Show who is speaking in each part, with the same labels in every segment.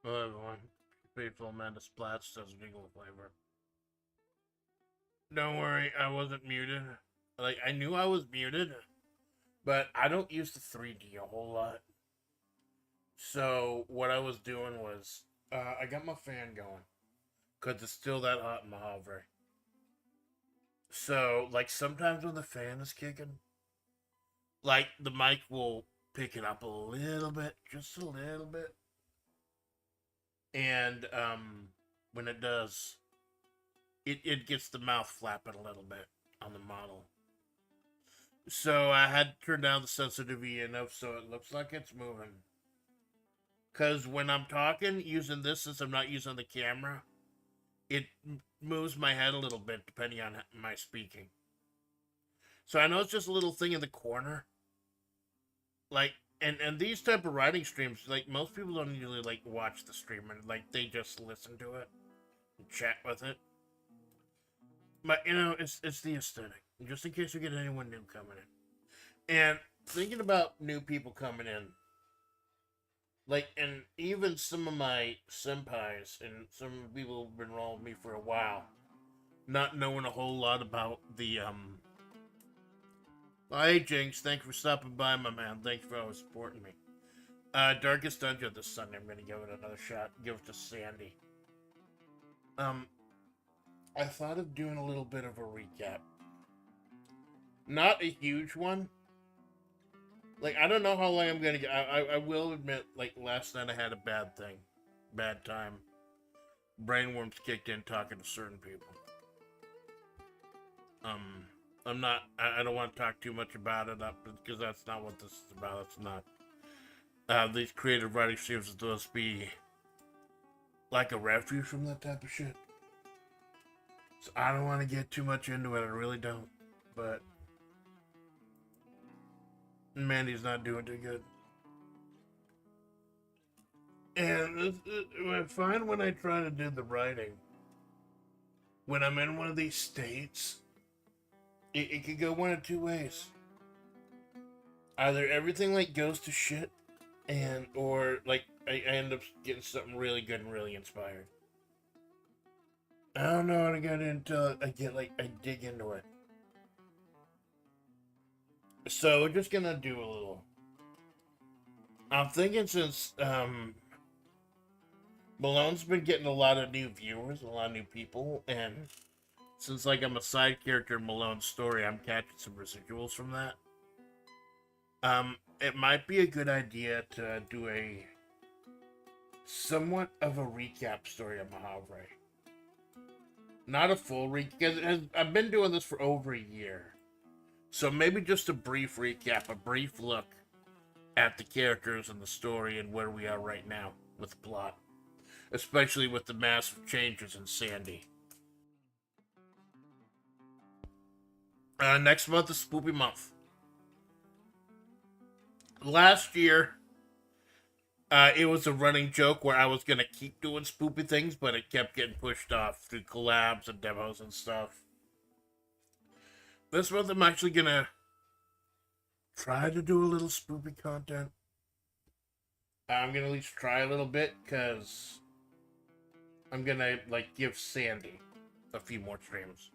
Speaker 1: Hello everyone. Faithful Amanda Splatts does legal flavor. Don't worry, I wasn't muted. Like, I knew I was muted, but I don't use the 3D a whole lot. So, what I was doing was, I got my fan going. Because it's still that hot in Majavre. So, like, sometimes when the fan is kicking, like, the mic will pick it up a little bit, just a little bit. And, when it does, it gets the mouth flapping a little bit on the model. So I had to turn down the sensitivity enough so it looks like it's moving. Because when I'm talking, using this since I'm not using the camera, it moves my head a little bit depending on my speaking. So I know it's just a little thing in the corner. Like, and these type of writing streams, like, most people don't usually, like, watch the stream. And, like, they just listen to it and chat with it. But, you know, it's the aesthetic. Just in case we get anyone new coming in. And thinking about new people coming in, like, and even some of my senpais and some people who've been rolling with me for a while, not knowing a whole lot about the, Hey, Jinx, thanks for stopping by, my man. Thanks for always supporting me. Darkest Dungeon this Sunday. I'm gonna give it another shot. Give it to Sandy. I thought of doing a little bit of a recap. Not a huge one. Like, I don't know how long I'm gonna get. I will admit, like, last night I had a bad time. Brainworms kicked in talking to certain people. I don't want to talk too much about it because that's not what this is about. It's not. These creative writing streams are supposed to be like a refuge from that type of shit. So I don't want to get too much into it. I really don't. But Mandy's not doing too good. And I find when I try to do the writing, when I'm in one of these states, it could go one of two ways. Either everything, like, goes to shit, or, like, I end up getting something really good and really inspired. I don't know how to get into it. I dig into it. So, we're just gonna do a little. I'm thinking since, Malone's been getting a lot of new viewers, a lot of new people, and since, like, I'm a side character in Malone's story, I'm catching some residuals from that. It might be a good idea to do a somewhat of a recap story of Majavre. Not a full recap, because I've been doing this for over a year. So maybe just a brief recap, a brief look at the characters and the story and where we are right now with the plot. Especially with the massive changes in Sandy. Next month is Spoopy Month. Last year, it was a running joke where I was going to keep doing spoopy things, but it kept getting pushed off through collabs and demos and stuff. This month, I'm actually going to try to do a little spoopy content. I'm going to at least try a little bit, because I'm going to, like, give Sandy a few more streams.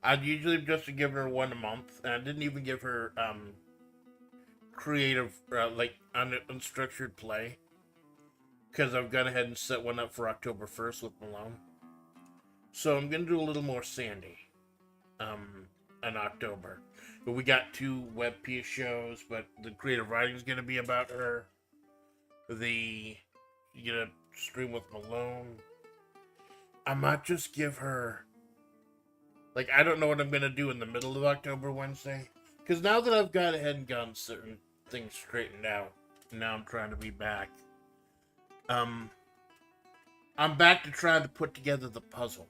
Speaker 1: I'd usually just give her one a month, and I didn't even give her, creative, like, unstructured play. Because I've gone ahead and set one up for October 1st with Malone. So I'm going to do a little more Sandy, in October. But we got 2 web piece shows, but the creative writing is going to be about her. You get a stream with Malone. I might just give her, like, I don't know what I'm going to do in the middle of October Wednesday. Because now that I've gone ahead and gotten certain things straightened out, now I'm trying to be back. I'm back to trying to put together the puzzle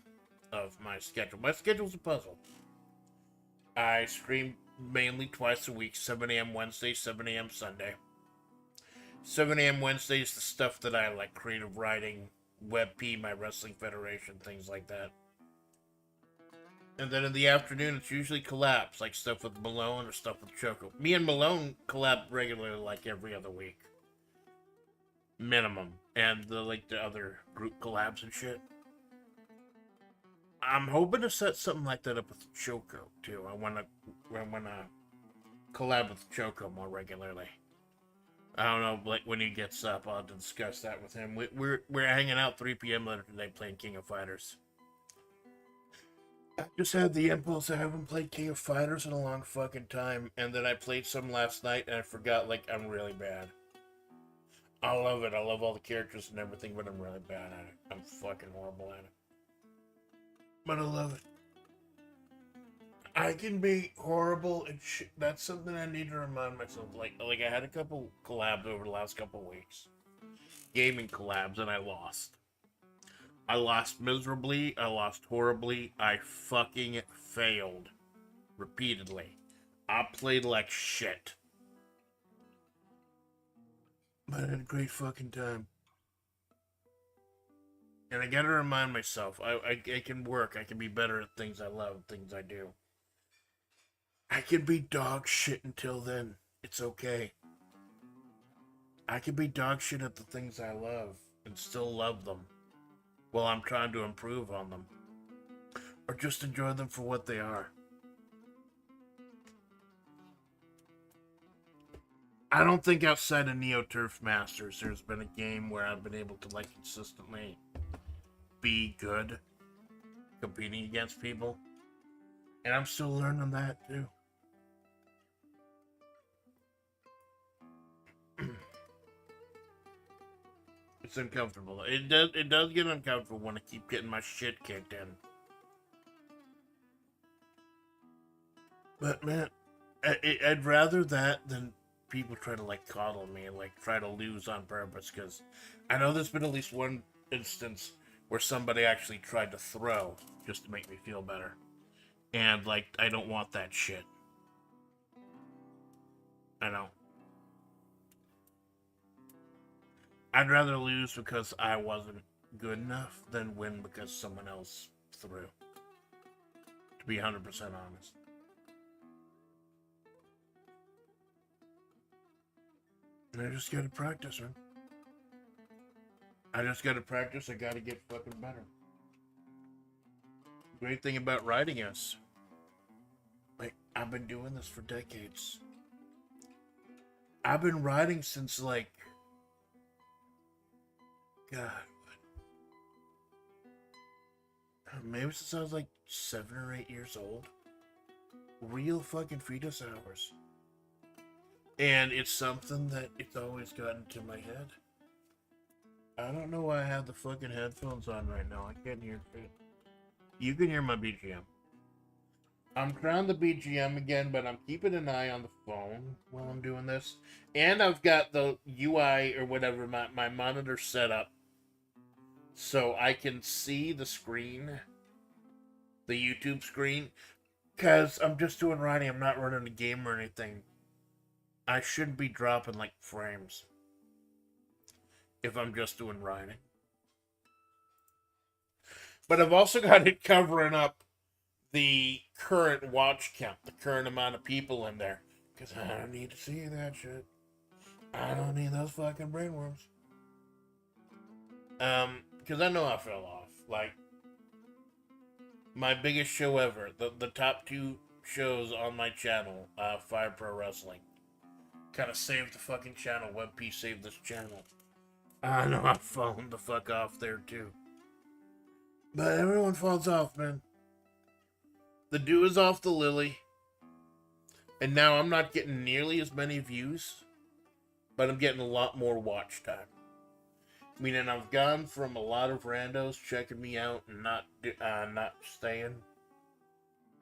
Speaker 1: of my schedule. My schedule's a puzzle. I stream mainly twice a week, 7 a.m. Wednesday, 7 a.m. Sunday. 7 a.m. Wednesday is the stuff that I like, creative writing, WebP, my wrestling federation, things like that. And then in the afternoon, it's usually collabs, like stuff with Malone or stuff with Choco. Me and Malone collab regularly, like every other week. minimum, and the other group collabs and shit. I'm hoping to set something like that up with Choco too. I wanna collab with Choco more regularly. I don't know, like when he gets up, I'll discuss that with him. We're hanging out 3 p.m. later today playing King of Fighters. I just had the impulse. I haven't played King of Fighters in a long fucking time, and then I played some last night, and I forgot. Like, I'm really bad. I love it. I love all the characters and everything, but I'm really bad at it. I'm fucking horrible at it. But I love it. I can be horrible and shit. That's something I need to remind myself. Like I had a couple collabs over the last couple weeks, gaming collabs, and I lost. I lost miserably. I lost horribly. I fucking failed repeatedly. I played like shit. But I had a great fucking time. And I gotta remind myself, I can work. I can be better at things I love, things I do. I can be dog shit until then. It's okay. I can be dog shit at the things I love and still love them while I'm trying to improve on them. Or just enjoy them for what they are. I don't think outside of Neo Turf Masters there's been a game where I've been able to like consistently be good competing against people. And I'm still learning that too. It's uncomfortable. It does get uncomfortable when I keep getting my shit kicked in. But man, I'd rather that than people try to like coddle me and like try to lose on purpose. Because I know there's been at least one instance where somebody actually tried to throw just to make me feel better, and like I don't want that shit. I know. I'd rather lose because I wasn't good enough than win because someone else threw. To be 100% honest. And I just gotta practice, man. I just gotta practice. I gotta get fucking better. Great thing about writing is, like, I've been doing this for decades. I've been writing since, like, God, maybe since I was like 7 or 8 years old. Real fucking fetus hours. And it's something that it's always gotten to my head. I don't know why I have the fucking headphones on right now. I can't hear shit. You can hear my BGM. I'm trying the BGM again, but I'm keeping an eye on the phone while I'm doing this. And I've got the UI or whatever, my monitor set up so I can see the screen, the YouTube screen, because I'm just doing writing. I'm not running a game or anything. I shouldn't be dropping like frames if I'm just doing writing. But I've also got it covering up the current watch count, the current amount of people in there. Because I don't need to see that shit. I don't need those fucking brainworms. Because I know I fell off. Like, my biggest show ever, the top 2 shows on my channel, Fire Pro Wrestling, kind of saved the fucking channel. WebP saved this channel. I know I've fallen the fuck off there too. But everyone falls off, man. The dew is off the lily. And now I'm not getting nearly as many views, but I'm getting a lot more watch time. Meaning I've gone from a lot of randos checking me out and not staying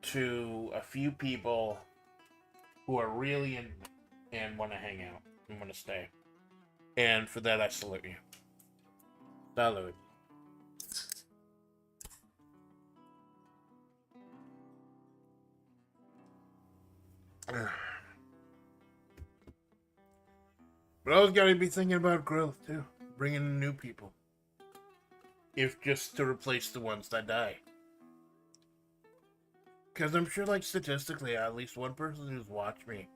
Speaker 1: to a few people who are really in and want to hang out and want to stay. And for that, I salute you. Salute. But I always got to be thinking about growth, too. Bringing in new people. If just to replace the ones that die. Because I'm sure, like, statistically, at least one person who's watched me,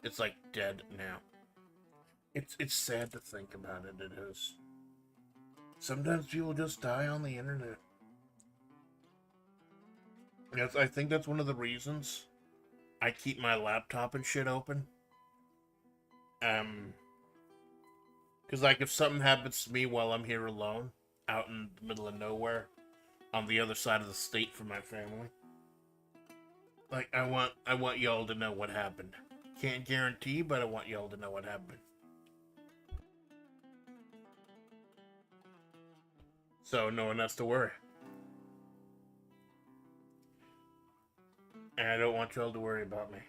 Speaker 1: it's, like, dead now. It's sad to think about it. It is. Sometimes people just die on the internet. Yes, I think that's one of the reasons I keep my laptop and shit open. Um, because like if something happens to me while I'm here alone, out in the middle of nowhere, on the other side of the state from my family, like I want y'all to know what happened. Can't guarantee, but I want y'all to know what happened. So no one has to worry. And I don't want y'all to worry about me.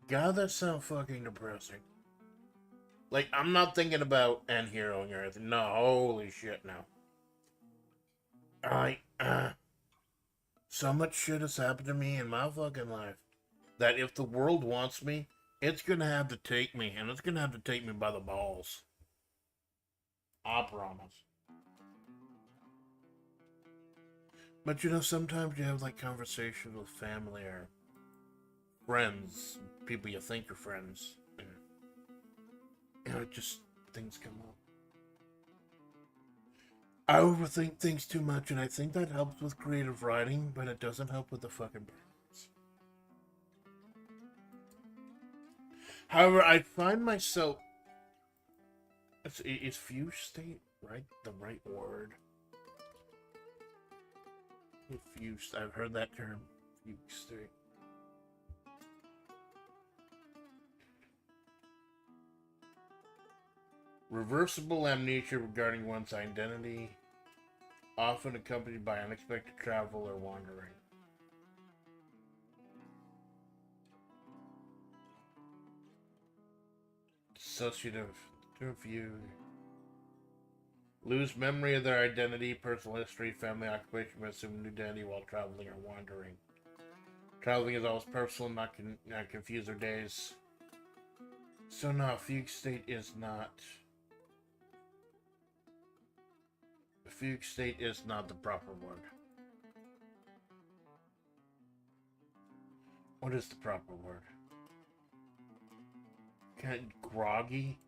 Speaker 1: God, that sounds fucking depressing. Like, I'm not thinking about end heroing or anything. No, holy shit, no. So much shit has happened to me in my fucking life that if the world wants me, it's gonna have to take me, and it's gonna have to take me by the balls. I promise. But you know, sometimes you have like conversations with family or friends, people you think are friends, and you know, just things come up. I overthink things too much, and I think that helps with creative writing, but it doesn't help with the fucking brains. However, I find myself. Is fugue state right? The right word? Fused. I've heard that term. Fugue state. Reversible amnesia regarding one's identity, often accompanied by unexpected travel or wandering. Dissociative view. Lose memory of their identity, personal history, family occupation, but assume new identity while traveling or wandering. Traveling is always personal, not confuse their days. So no, fugue state is not. Fugue state is not the proper word. What is the proper word? Groggy?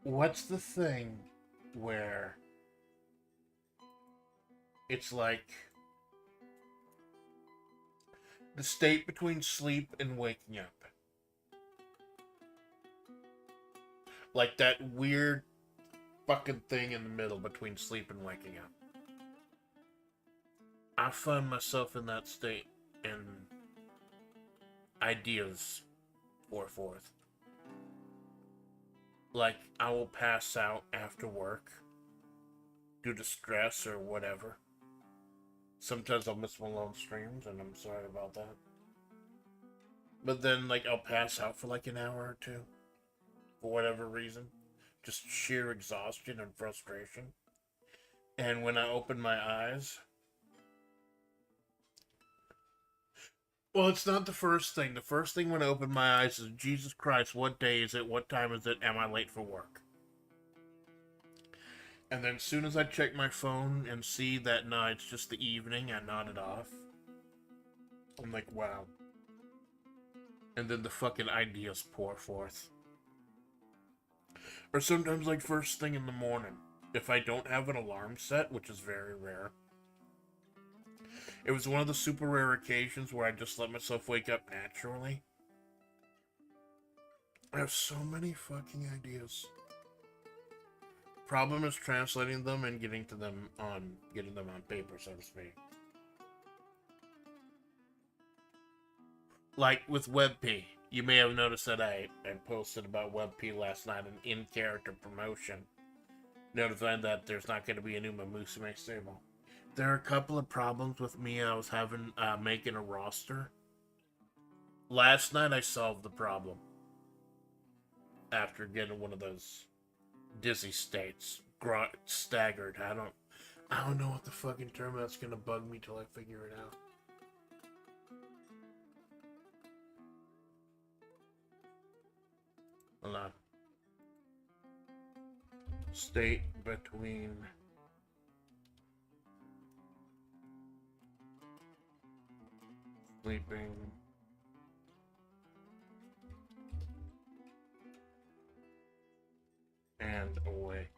Speaker 1: What's the thing where it's like the state between sleep and waking up? Like that weird fucking thing in the middle between sleep and waking up. I find myself in that state and ideas pour forth. Like, I will pass out after work due to stress or whatever. Sometimes I'll miss Malone streams, and I'm sorry about that. But then, like, I'll pass out for like an hour or two. For whatever reason. Just sheer exhaustion and frustration. And when I open my eyes... Well, it's not the first thing. The first thing when I open my eyes is, Jesus Christ, what day is it? What time is it? Am I late for work? And then as soon as I check my phone and see that, no, it's just the evening, I nod it off. I'm like, wow. And then the fucking ideas pour forth. Or sometimes, like, first thing in the morning. If I don't have an alarm set, which is very rare. It was one of the super rare occasions where I just let myself wake up naturally. I have so many fucking ideas. Problem is translating them and getting them on paper, so to speak. Like with WebP, you may have noticed that I posted about WebP last night, an in-character promotion, notifying that there's not going to be a new Mamusume stable. There are a couple of problems with me. I was having making a roster. Last night I solved the problem after getting one of those dizzy states, staggered. I don't know what the fucking term that's gonna bug me till I figure it out. Hold on. State between sleeping and awake.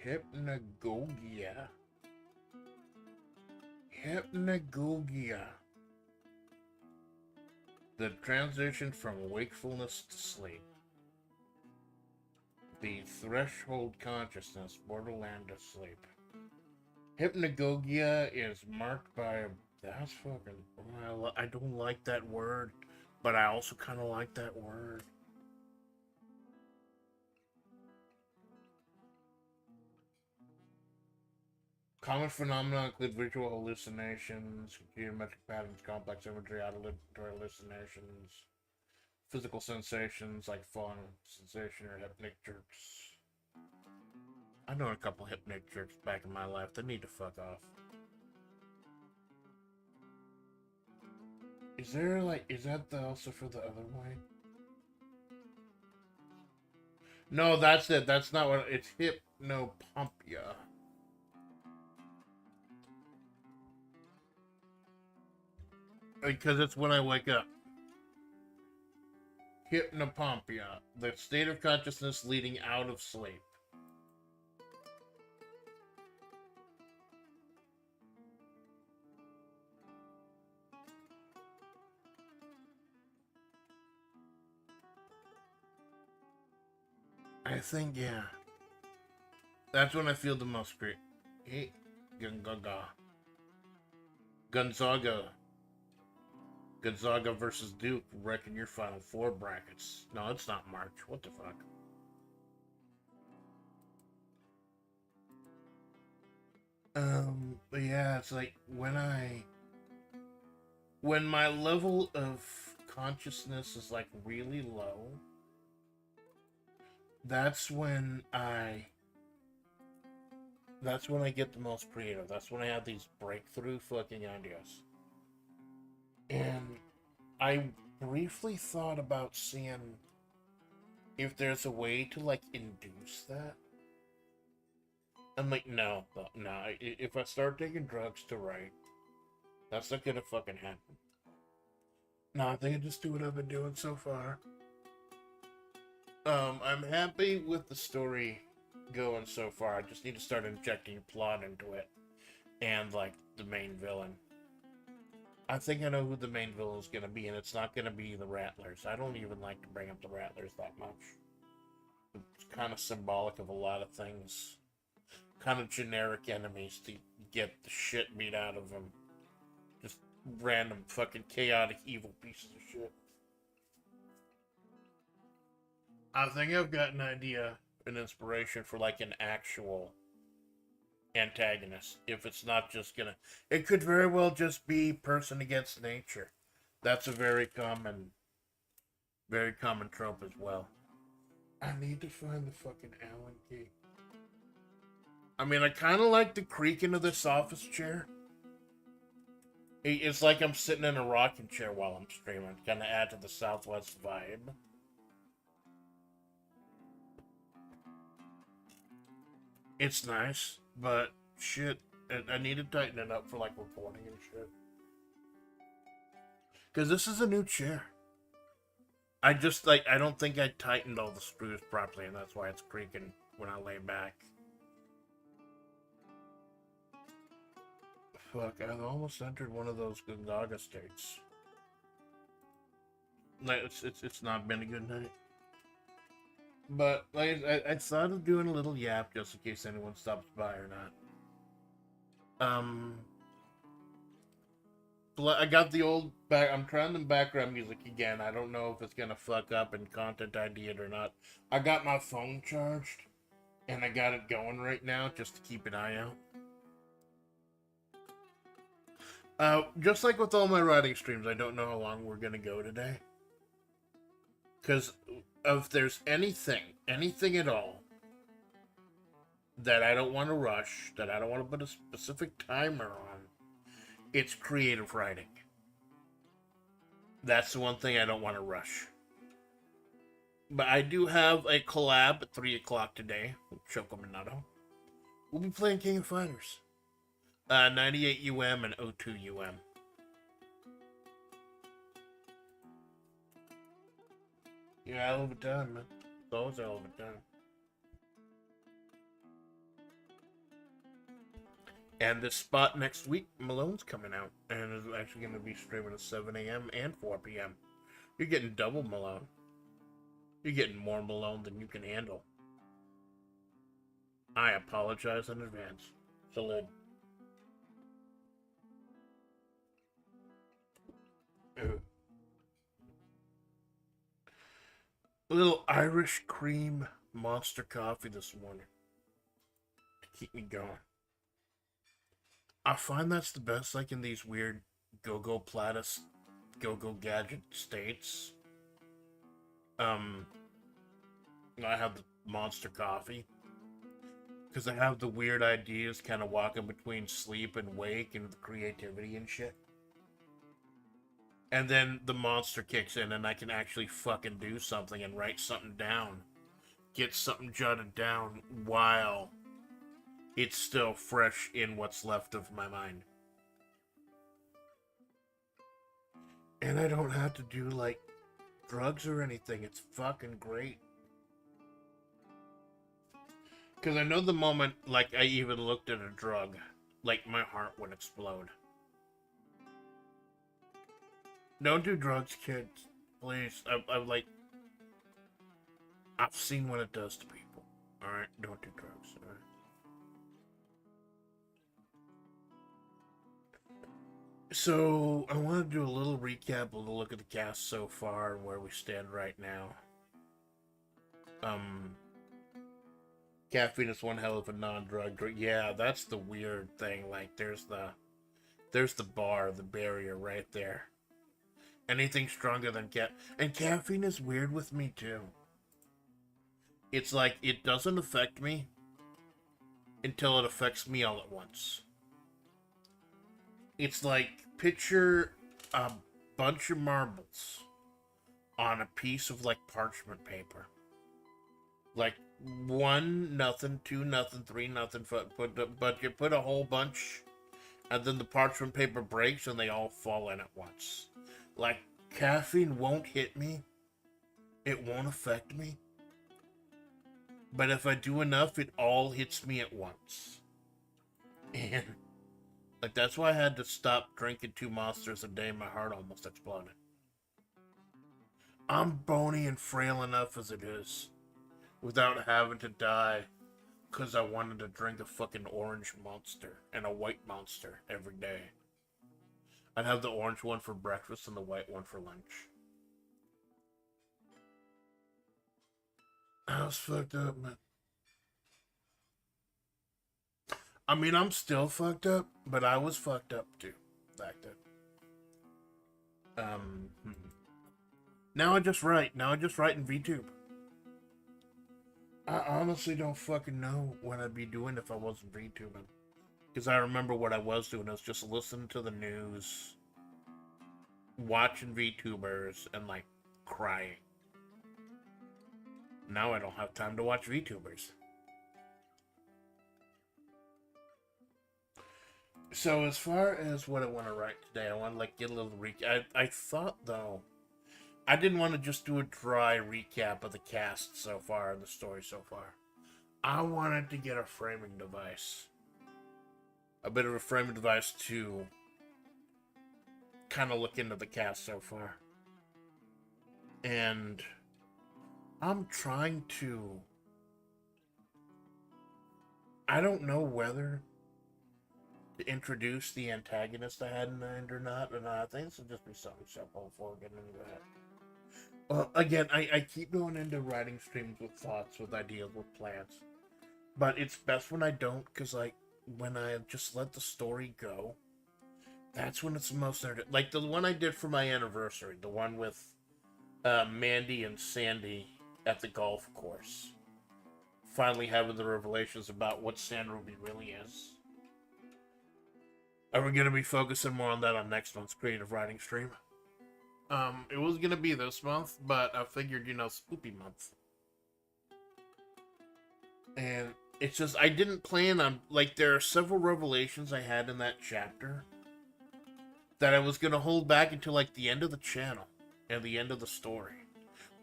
Speaker 1: Hypnagogia. Hypnagogia. The transition from wakefulness to sleep. The threshold consciousness, borderland of sleep. Hypnagogia is marked by that's fucking. I don't like that word, but I also kind of like that word. Common phenomena include visual hallucinations, geometric patterns, complex imagery, auditory hallucinations, physical sensations like falling sensation or hypnic jerks. I know a couple hypnic jerks back in my life. They need to fuck off. Is there like, is that also for the other way? No, that's it. That's not what it's hypnopumpia. Because it's when I wake up. Hypnopumpia, the state of consciousness leading out of sleep. I think, yeah. That's when I feel the most great. Hey, Gonzaga versus Duke. Reckon your Final Four brackets. No, it's not March. What the fuck? But yeah, it's like when my level of consciousness is like really low, that's when I get the most creative. That's when I have these breakthrough fucking ideas. And I briefly thought about seeing if there's a way to like induce that. I'm like, no. If I start taking drugs to write, that's not gonna fucking happen. No, I think I just do what I've been doing so far. I'm happy with the story going so far. I just need to start injecting plot into it. And, like, the main villain. I think I know who the main villain is going to be, and it's not going to be the Rattlers. I don't even like to bring up the Rattlers that much. It's kind of symbolic of a lot of things. Kind of generic enemies to get the shit beat out of them. Just random fucking chaotic evil pieces of shit. I think I've got an idea, an inspiration for like an actual antagonist. If it's not just gonna, it could very well just be person against nature. That's a very common trope as well. I need to find the fucking Allen key. I mean, I kind of like the creaking of this office chair. It's like I'm sitting in a rocking chair while I'm streaming. Kind of add to the Southwest vibe. It's nice, but shit, I need to tighten it up for like reporting and shit. Because this is a new chair. I don't think I tightened all the screws properly, and that's why it's creaking when I lay back. Fuck, I almost entered one of those Gonzaga states. It's not been a good night. But like, I thought of doing a little yap just in case anyone stops by or not. I got the old I'm trying the background music again. I don't know if it's gonna fuck up and content ID it or not. I got my phone charged, and I got it going right now just to keep an eye out. Just like with all my writing streams, I don't know how long we're gonna go today. Because if there's anything at all, that I don't want to rush, that I don't want to put a specific timer on, it's creative writing. That's the one thing I don't want to rush. But I do have a collab at 3 o'clock today with Choco Minato. We'll be playing King of Fighters. 98 UM and 02 UM. You're hell of a time, man. It's always a hell of a time. And this spot next week, Malone's coming out. And it's actually going to be streaming at 7 a.m. and 4 p.m. You're getting double Malone. You're getting more Malone than you can handle. I apologize in advance. Salute. A little Irish cream monster coffee this morning to keep me going. I find that's the best, like in these weird go-go platis, go-go gadget states. I have the monster coffee because I have the weird ideas kind of walking between sleep and wake and the creativity and shit. And then the monster kicks in and I can actually fucking do something and write something down. Get something jotted down while it's still fresh in what's left of my mind. And I don't have to do, like, drugs or anything. It's fucking great. Because I know the moment, like, I even looked at a drug, like, my heart would explode. Don't do drugs, kids. Please. I've seen what it does to people. Alright? Don't do drugs, alright? So, I want to do a little recap, a little look at the cast so far and where we stand right now. Caffeine is one hell of a non-drug drug. Yeah, that's the weird thing. Like, there's the bar, the barrier right there. Anything stronger than and caffeine is weird with me too. It's like, it doesn't affect me until it affects me all at once. It's like, picture a bunch of marbles on a piece of, like, parchment paper. Like, 1 nothing, 2 nothing, 3 nothing, but you put a whole bunch, and then the parchment paper breaks and they all fall in at once. Like, caffeine won't hit me. It won't affect me. But if I do enough, it all hits me at once. And, like, that's why I had to stop drinking 2 monsters a day. My heart almost exploded. I'm bony and frail enough as it is, without having to die because I wanted to drink a fucking orange monster and a white monster every day. I'd have the orange one for breakfast and the white one for lunch. I was fucked up, man. I mean, I'm still fucked up, but I was fucked up too back then. Now I just write. Now I just write in VTube. I honestly don't fucking know what I'd be doing if I wasn't VTubing. Because I remember what I was doing. I was just listening to the news, watching VTubers, and, like, crying. Now I don't have time to watch VTubers. So as far as what I want to write today, I want to, like, get a little recap. I thought, though, I didn't want to just do a dry recap of the cast so far and the story so far. I wanted to get a framing device. A bit of a framing device to kind of look into the cast so far. And I'm trying to... I don't know whether to introduce the antagonist I had in mind or not. And I think this will just be something simple before we get into that. Well, again, I keep going into writing streams with thoughts, with ideas, with plans. But it's best when I don't, because, like, when I just let the story go, that's when it's the most... Like, the one I did for my anniversary, the one with Mandy and Sandy at the golf course. Finally having the revelations about what Sand Ruby really is. Are we going to be focusing more on that on next month's creative writing stream? It was gonna be this month, but I figured, spoopy month. And It's just I didn't plan on, like, there are several revelations I had in that chapter that I was gonna hold back until like the end of the channel and the end of the story,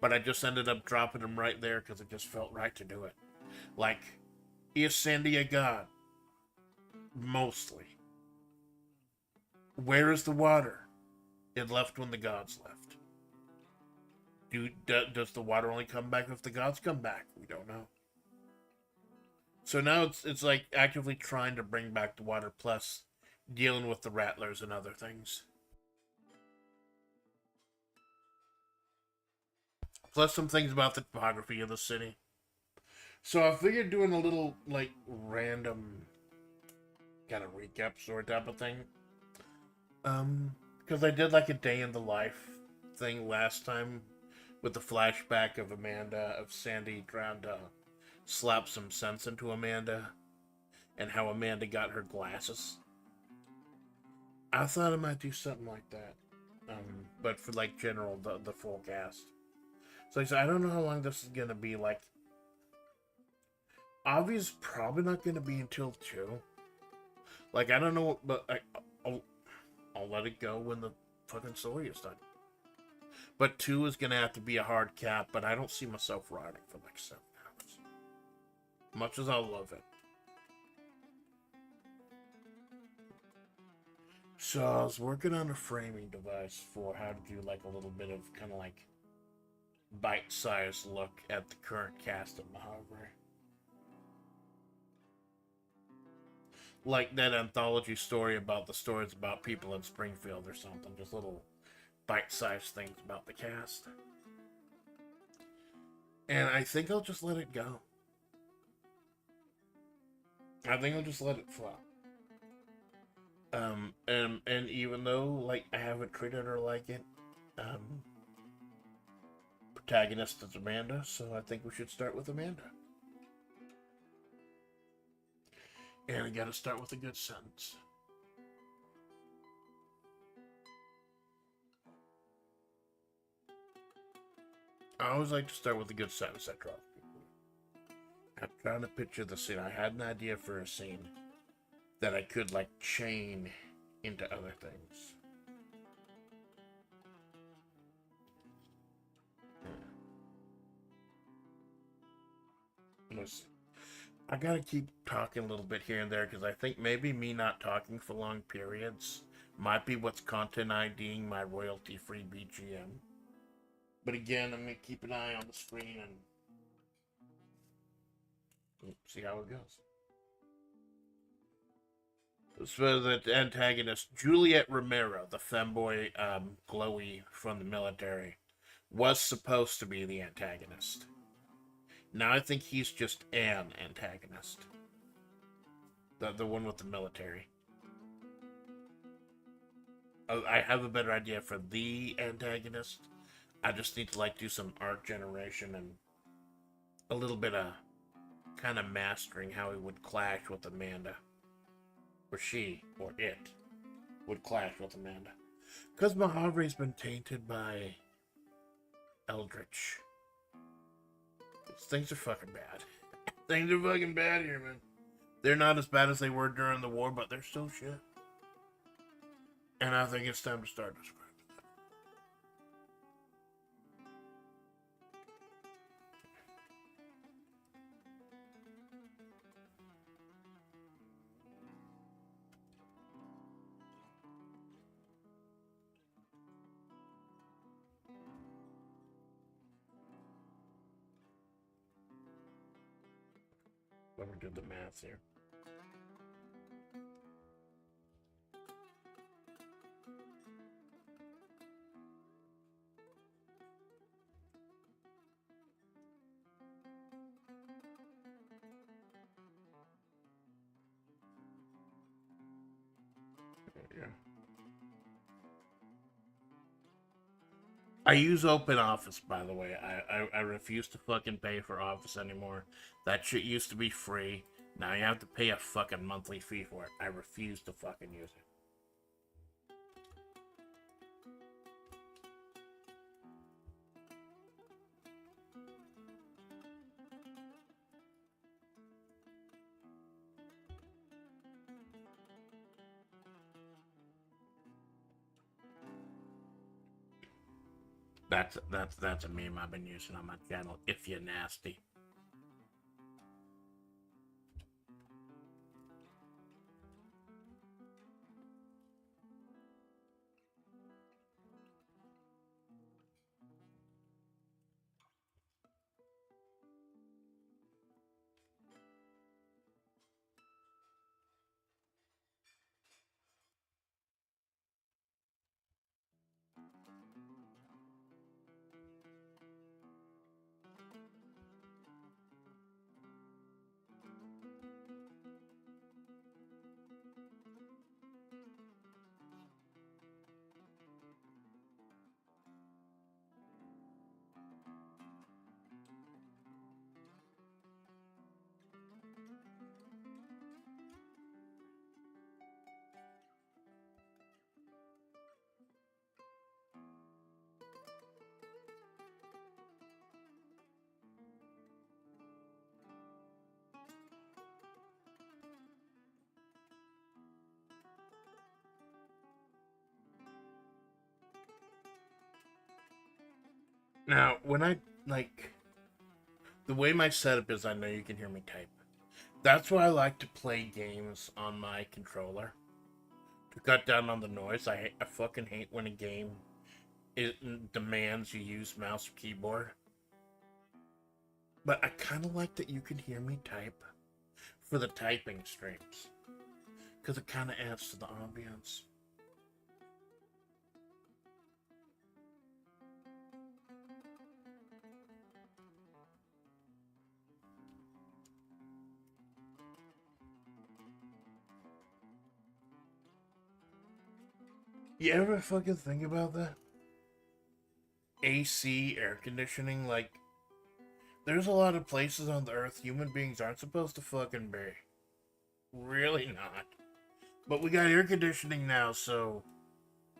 Speaker 1: but I just ended up dropping them right there because it just felt right to do it. Like, is Sandy a god? Mostly. Where is the water? It left when the gods left. Does the water only come back if the gods come back? We don't know. So now it's like actively trying to bring back the water, plus dealing with the rattlers and other things. Plus some things about the topography of the city. So I figured doing a little, like, random kind of recap sort type of thing. Because I did like a day in the life thing last time with the flashback of Sandy trying to slap some sense into Amanda and how Amanda got her glasses. I thought I might do something like that. But for, like, general, the full cast. So I don't know how long this is gonna be. Like, obviously probably not gonna be until 2. Like, I don't know, but I'll let it go when the fucking story is done. But 2 is gonna have to be a hard cap, but I don't see myself riding for like 7 hours. Much as I love it. So I was working on a framing device for how to do like a little bit of kind of like bite-sized look at the current cast of Majavre. Like that anthology story about the stories about people in Springfield or something. Just little bite-sized things about the cast. And I think I'll just let it go. I think I'll just let it flop. And even though, like, I haven't treated her like it, protagonist is Amanda, so I think we should start with Amanda. And I gotta start with a good sentence. I always like to start with a good sentence that draws people. I'm trying to picture the scene. I had an idea for a scene that I could, like, chain into other things. Listen, I gotta keep talking a little bit here and there because I think maybe me not talking for long periods might be what's content IDing my royalty-free BGM. But again, I'm gonna keep an eye on the screen and see how it goes. So the antagonist, Juliet Romero, the femboy glowy from the military, was supposed to be the antagonist. Now I think he's just an antagonist. The one with the military. I have a better idea for the antagonist. I just need to, like, do some art generation and a little bit of kind of mastering how he would clash with Amanda. Or she, or it, would clash with Amanda. Because Majavre's been tainted by Eldritch. Things are fucking bad. Things are fucking bad here, man. They're not as bad as they were during the war, but they're still shit. And I think it's time to start describing that. Let me do the math here. Yeah. I use Open Office, by the way. I refuse to fucking pay for Office anymore. That shit used to be free. Now you have to pay a fucking monthly fee for it. I refuse to fucking use it. That's a meme I've been using on my channel. If you're nasty. Now, when I, like, the way my setup is, I know you can hear me type. That's why I like to play games on my controller. To cut down on the noise. I fucking hate when a game demands you use mouse or keyboard. But I kind of like that you can hear me type for the typing streams. Because it kind of adds to the ambience. You ever fucking think about that? AC, air conditioning, like, there's a lot of places on the earth human beings aren't supposed to fucking be. Really not. But we got air conditioning now, so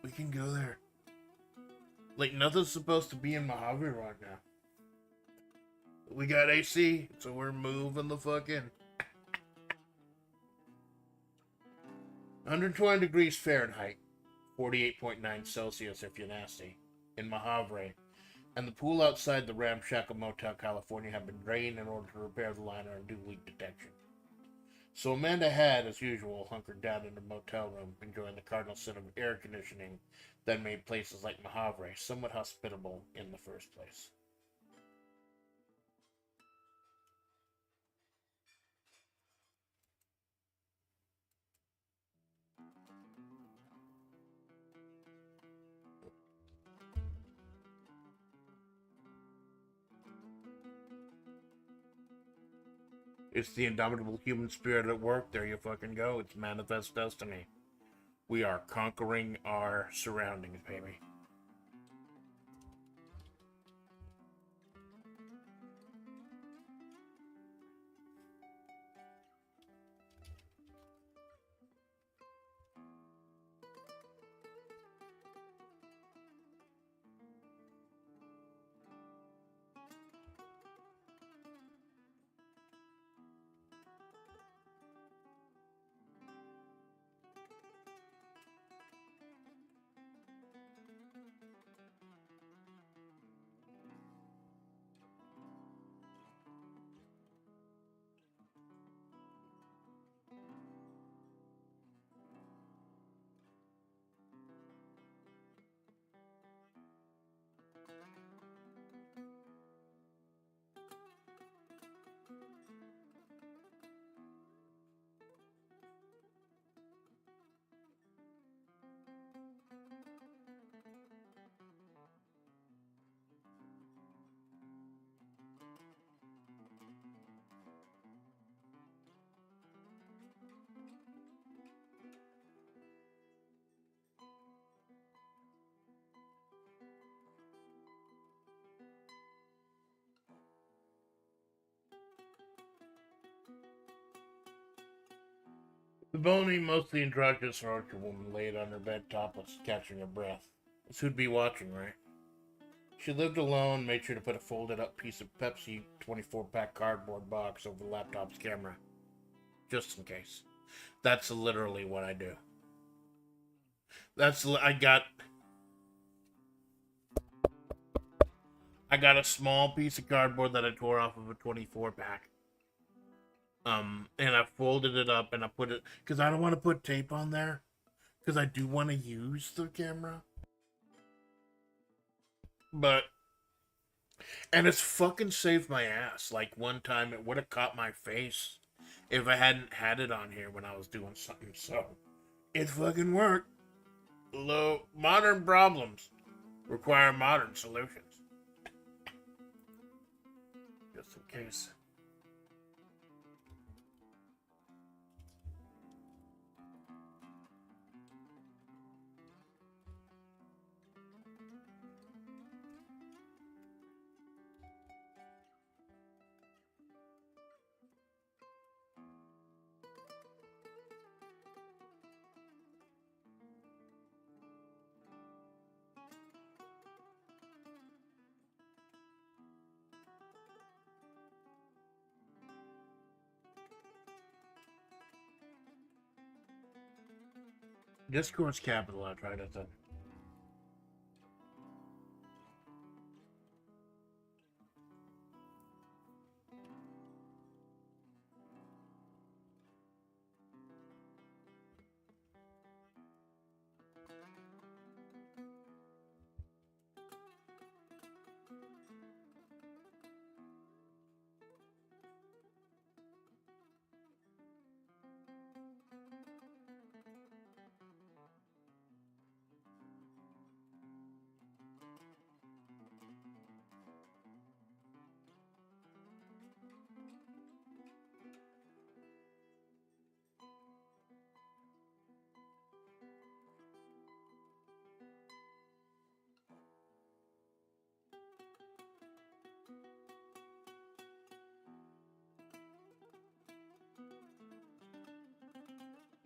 Speaker 1: we can go there. Like, nothing's supposed to be in Majavre right now. We got AC, so we're moving the fucking 120 degrees Fahrenheit, 48.9 Celsius if you're nasty, in Majavre. And the pool outside the ramshackle Motel California have been drained in order to repair the liner and do leak detection. So Amanda had, as usual, hunkered down in the motel room, enjoying the cardinal sin of air conditioning that made places like Majavre somewhat hospitable in the first place. It's the indomitable human spirit at work. There you fucking go. It's manifest destiny. We are conquering our surroundings, baby. The bony, mostly androgynous Archer woman laid on her bed topless, catching her breath. This who'd be watching, right? She lived alone, made sure to put a folded up piece of Pepsi 24-pack cardboard box over the laptop's camera. Just in case. That's literally what I do. I got I got a small piece of cardboard that I tore off of a 24 pack. And I folded it up and I put it, because I don't want to put tape on there, because I do want to use the camera. But, and it's fucking saved my ass. Like, one time it would have caught my face if I hadn't had it on here when I was doing something. So, it fucking worked. Modern problems require modern solutions. Just in case. Discourse capital, I tried it then.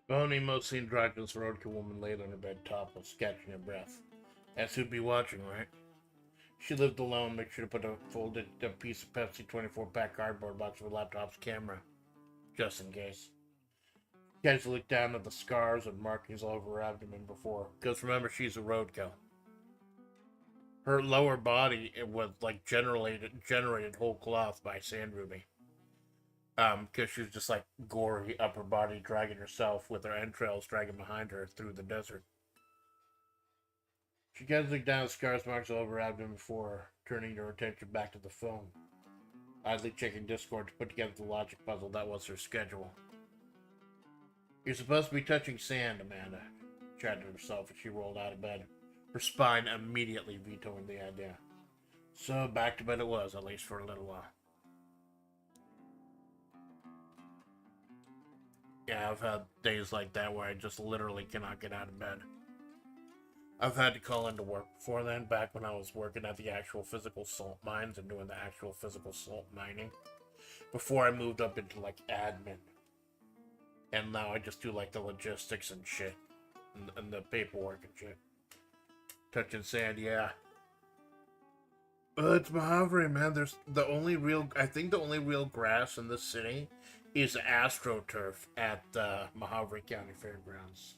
Speaker 1: Boney mostly androgynous roadkill woman laid on her bed topless, catching her breath. That's who'd be watching, right? She lived alone, make sure to put a folded piece of Pepsi 24-pack cardboard box with a laptop's camera, just in case. Casually looked down at the scars and markings all over her abdomen before, because remember, she's a roadkill. Her lower body, it was like generated whole cloth by Sand Ruby. Because she was just like gory upper body dragging herself with her entrails dragging behind her through the desert. She casually looked down at scars marks all over her abdomen before turning her attention back to the phone. Idly checking Discord to put together the logic puzzle that was her schedule. You're supposed to be touching sand, Amanda chatted to herself as she rolled out of bed, her spine immediately vetoing the idea. So back to bed it was, at least for a little while. Yeah, I've had days like that where I just literally cannot get out of bed. I've had to call into work before then, back when I was working at the actual physical salt mines and doing the actual physical salt mining. Before I moved up into like admin. And now I just do like the logistics and shit. And the paperwork and shit. Touching sand, yeah. It's Majavre, man. I think the only real grass in this city is AstroTurf at the Majavre County Fairgrounds.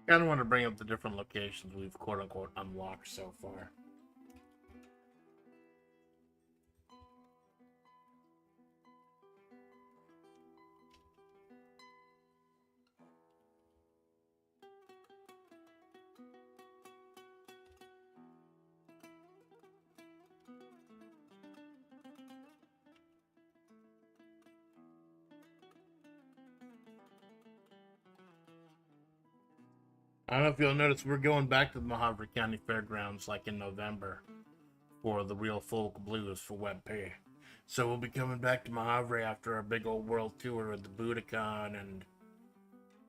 Speaker 1: I kind of want to bring up the different locations we've quote-unquote unlocked so far. I don't know if you'll notice, we're going back to the Majavre County Fairgrounds like in November for the Real Folk Blues for WebP. So we'll be coming back to Majavre after our big old world tour of the Budokan and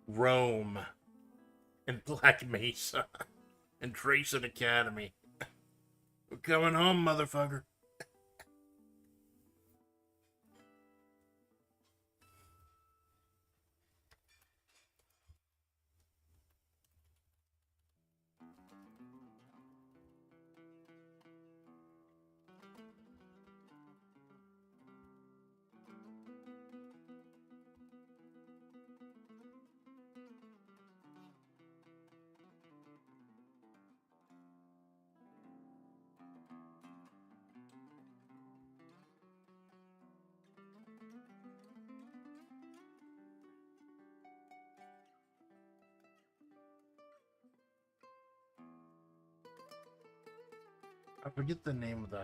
Speaker 1: Rome and Black Mesa and Tracing Academy. We're coming home, motherfucker. I forget the name of the...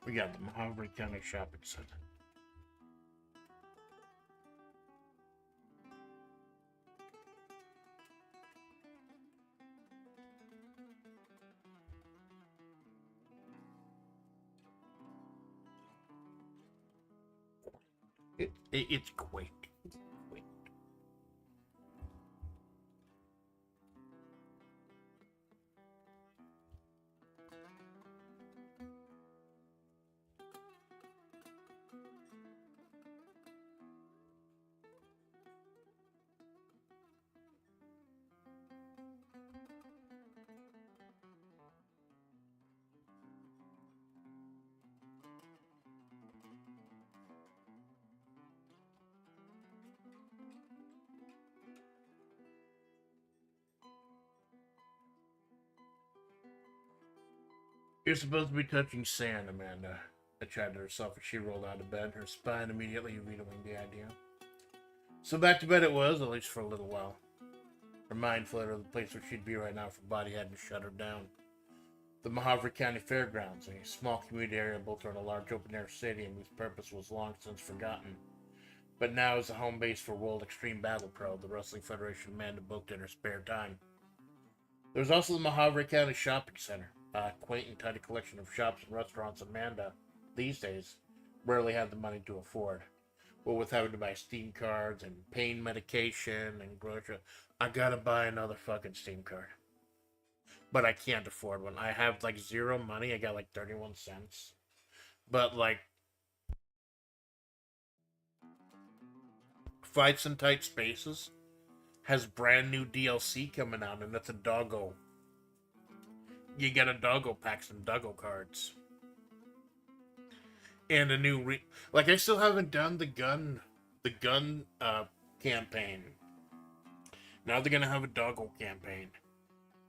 Speaker 1: We got the Majavre County Shopping Center. It's quaint. You're supposed to be touching sand, Amanda. I chatted to herself as she rolled out of bed, her spine immediately vetoing the idea. So back to bed it was, at least for a little while. Her mind flooded the place where she'd be right now if her body hadn't shut her down. The Majavre County Fairgrounds, a small community area built around a large open-air stadium whose purpose was long since forgotten, but now is a home base for World Extreme Battle Pro, the wrestling federation Amanda booked in her spare time. There was also the Majavre County Shopping Center, a quaint and tidy collection of shops and restaurants Amanda, these days, rarely had the money to afford. Well, with having to buy Steam cards and pain medication and grocery, I gotta buy another fucking Steam card. But I can't afford one. I have like zero money. I got like 31 cents. But like, Fights in Tight Spaces has brand new DLC coming out, and it's a doggo. You get a doggo pack, some doggo cards. And a new like I still haven't done the gun campaign. Now they're gonna have a doggo campaign.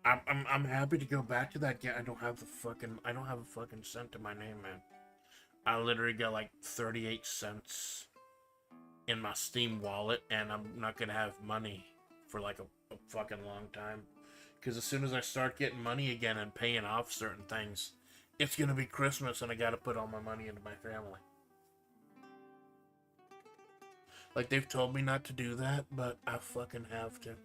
Speaker 1: I'm happy to go back to that. Yeah, I don't have a fucking cent to my name, man. I literally got like 38 cents in my Steam wallet, and I'm not gonna have money for like a fucking long time. Because as soon as I start getting money again and paying off certain things, it's gonna be Christmas and I gotta put all my money into my family. Like, they've told me not to do that, but I fucking have to.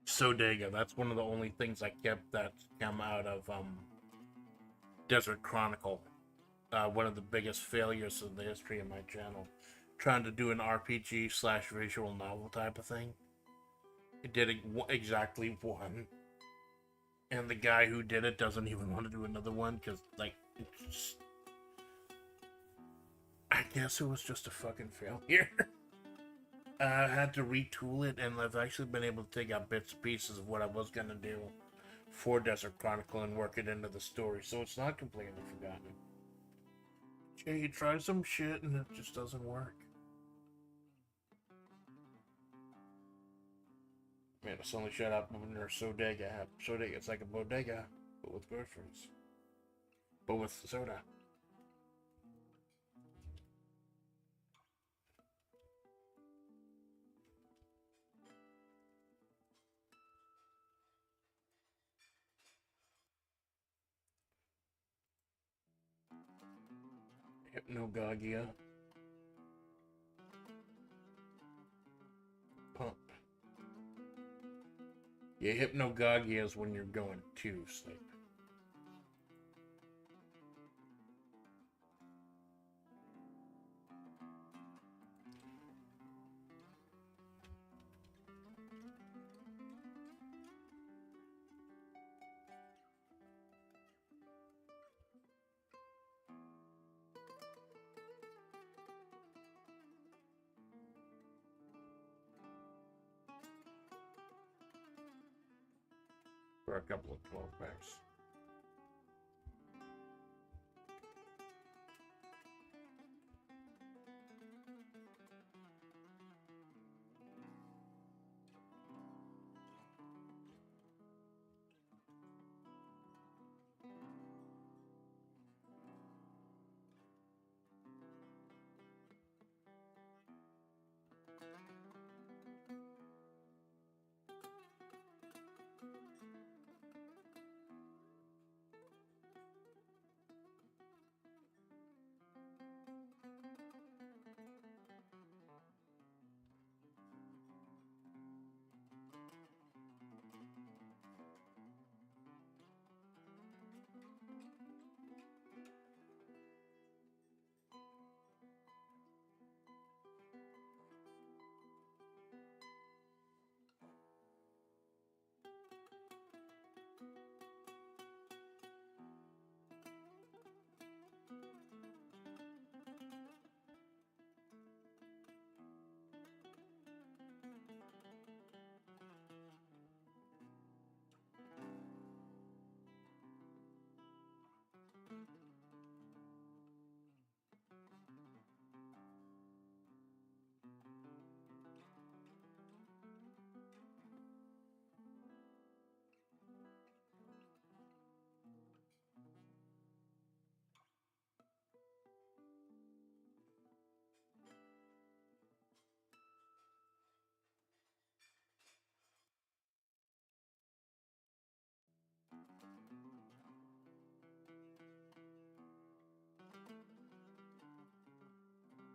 Speaker 1: Sodega, that's one of the only things I kept that come out of Desert Chronicle. One of the biggest failures in the history of my channel. Trying to do an RPG / visual novel type of thing. It did exactly one. And the guy who did it doesn't even want to do another one because, like, I guess it was just a fucking failure. I had to retool it, and I've actually been able to take out bits and pieces of what I was going to do for Desert Chronicle and work it into the story, so it's not completely forgotten. Yeah, you try some shit and it just doesn't work. Man, it's only shut up when there's Sodega. Sodega, it's like a bodega, but with groceries. But with soda. Hypnagogia. Pump. Yeah, hypnagogia is when you're going to sleep. For a couple of 12 packs.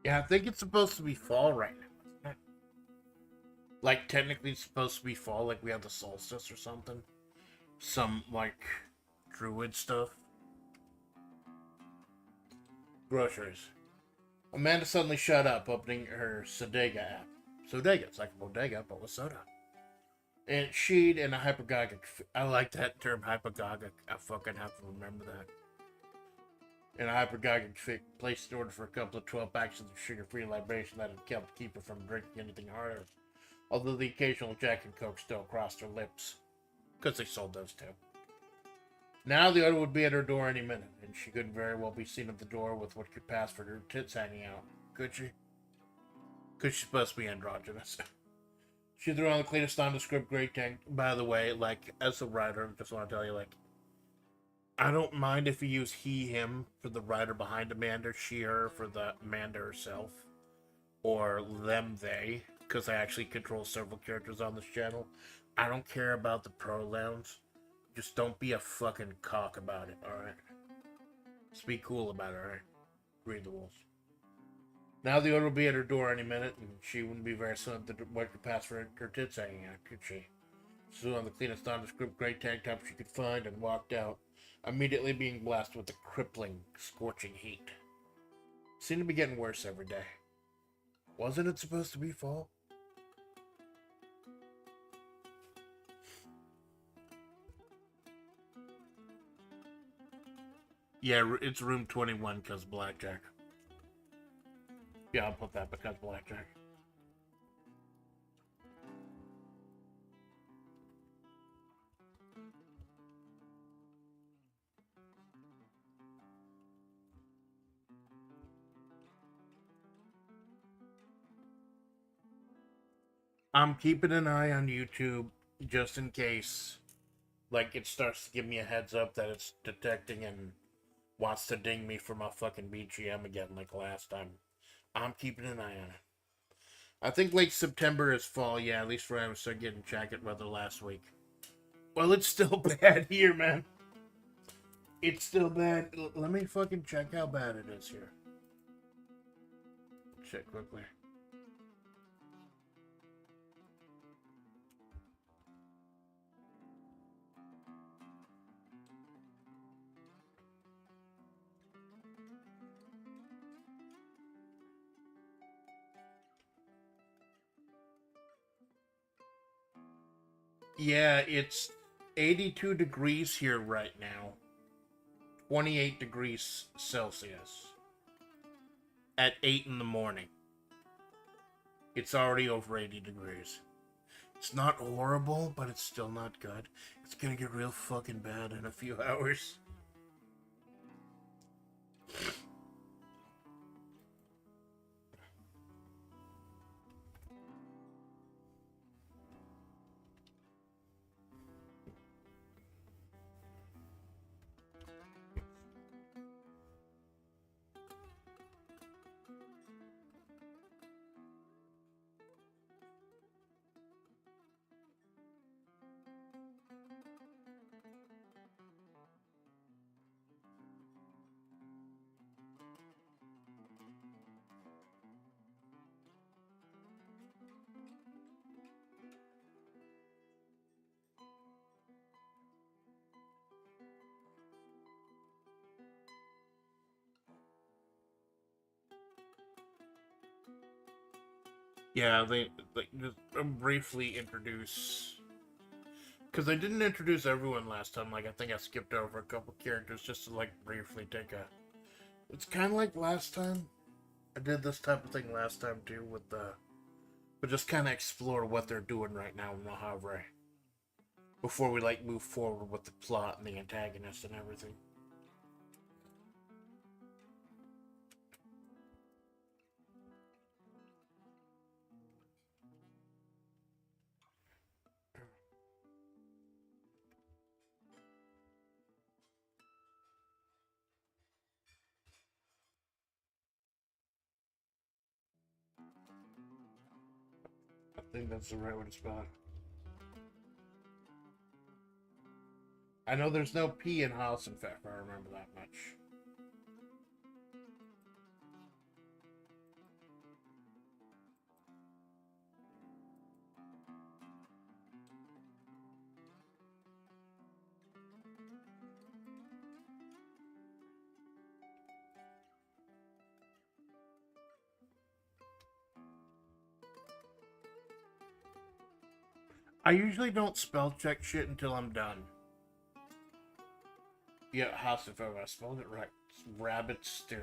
Speaker 1: Yeah, I think it's supposed to be fall right now, isn't it? Like, technically it's supposed to be fall, like we have the solstice or something. Some, like, druid stuff. Groceries. Amanda suddenly shut up, opening her Sodega app. Sodega, it's like a bodega, but with soda. And she'd in a hypergogic. I like that term, hypergogic. I fucking have to remember that. In a hypergogic placed an order for a couple of 12 packs of sugar-free libation that had helped keep her from drinking anything harder. Although the occasional Jack and Coke still crossed her lips. Because they sold those too. Now the order would be at her door any minute, and she could very well be seen at the door with what could pass for her tits hanging out. Could she? Because she's supposed to be androgynous. She threw on the cleanest nondescript gray tank. By the way, like, as a writer, I just want to tell you, like, I don't mind if you use he, him for the writer behind Amanda, she, her for the Amanda herself, or them, they, because I actually control several characters on this channel. I don't care about the pronouns. Just don't be a fucking cock about it, alright? Just be cool about it, alright? Read the rules. Now the order will be at her door any minute, and she wouldn't be very soon to what could pass for her tits hanging out, could she? Sue on the cleanest nondescript gray tank top she could find and walked out, immediately being blasted with the crippling, scorching heat. Seemed to be getting worse every day. Wasn't it supposed to be fall? Yeah, it's room 21 because blackjack. Yeah, I'll put that because blackjack. I'm keeping an eye on YouTube just in case, like, it starts to give me a heads up that it's detecting and wants to ding me for my fucking BGM again like last time. I'm keeping an eye on it. I think late September is fall, yeah, at least for I was getting jacket weather last week. Well, it's still bad here, man. It's still bad. Let me fucking check how bad it is here. check quickly. Yeah, it's 82 degrees here right now. 28 degrees Celsius. At 8 in the morning. It's already over 80 degrees. It's not horrible, but it's still not good. It's gonna get real fucking bad in a few hours. Yeah, they just briefly introduce, because I didn't introduce everyone last time. Like, I think I skipped over a couple characters just to like briefly take a. It's kind of like last time. I did this type of thing last time too with the, but just kind of explore what they're doing right now in Majavre before we like move forward with the plot and the antagonist and everything. I think that's the right way to spell it. I know there's no P in house, in fact, I remember that much. I usually don't spell check shit until I'm done. Yeah, house if I spelled it right. It's rabbit stew.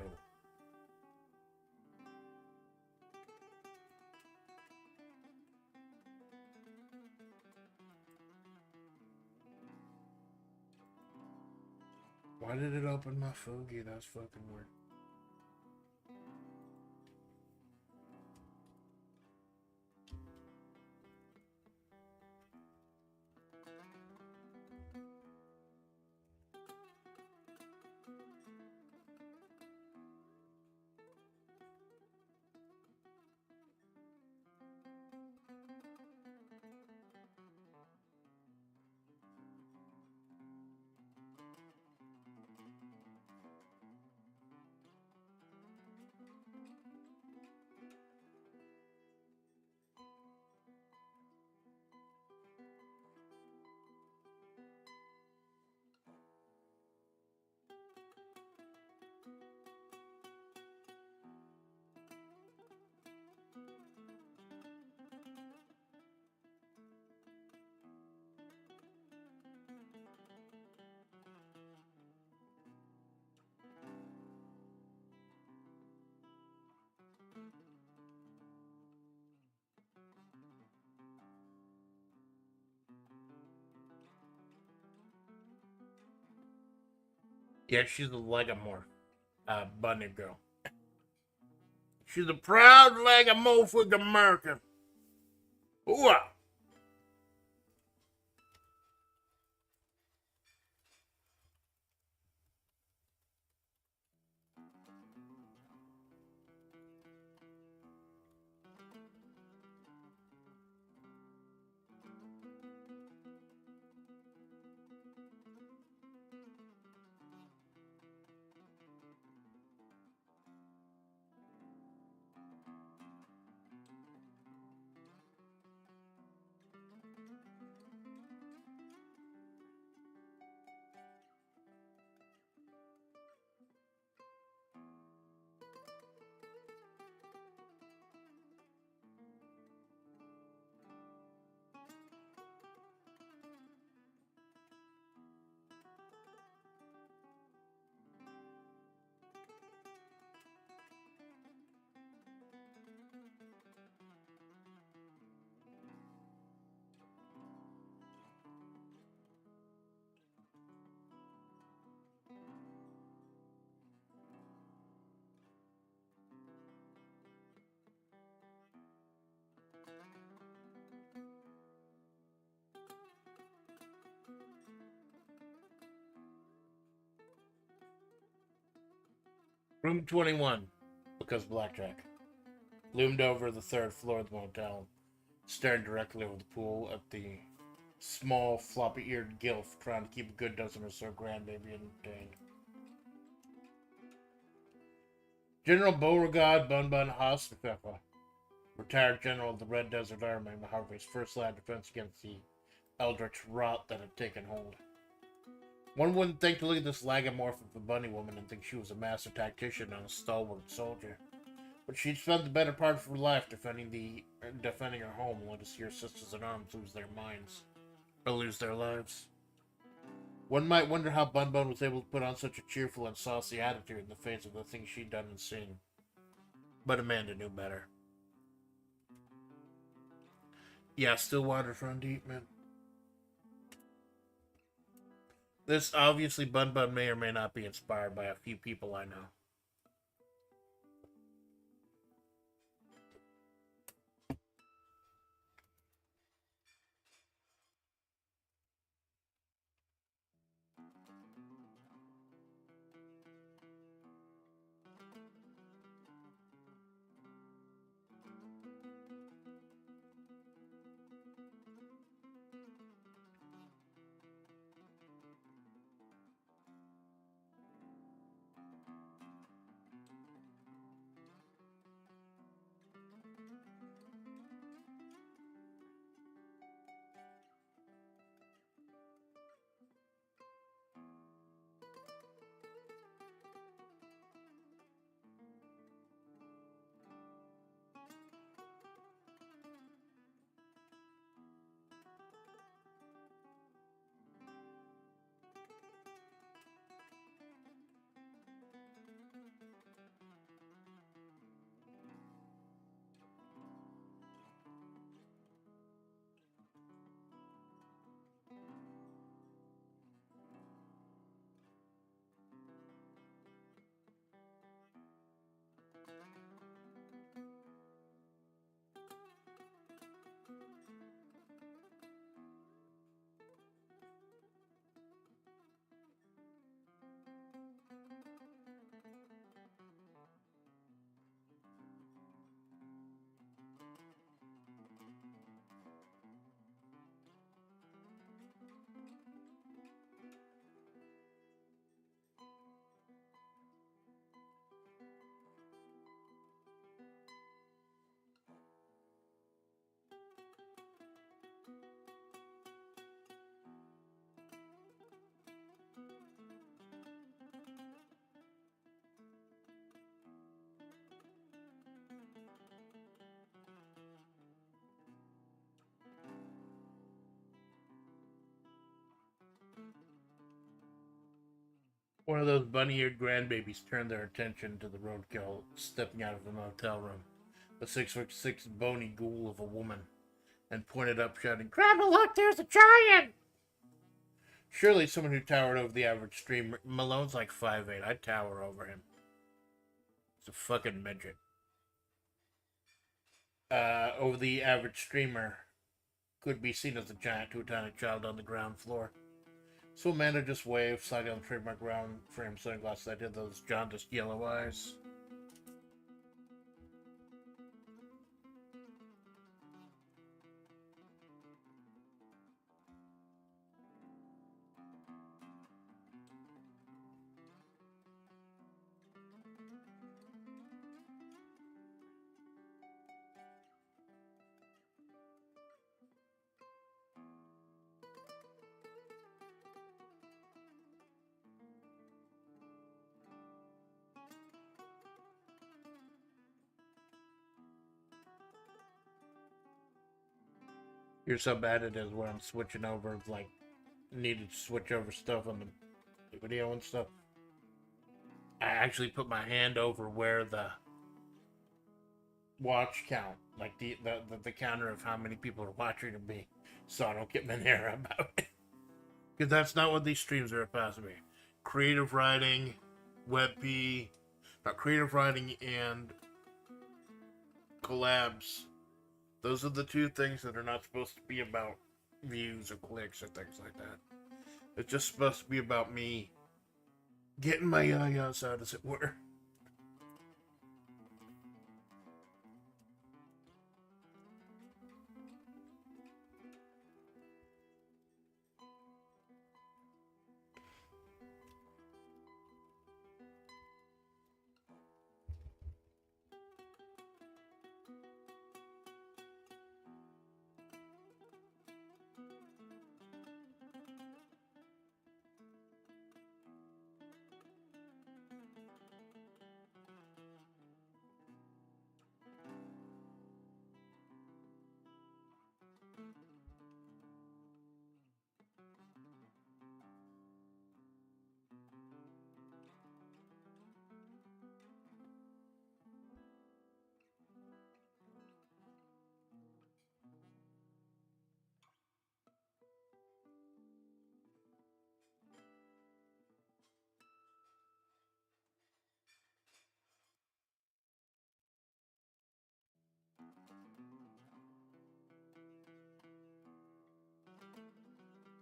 Speaker 1: Why did it open my Fogie? That's fucking weird. Yeah, she's a legamorph. Bunny girl. She's a proud legamorphic American. Ooh. Room 21, because blackjack. Loomed over the third floor of the motel, staring directly over the pool at the small, floppy-eared gilf trying to keep a good dozen or so grandbaby entertained. General Beauregard Bun Hasenpfeffer, retired general of the Red Desert Army, Majavre's first line of defense against the eldritch rot that had taken hold. One wouldn't think to look at this lagomorph of a bunny woman and think she was a master tactician and a stalwart soldier. But she'd spent the better part of her life defending her home, only to see her sisters in arms lose their minds, or lose their lives. One might wonder how Bun was able to put on such a cheerful and saucy attitude in the face of the things she'd done and seen. But Amanda knew better. Yeah, still water's run deep, man. This obviously Bun may or may not be inspired by a few people I know. One of those bunny-eared grandbabies turned their attention to the roadkill stepping out of the motel room, a 6'6" bony ghoul of a woman, and pointed up, shouting, "Grandma, look, there's a giant!" Surely someone who towered over the average streamer. Malone's like 5'8". I'd tower over him. It's a fucking midget. Over the average streamer could be seen as a giant to a tiny child on the ground floor. So Amanda just waved, sliding on the trademark round frame sunglasses that did those jaundiced yellow eyes. Here's how bad it is when I'm switching over, like, needed to switch over stuff on the video and stuff. I actually put my hand over where the watch count, like the counter of how many people are watching it be, so I don't get Manera about it. Because that's not what these streams are supposed to be. Creative writing, WebP, not creative writing and collabs. Those are the two things that are not supposed to be about views or clicks or things like that. It's just supposed to be about me getting my yayas out, as it were.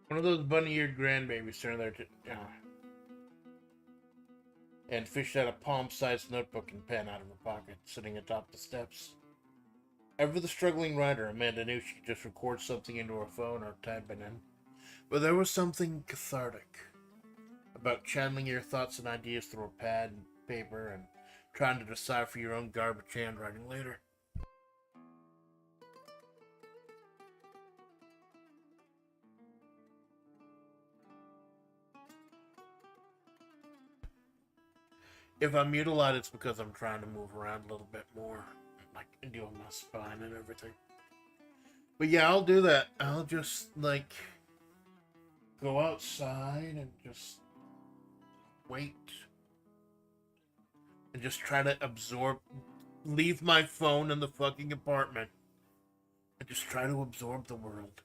Speaker 1: One of those bunny-eared grandbabies turned there to, and fished out a palm-sized notebook and pen out of her pocket, sitting atop the steps. Ever the struggling writer, Amanda knew she could just record something into her phone or type it in. But there was something cathartic about channeling your thoughts and ideas through a pad and paper and trying to decipher your own garbage handwriting later. If I mute a lot, it's because I'm trying to move around a little bit more, like doing my spine and everything. But yeah, I'll do that. I'll just like go outside and just wait and just try to absorb, leave my phone in the fucking apartment and just try to absorb the world.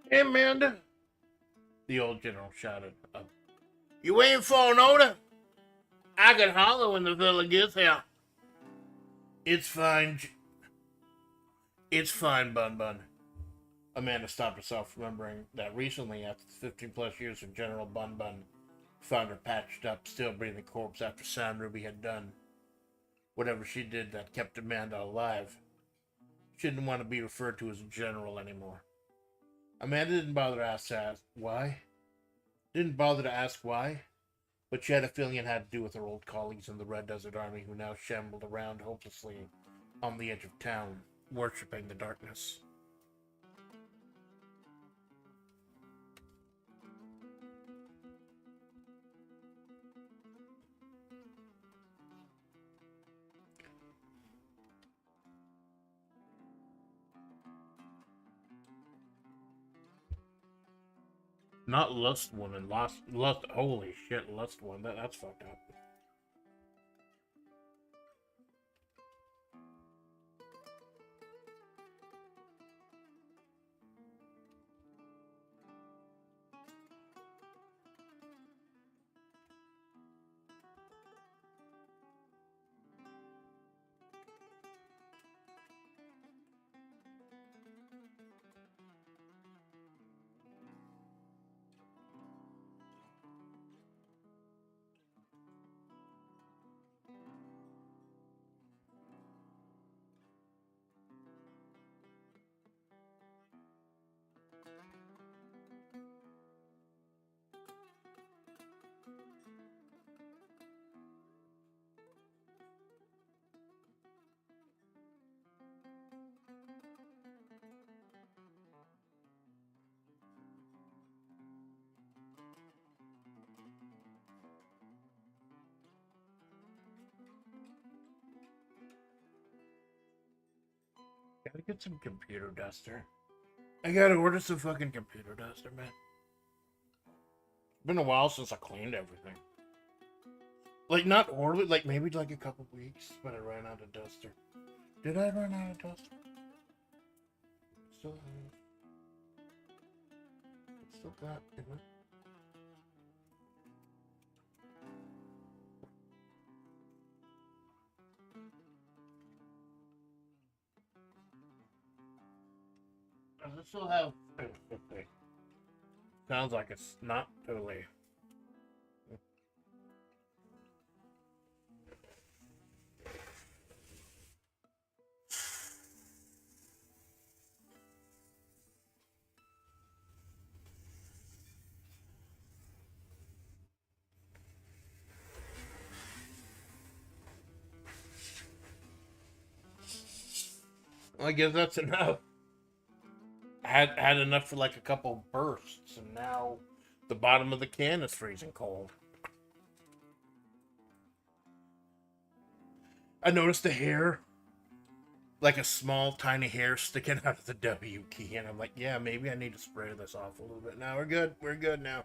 Speaker 1: Hey, Amanda, the old general shouted up. You waiting for an order? I can holler when the fella gets here. It's fine. It's fine, Bun Bun. Amanda stopped herself, remembering that recently, after 15 plus years of General Bun Bun, found her patched up, still breathing corpse after San Ruby had done whatever she did that kept Amanda alive. She didn't want to be referred to as General anymore. Amanda didn't bother to ask why. But she had a feeling it had to do with her old colleagues in the Red Desert Army who now shambled around hopelessly on the edge of town, worshipping the darkness. Not lust woman, lust. Holy shit, lust one. That's fucked up. Gotta get some computer duster. I gotta order some fucking computer duster, man. It's been a while since I cleaned everything. Like, not orally, like maybe like a couple weeks, but I ran out of duster. Did I run out of duster? Still have. Still got, isn't it? Does it still have? Sounds like it's not totally. Well, I guess that's enough. Had enough for like a couple bursts, and now the bottom of the can is freezing cold. I noticed the hair, like a small, tiny hair sticking out of the W key, and I'm like, yeah, maybe I need to spray this off a little bit. Now we're good. We're good now.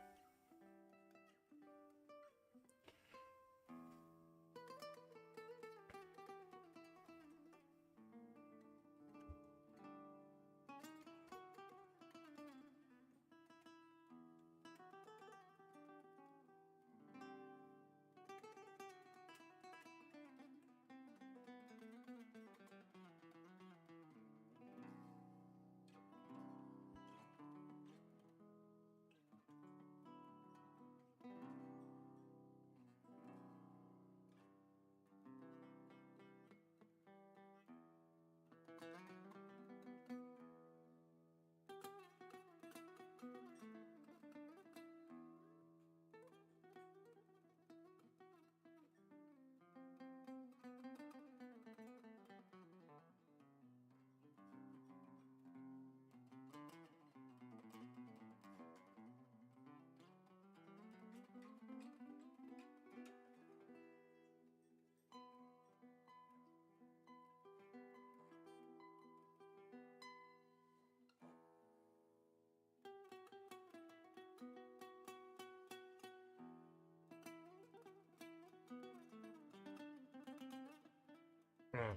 Speaker 1: Hmm.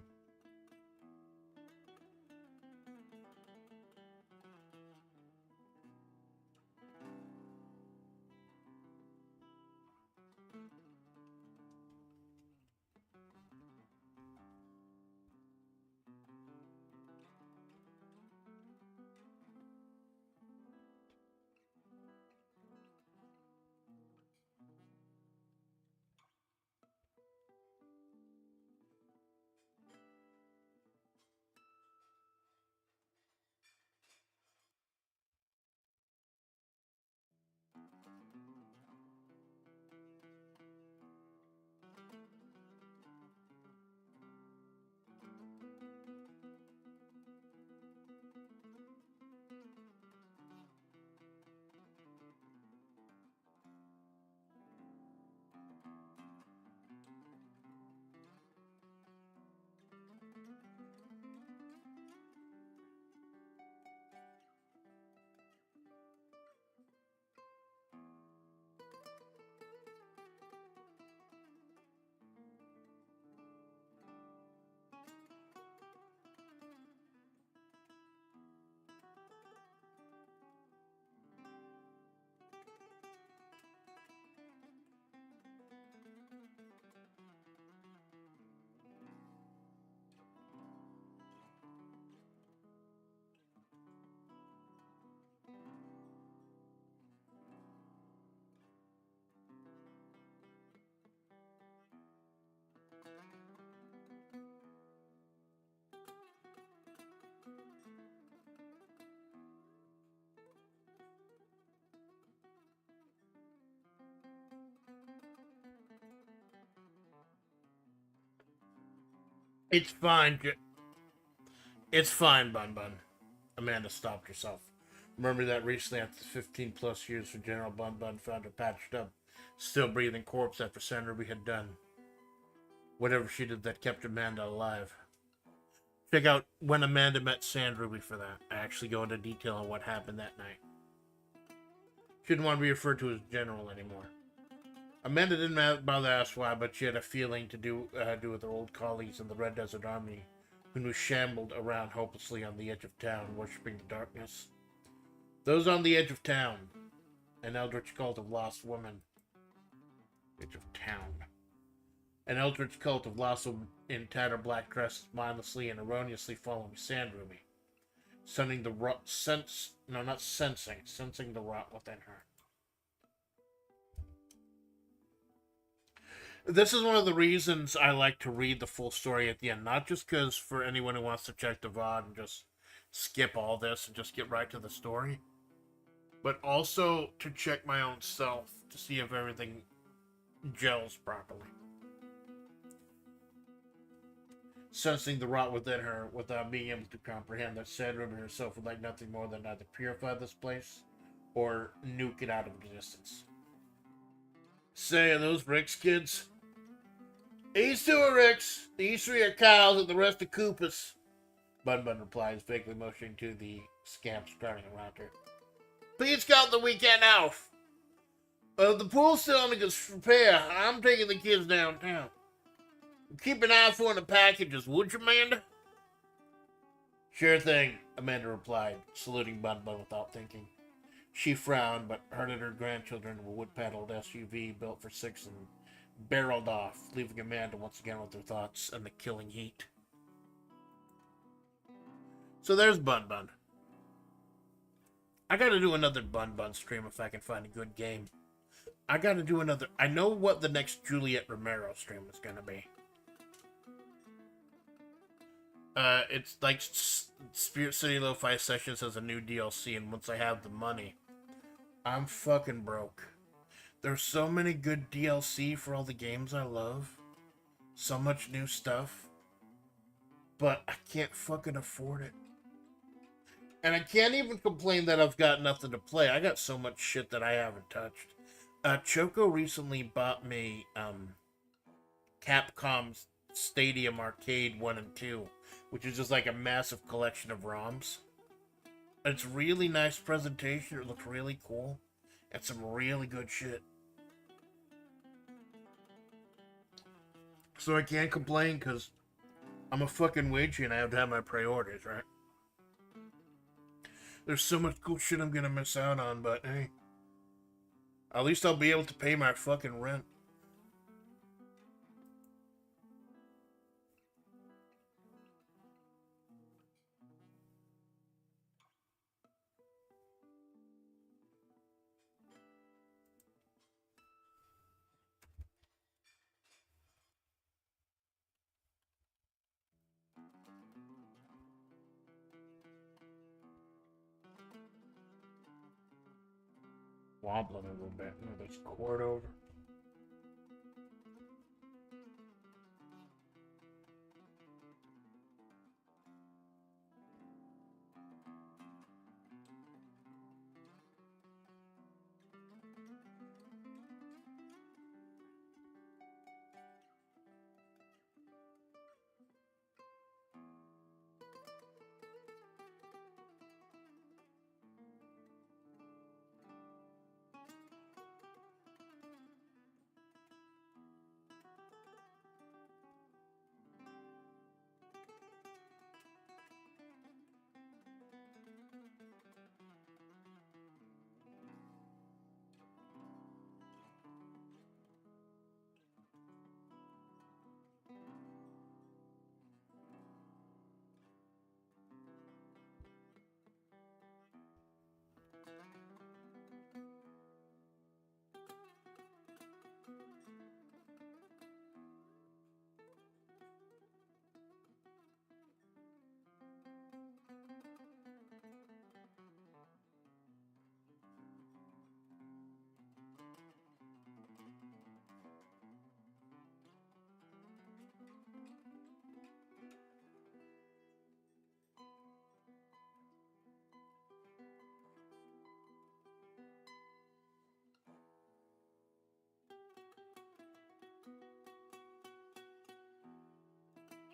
Speaker 1: It's fine. It's fine, Bun Bun. Amanda stopped herself. Remember that recently, after 15 plus years, for General Bun Bun found her patched up, still breathing corpse after Sandra Ruby had done whatever she did that kept Amanda alive. Check out When Amanda Met Sandra Ruby for that. I actually go into detail on what happened that night. She didn't want to be referred to as General anymore. Amanda didn't bother to ask why, but she had a feeling to do with her old colleagues in the Red Desert Army, who shambled around hopelessly on the edge of town, worshipping the darkness. Those on the edge of town, an eldritch cult of lost women. Edge of town. An eldritch cult of lost women in tattered black dresses, mindlessly and erroneously following Sandra Ruby, sensing the rot within her. This is one of the reasons I like to read the full story at the end. Not just because for anyone who wants to check the VOD and just skip all this and just get right to the story, but also to check my own self to see if everything gels properly. Sensing the rot within her without being able to comprehend that Sandra herself would like nothing more than either purify this place or nuke it out of existence. Say, are those Rick's kids? These two are Rick's, these three are Kyle's, and the rest are Koopa's. Bun Bun replies, vaguely motioning to the scamps crowding around her. Pete's got the weekend off. The pool's still under repair. I'm taking the kids downtown. Keep an eye for the packages, would you, Amanda? Sure thing, Amanda replied, saluting Bun Bun without thinking. She frowned, but herded her grandchildren in a wood-paddled SUV built for six and barreled off, leaving Amanda once again with her thoughts and the killing heat. So there's Bun Bun. I gotta do another Bun Bun stream if I can find a good game. I gotta do another. I know what the next Juliet Romero stream is gonna be. It's like Spirit City Lo-Fi Sessions has a new DLC, and once I have the money, I'm fucking broke. There's so many good DLC for all the games I love. So much new stuff. But I can't fucking afford it. And I can't even complain that I've got nothing to play. I got so much shit that I haven't touched. Choco recently bought me Capcom's Stadium Arcade 1 and 2, which is just like a massive collection of ROMs. It's really nice presentation. It looks really cool. And some really good shit. So I can't complain because I'm a fucking wagey and I have to have my priorities, right? There's so much cool shit I'm gonna miss out on, but hey. At least I'll be able to pay my fucking rent. Wobbling a little bit. Move this cord over.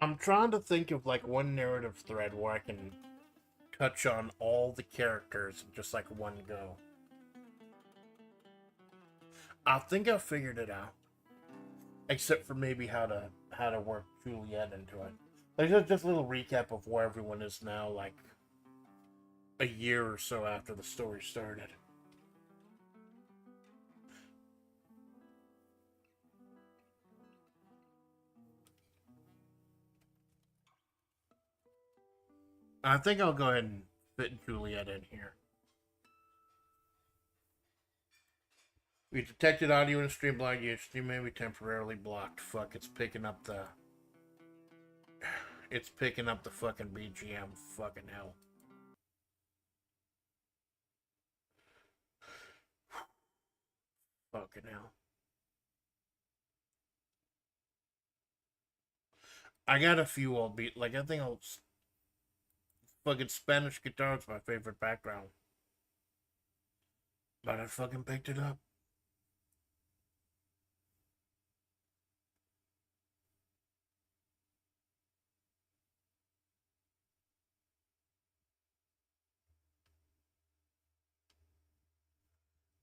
Speaker 1: I'm trying to think of like one narrative thread where I can touch on all the characters in just like one go. I think I figured it out, except for maybe how to work Juliet into it. Like just a little recap of where everyone is now, like a year or so after the story started. I think I'll go ahead and fit Juliet in here. We detected audio and stream blind use. Stream may be temporarily blocked. Fuck, it's picking up the... It's picking up the fucking BGM. Fucking hell. Fucking hell. I got a few old beat. Like, I think I'll... Fucking Spanish guitar is my favorite background. But I fucking picked it up.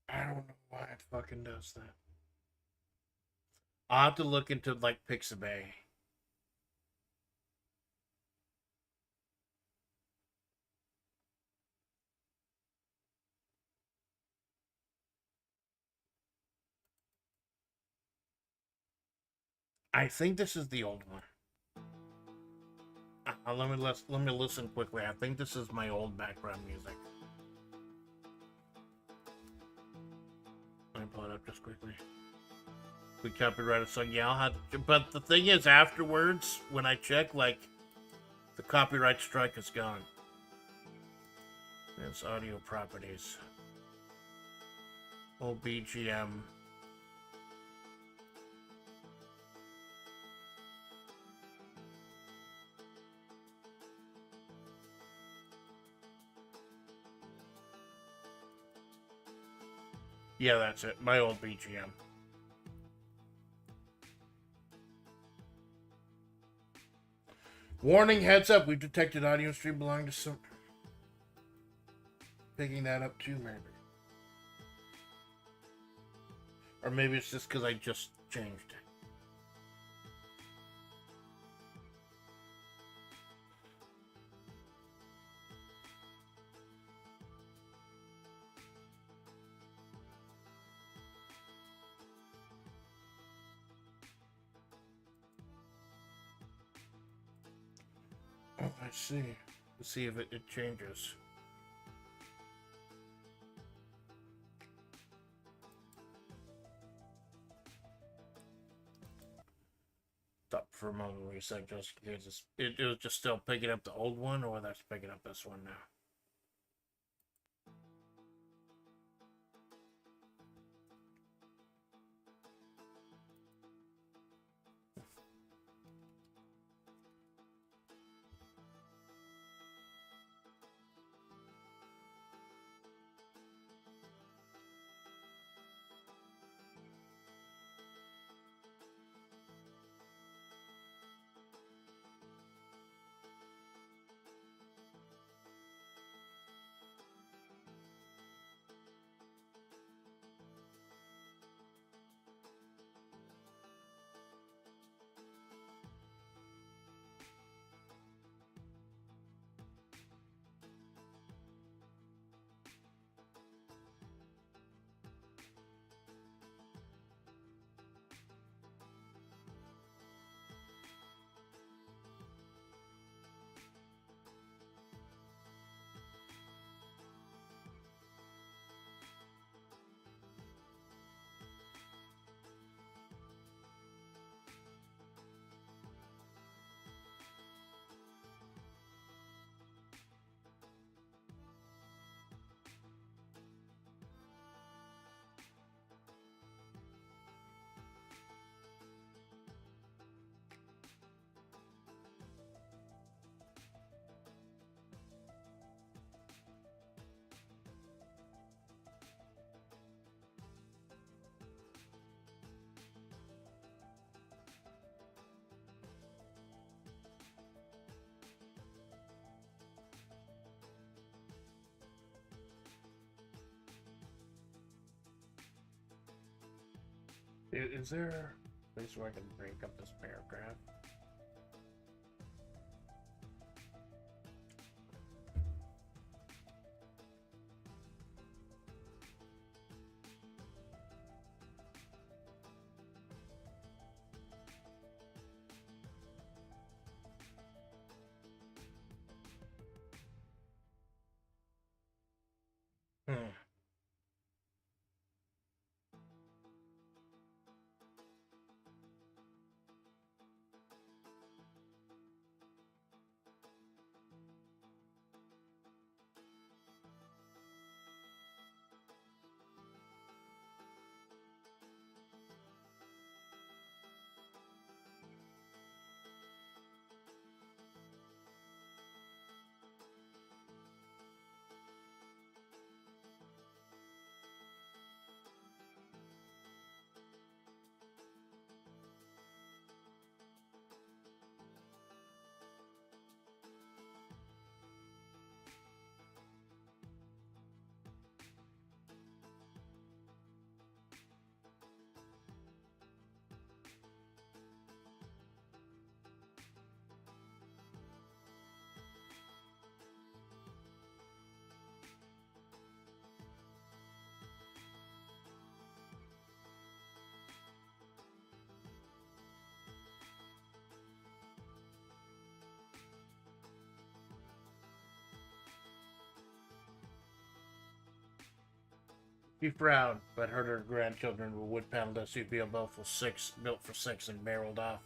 Speaker 1: I don't know why it fucking does that. I'll have to look into, like, Pixabay. I think this is the old one. Let me listen quickly. I think this is my old background music. Let me pull it up just quickly. We copyright a song. Yeah, I'll have to, but the thing is, afterwards, when I check, like, the copyright strike is gone. It's audio properties. Old BGM. Yeah, that's it. My old BGM. Warning, heads up. We've detected audio stream belonging to some... Picking that up too, maybe. Or maybe it's just because I just changed it. Oh, I see. Let's see if it changes. Stop for a moment, reset just in case it was just still picking up the old one, or that's picking up this one now. Is there a place where I can break up this paragraph? Hmm. She frowned, but heard her grandchildren were wood-paneled SUV built for six and barreled off,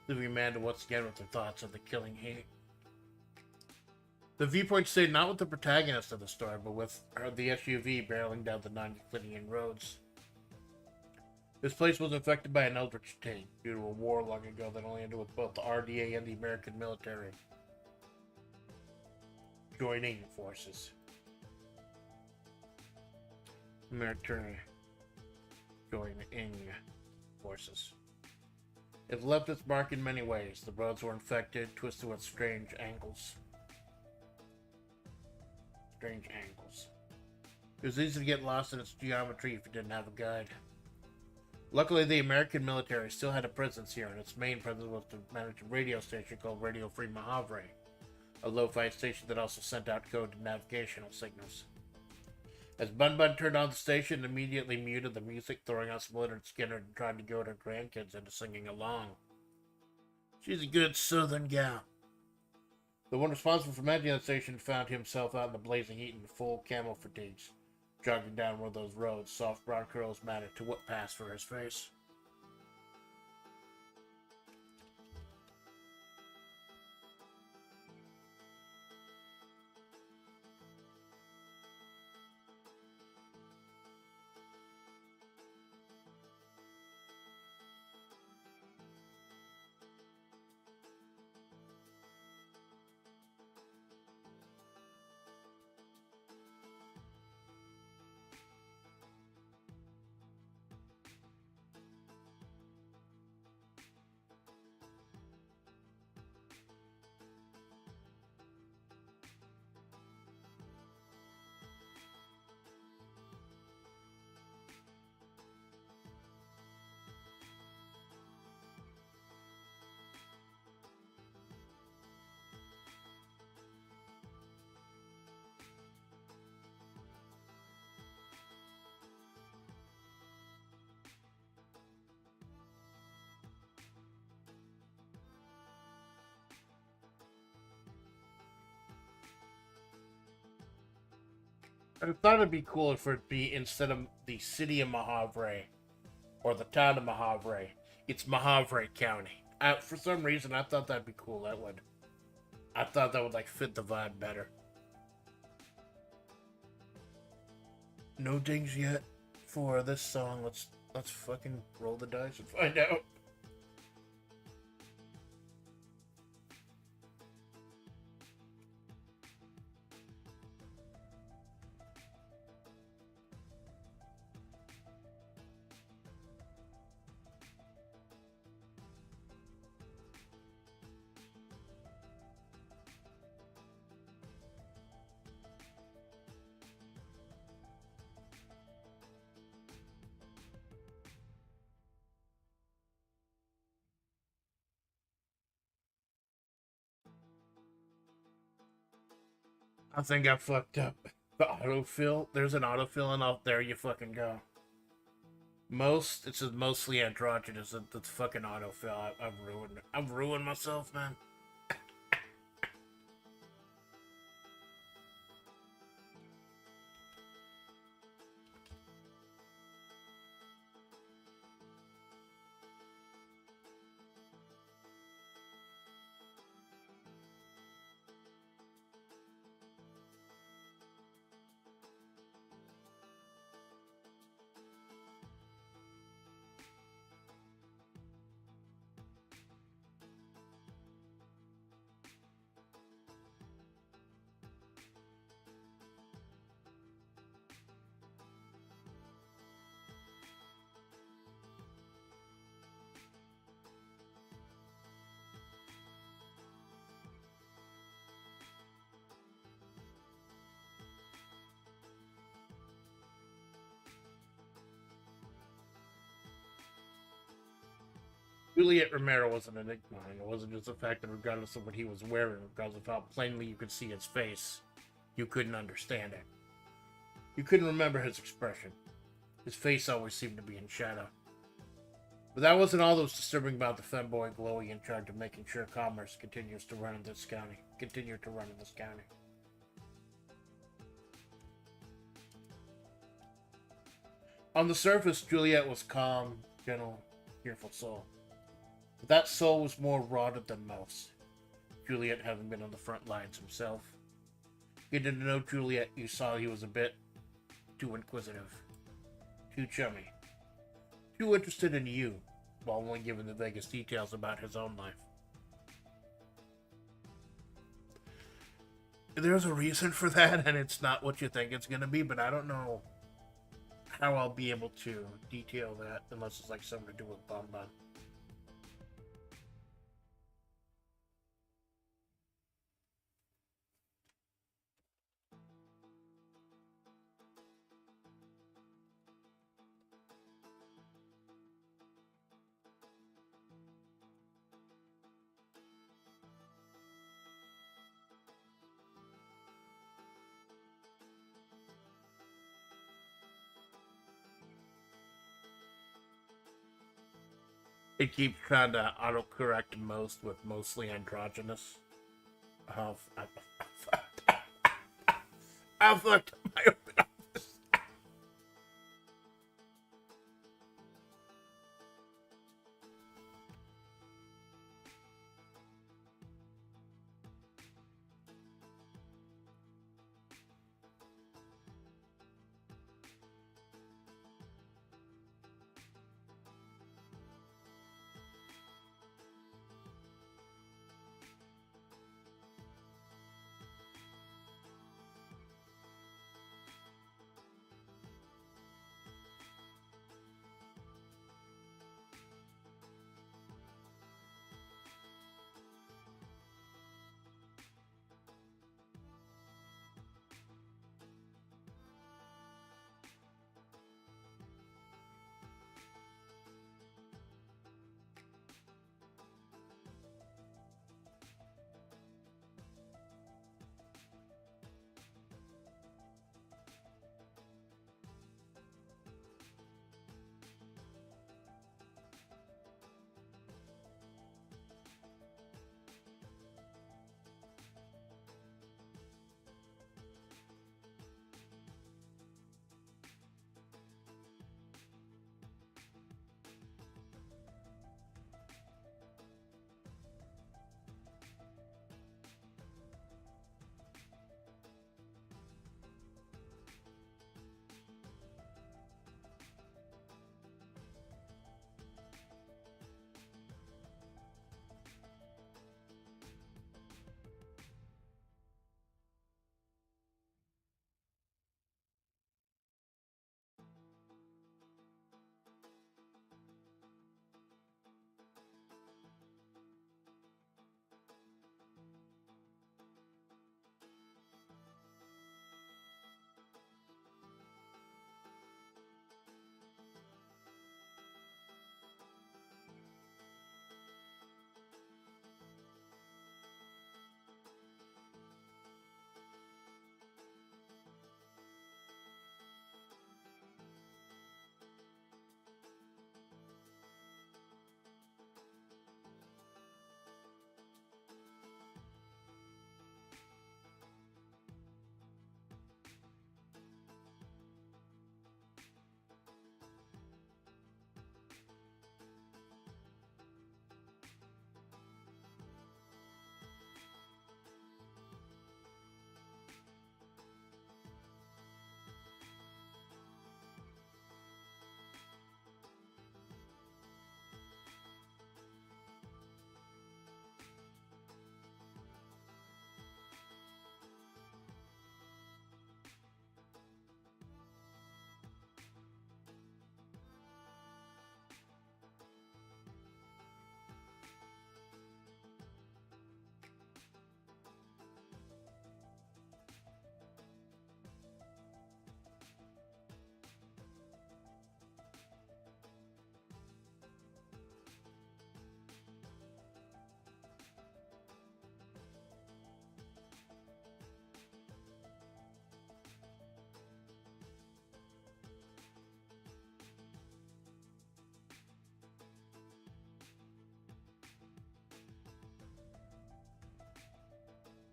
Speaker 1: leaving Amanda once again with her thoughts of the killing heat. The viewpoint stayed not with the protagonist of the story, but with the SUV barreling down the non-Euclidean roads. This place was infected by an eldritch taint due to a war long ago that only ended with both the RDA and the American military joining forces. Military joining forces. It left its mark in many ways. The roads were infected, twisted with strange angles. It was easy to get lost in its geometry if you didn't have a guide. Luckily, the American military still had a presence here, and its main presence was to manage a radio station called Radio Free Majavre, a lo-fi station that also sent out coded navigational signals. As Bun Bun turned on the station, it immediately muted the music, throwing out some Leonard Skinner and trying to goad her grandkids into singing along. She's a good southern gal. The one responsible for managing the station found himself out in the blazing heat in full camo fatigues, jogging down one of those roads, soft brown curls matted to what passed for his face. I thought it'd be cool if it be instead of the city of Majavre or the town of Majavre, it's Majavre County. For some reason, I thought that'd be cool. I thought that would like fit the vibe better. No dings yet for this song. Let's fucking roll the dice and find out. I think I fucked up. The autofill. There's an autofill, and out there you fucking go. It says mostly androgynous. That's fucking autofill. I've ruined myself, man. Juliet Romero was an enigma, and it wasn't just the fact that regardless of what he was wearing, regardless of how plainly you could see his face, you couldn't understand it. You couldn't remember his expression. His face always seemed to be in shadow. But that wasn't all that was disturbing about the femboy glowy in charge of making sure commerce continued to run in this county. On the surface, Juliet was calm, gentle, cheerful soul. But that soul was more rotted than most. Juliet having been on the front lines himself. Getting to know Juliet, you saw he was a bit too inquisitive, too chummy, too interested in you, while only giving the vaguest details about his own life. There's a reason for that, and it's not what you think it's going to be, but I don't know how I'll be able to detail that unless it's like something to do with Bon Bon. It keeps trying to autocorrect most with mostly androgynous. Oh, I fucked up my open office.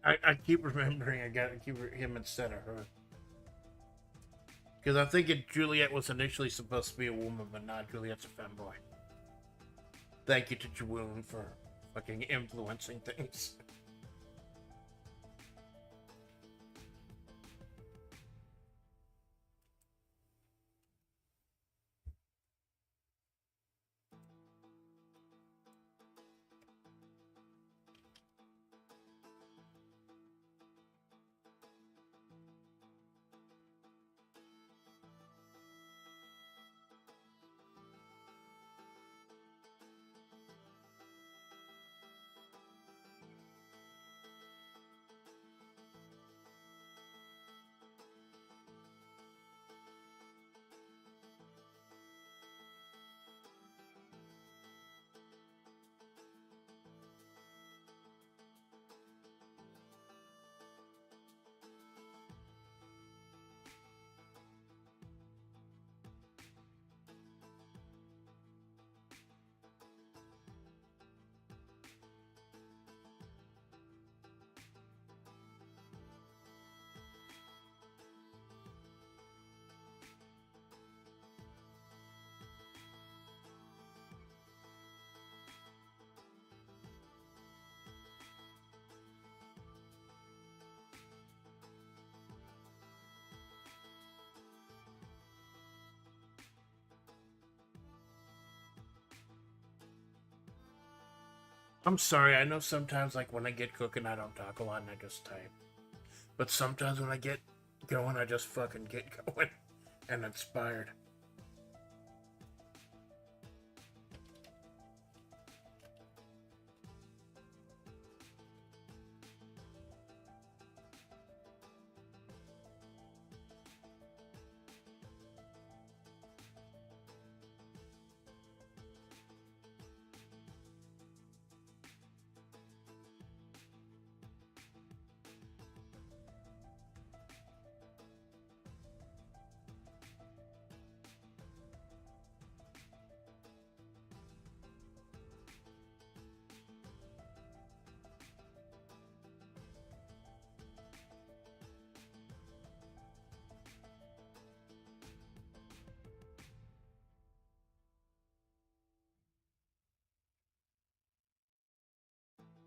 Speaker 1: I keep remembering I got to keep him instead of her. Because I think Juliet was initially supposed to be a woman, but not Juliet's a femboy. Thank you to Jawoon for fucking influencing things. I'm sorry, I know sometimes, like, when I get cooking, I don't talk a lot and I just type. But sometimes when I get going, I just fucking get going and inspired.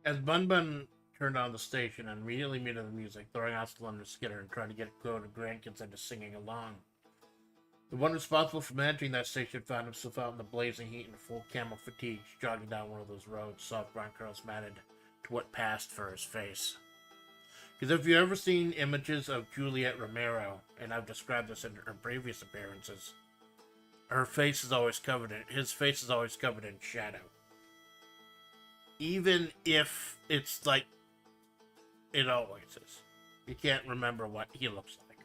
Speaker 1: As Bun Bun turned on the station and immediately muted the music, throwing Oscar under Skinner and trying to get go to grandkids into singing along. The one responsible for managing that station found himself out in the blazing heat in full camo fatigue, jogging down one of those roads, soft brown curls matted to what passed for his face. Because if you've ever seen images of Juliet Romero, and I've described this in her previous appearances, his face is always covered in shadow. Even if it's like it always is. You can't remember what he looks like.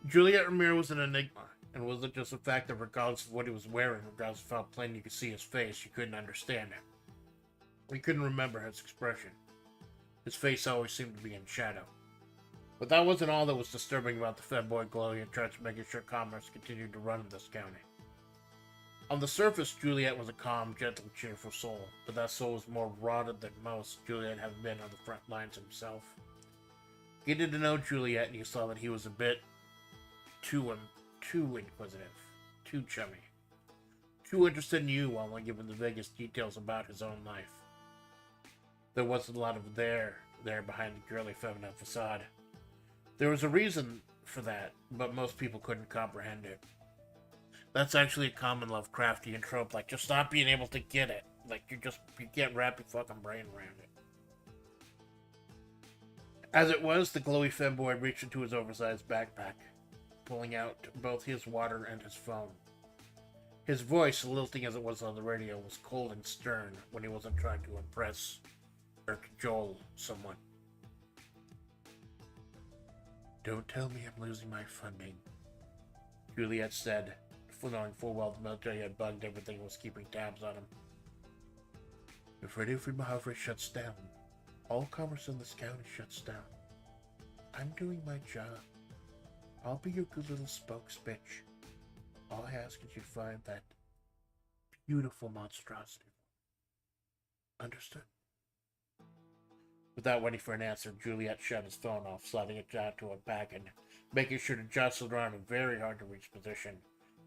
Speaker 1: Juliet Ramiro was an enigma, and wasn't just the fact that regardless of what he was wearing, regardless of how plain you could see his face, you couldn't understand him. We couldn't remember his expression. His face always seemed to be in shadow. But that wasn't all that was disturbing about the femboy glowy in charge of making sure commerce continued to run in this county. On the surface, Juliet was a calm, gentle, cheerful soul, but that soul was more rotted than most, Juliet having been on the front lines himself. Getting to know Juliet, and you saw that he was a bit too inquisitive, too chummy, too interested in you while not giving the vaguest details about his own life. There wasn't a lot of there behind the girly feminine facade. There was a reason for that, but most people couldn't comprehend it. That's actually a common Lovecraftian trope, like, just not being able to get it. Like, you can't wrap your fucking brain around it. As it was, the glowy femboy reached into his oversized backpack, pulling out both his water and his phone. His voice, lilting as it was on the radio, was cold and stern when he wasn't trying to impress or cajole someone. "Don't tell me I'm losing my funding," Juliet said, knowing full well the military had bugged everything and was keeping tabs on him. "If Radio Free Majavre shuts down, all commerce in this county shuts down. I'm doing my job. I'll be your good little spokes bitch. All I ask is you find that beautiful monstrosity. Understood?" Without waiting for an answer, Juliet shut his phone off, sliding it down to unpack and making sure to jostle around in a very hard-to-reach position,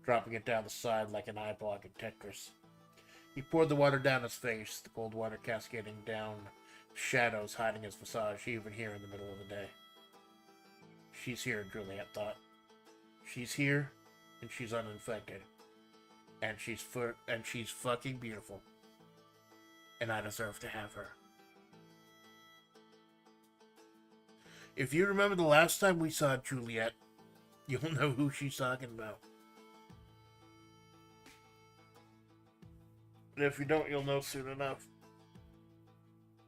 Speaker 1: dropping it down the side like an eye block in Tetris. He poured the water down his face, the cold water cascading down, shadows hiding his visage, even here in the middle of the day. She's here, Juliet thought. She's here, and she's uninfected. And she's fucking beautiful. And I deserve to have her. If you remember the last time we saw Juliet, you'll know who she's talking about. And if you don't, you'll know soon enough.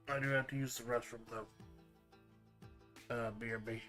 Speaker 1: I do have to use the restroom, though. BRB.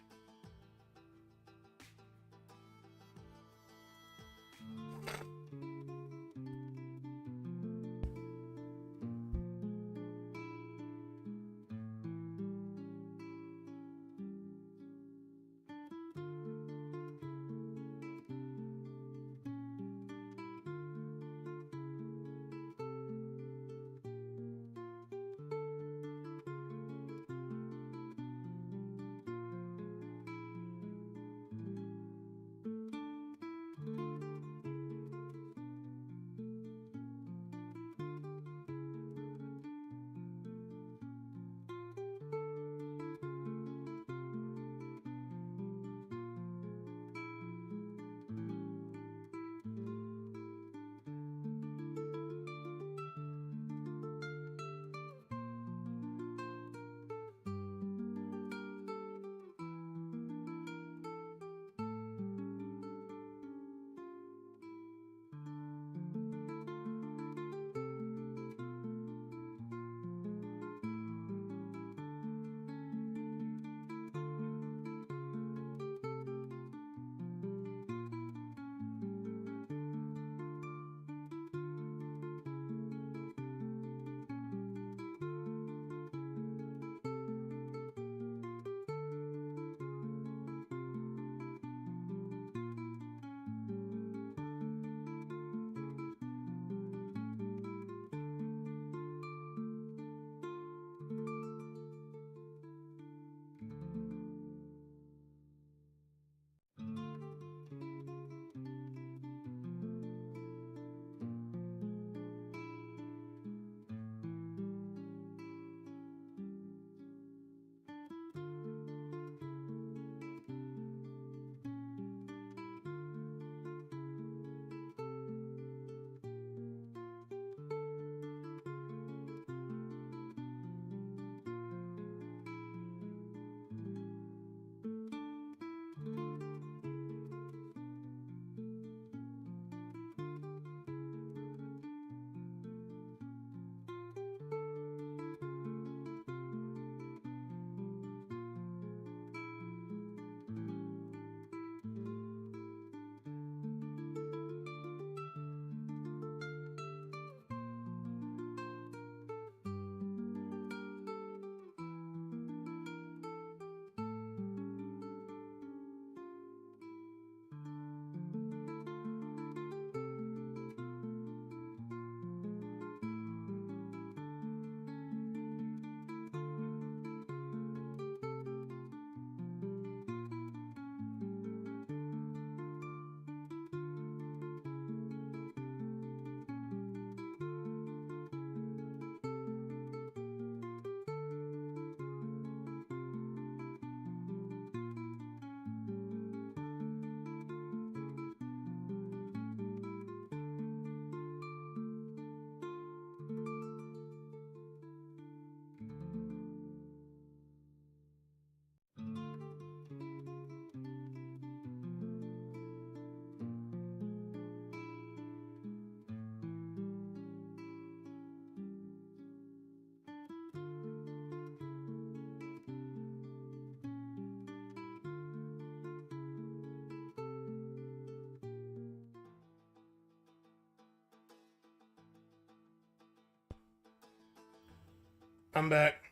Speaker 1: I'm back.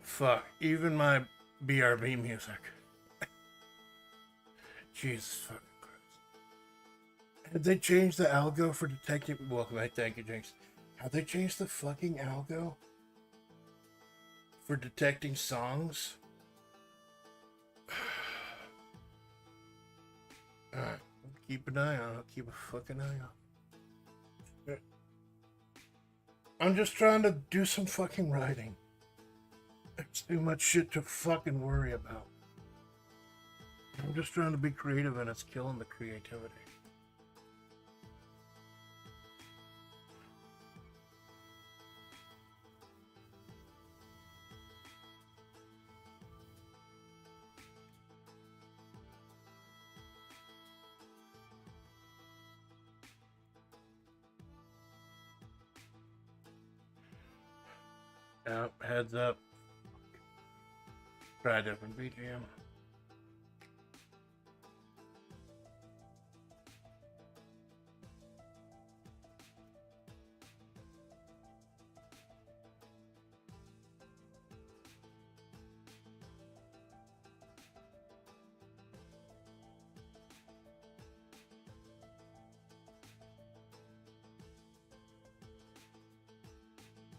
Speaker 1: Fuck, even my BRB music. Jesus fucking Christ. Have they changed the algo for detecting... Welcome back, thank you, Jinx. Have they changed the fucking algo for detecting songs? Alright, keep an eye on it. I'll keep a fucking eye on it. I'm just trying to do some fucking writing. It's too much shit to fucking worry about. I'm just trying to be creative and it's killing the creativity. Heads up. Try a different BGM.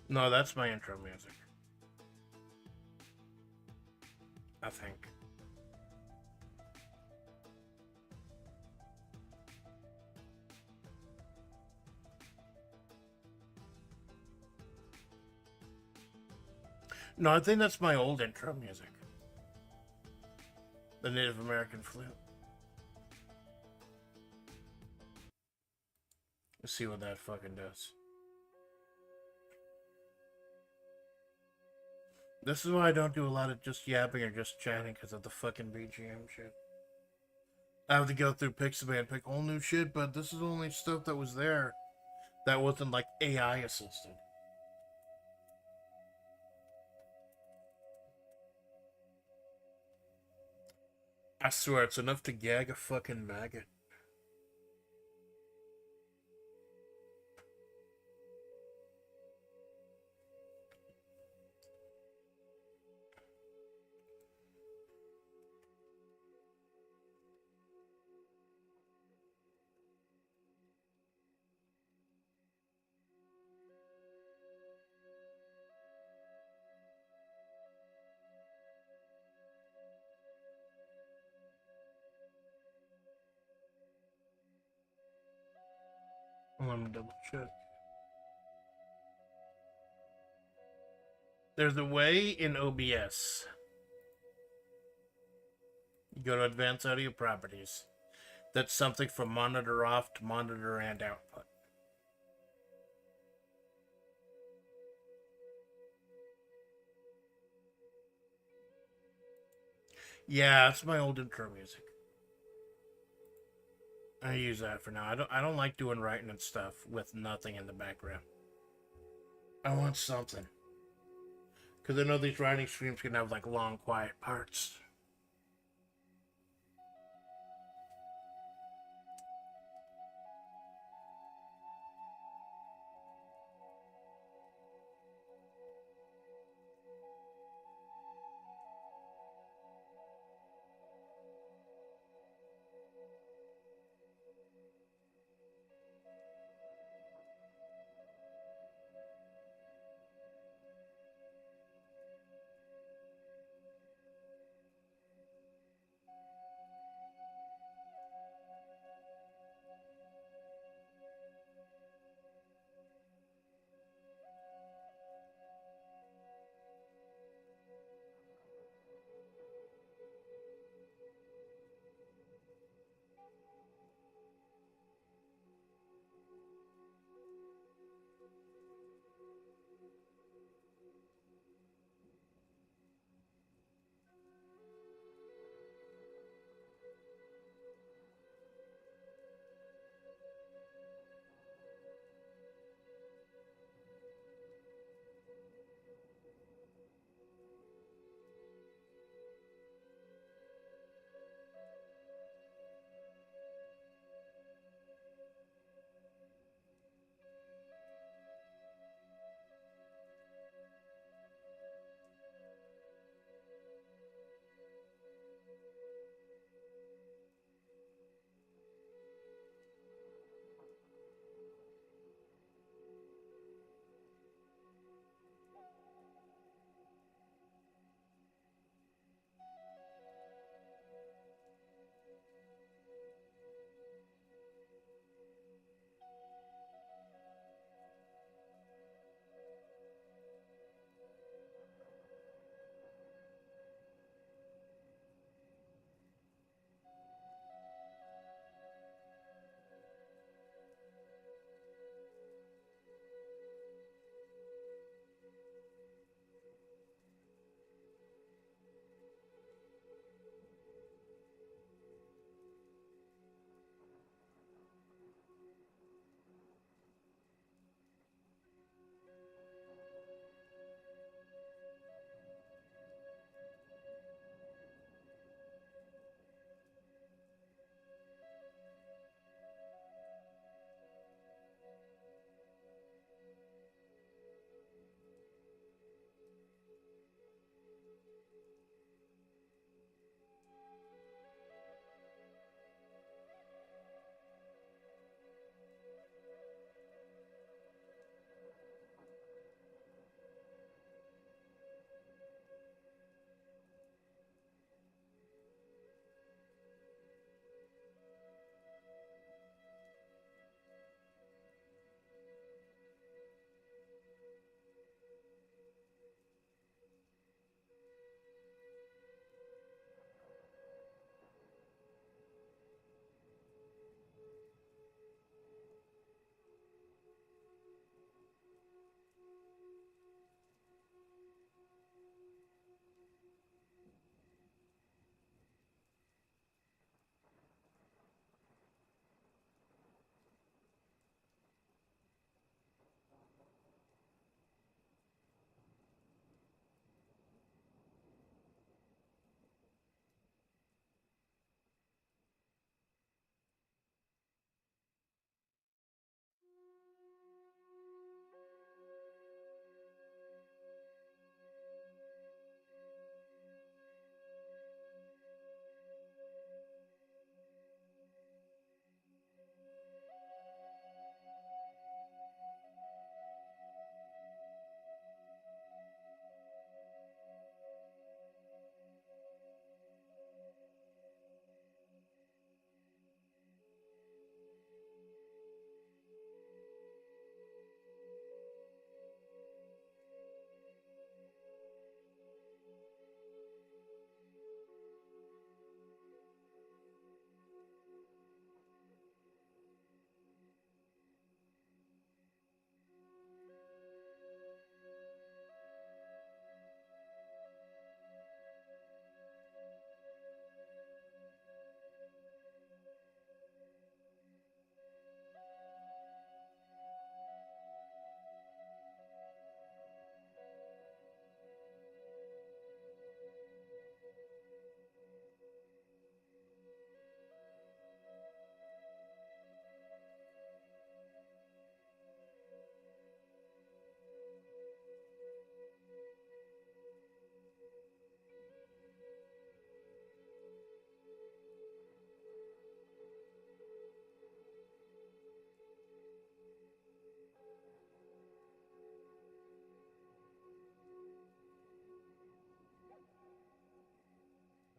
Speaker 1: No, that's my intro music. I think. No, I think that's my old intro music. The Native American flute. Let's see what that fucking does. This is why I don't do a lot of just yapping or just chatting, because of the fucking BGM shit. I have to go through Pixabay and pick all new shit, but this is only stuff that was there that wasn't like AI assisted. I swear, it's enough to gag a fucking maggot. Let me double check. There's a way in OBS. You go to Advanced Audio Properties. That's something from monitor off to monitor and output. Yeah, it's my old intro music. I use that for now. I don't like doing writing and stuff with nothing in the background. I want something. Because I know these writing streams can have like long, quiet parts.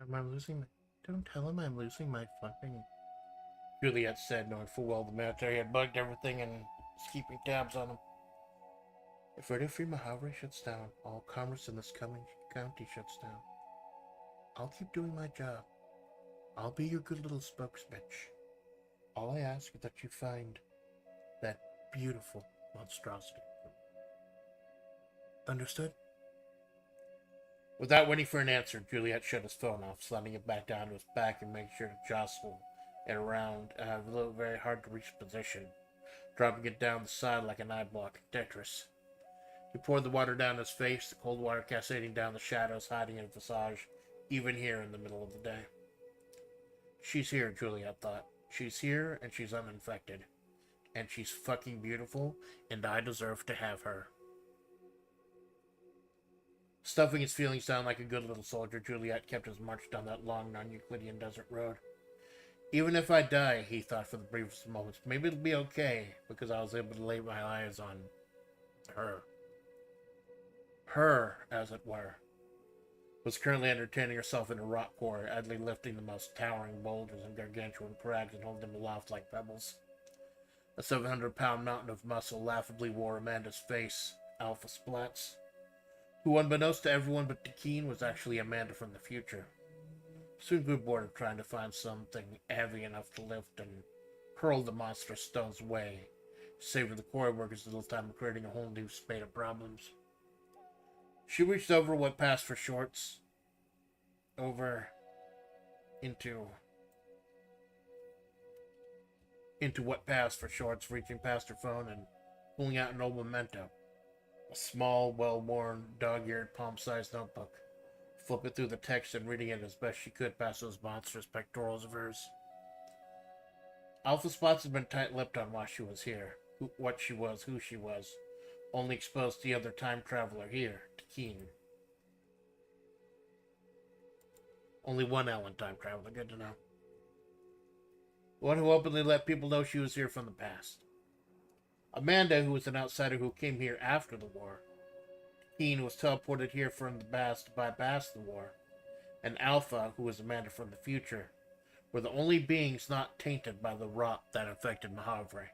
Speaker 1: Am I losing my... Don't tell him I'm losing my fucking... Juliet said, knowing full well the military had bugged everything and was keeping tabs on him. If Radio Free Majavre shuts down, all commerce in this coming county shuts down. I'll keep doing my job. I'll be your good little spokesbitch. All I ask is that you find that beautiful monstrosity. Understood? Without waiting for an answer, Juliet shut his phone off, sliding it back down to his back and making sure to jostle it around a little very hard to reach position, dropping it down the side like an eye block in Tetris. He poured the water down his face, the cold water cascading down the shadows, hiding in visage, even here in the middle of the day. She's here, Juliet thought. She's here, and she's uninfected. And she's fucking beautiful, and I deserve to have her. Stuffing his feelings down like a good little soldier, Juliet kept his march down that long, non-Euclidean desert road. Even if I die, he thought for the briefest moments, maybe it'll be okay, because I was able to lay my eyes on her. Her, as it were, was currently entertaining herself in a rock quarry, idly lifting the most towering boulders and gargantuan crags and holding them aloft like pebbles. A 700-pound mountain of muscle laughably wore Amanda's face, Alpha Splatts, who, unbeknownst to everyone but Keen, was actually Amanda from the future. Soon grew bored of trying to find something heavy enough to lift and hurl the monstrous stones away, saving the quarry workers a little time of creating a whole new spate of problems. She reached over what passed for shorts, over into what passed for shorts, reaching past her phone and pulling out an old memento. A small, well-worn, dog-eared, palm-sized notebook. Flipping through the text and reading it as best she could past those monstrous pectorals of hers. Alpha Splatts had been tight-lipped on why she was here, what she was, who she was, only exposed to the other time traveler here, to Keen. Only one Ellen time traveler, good to know. One who openly let people know she was here from the past. Amanda, who was an outsider who came here after the war. Keen was teleported here from the past to bypass the war. And Alpha, who was Amanda from the future, were the only beings not tainted by the rot that infected Majavre.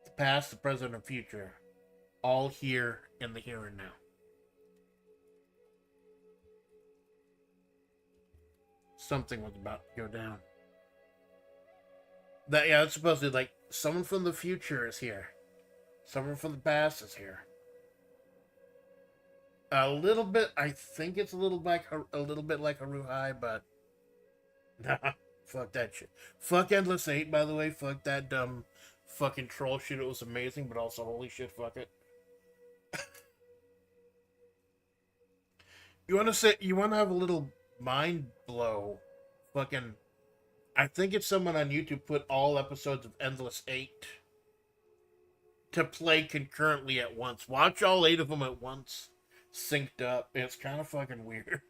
Speaker 1: The past, the present, and future, all here in the here and now. Something was about to go down. It's supposedly like someone from the future is here. Someone from the past is here. A little bit, I think it's a little bit like Haruhai, but nah, fuck that shit. Fuck Endless 8, by the way. Fuck that dumb fucking troll shit. It was amazing, but also holy shit, fuck it. You want to have a little mind blow? Fucking, I think it's someone on YouTube put all episodes of Endless 8 to play concurrently at once. Watch all 8 of them at once, synced up. It's kind of fucking weird.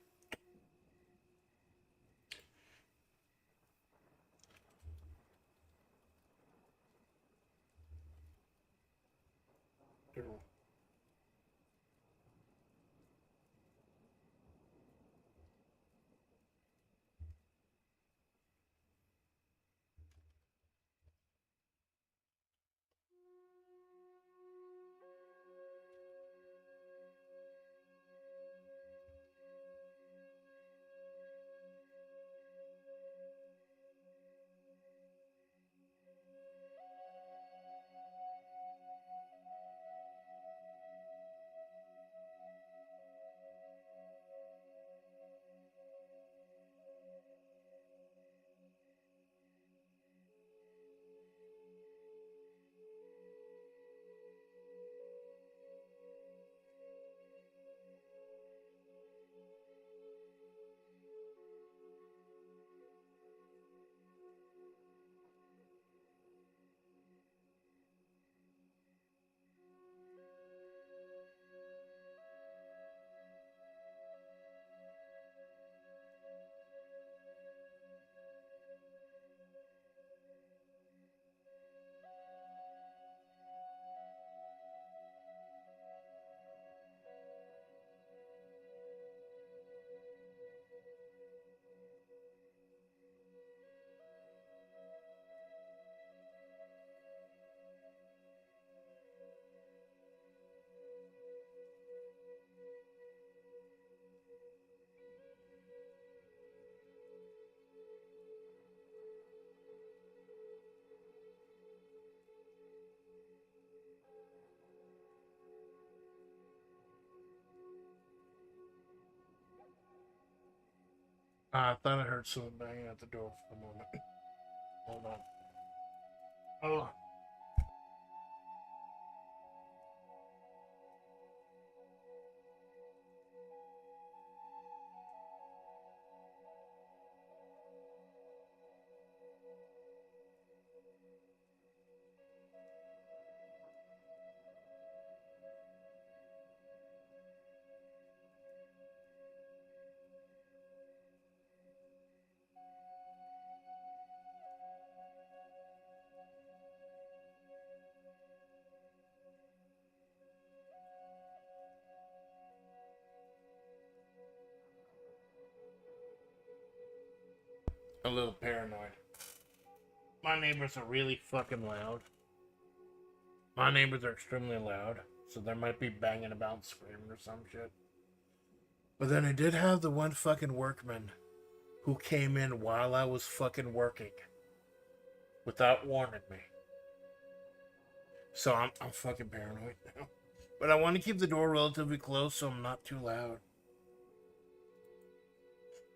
Speaker 1: I thought I heard someone banging at the door for a moment. Hold on. Oh. A little paranoid. My neighbors are really fucking loud. My neighbors are extremely loud, so there might be banging about and screaming or some shit. But then I did have the one fucking workman who came in while I was fucking working without warning me. So I'm fucking paranoid now. But I want to keep the door relatively closed so I'm not too loud.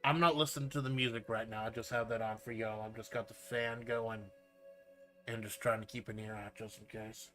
Speaker 1: I'm not listening to the music right now. I just have that on for y'all. I've just got the fan going and just trying to keep an ear out just in case.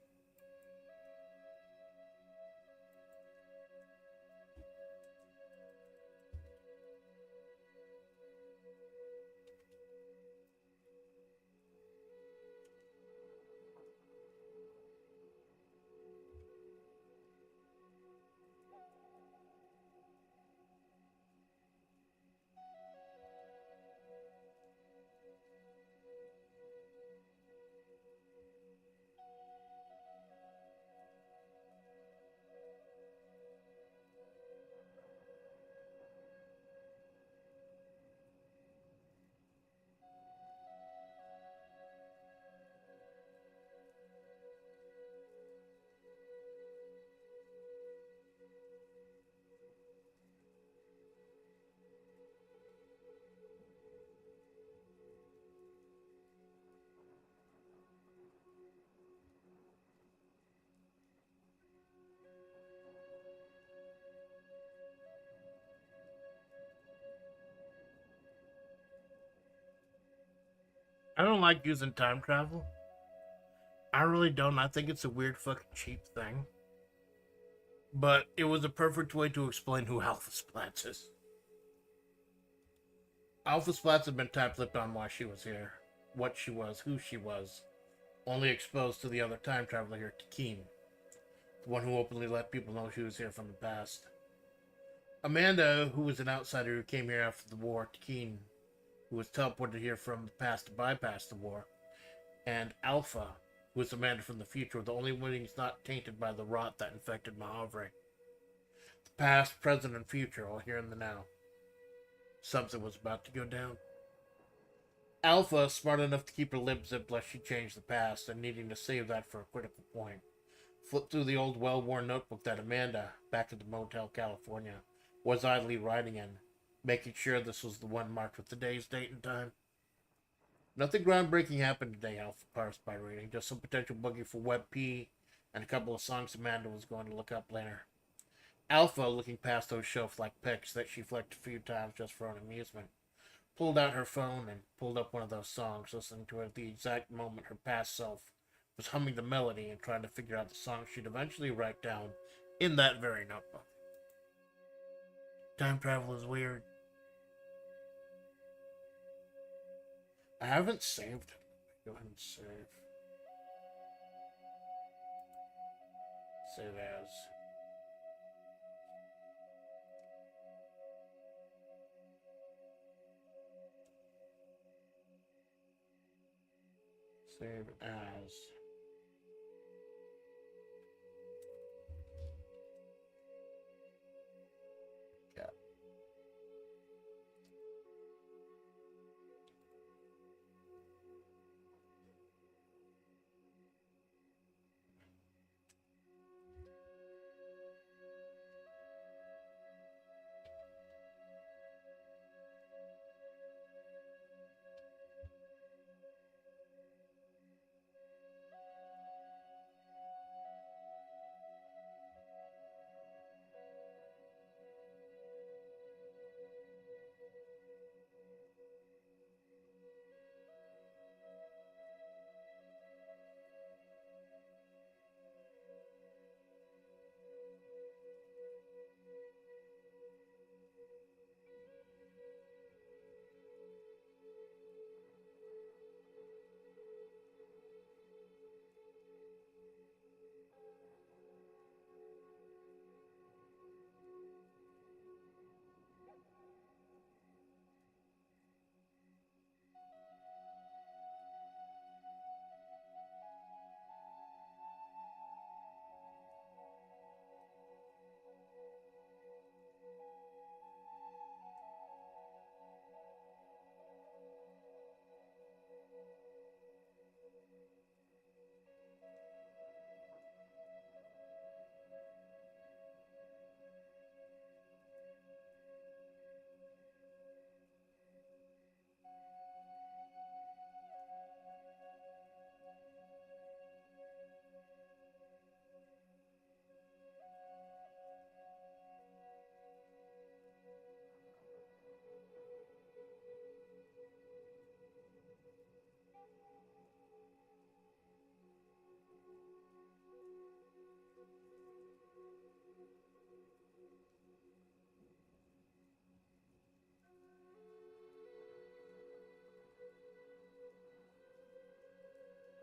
Speaker 1: I don't like using time travel. I really don't. I think it's a weird fucking cheap thing. But it was a perfect way to explain who Alpha Splatts is. Alpha Splatts had been tight-lipped on why she was here, what she was, who she was, only exposed to the other time traveler here, Takeen, the one who openly let people know she was here from the past. Amanda, who was an outsider who came here after the war, Takeen, who was teleported here from the past to bypass the war, and Alpha, who was Amanda from the future, the only one who's not tainted by the rot that infected Majavre. The past, present, and future, all here in the now. Something was about to go down. Alpha, smart enough to keep her lip zipped lest she change the past, and needing to save that for a critical point, flipped through the old well-worn notebook that Amanda, back at the Motel California, was idly writing in, making sure this was the one marked with today's date and time. Nothing groundbreaking happened today, Alpha parsed by reading, just some potential boogie for Web P and a couple of songs Amanda was going to look up later. Alpha, looking past those shelf-like pics that she flicked a few times just for an amusement, pulled out her phone and pulled up one of those songs, listening to it at the exact moment her past self was humming the melody and trying to figure out the song she'd eventually write down in that very notebook. Time travel is weird. I haven't saved it. Go ahead and save. Save as. Save as. Yeah.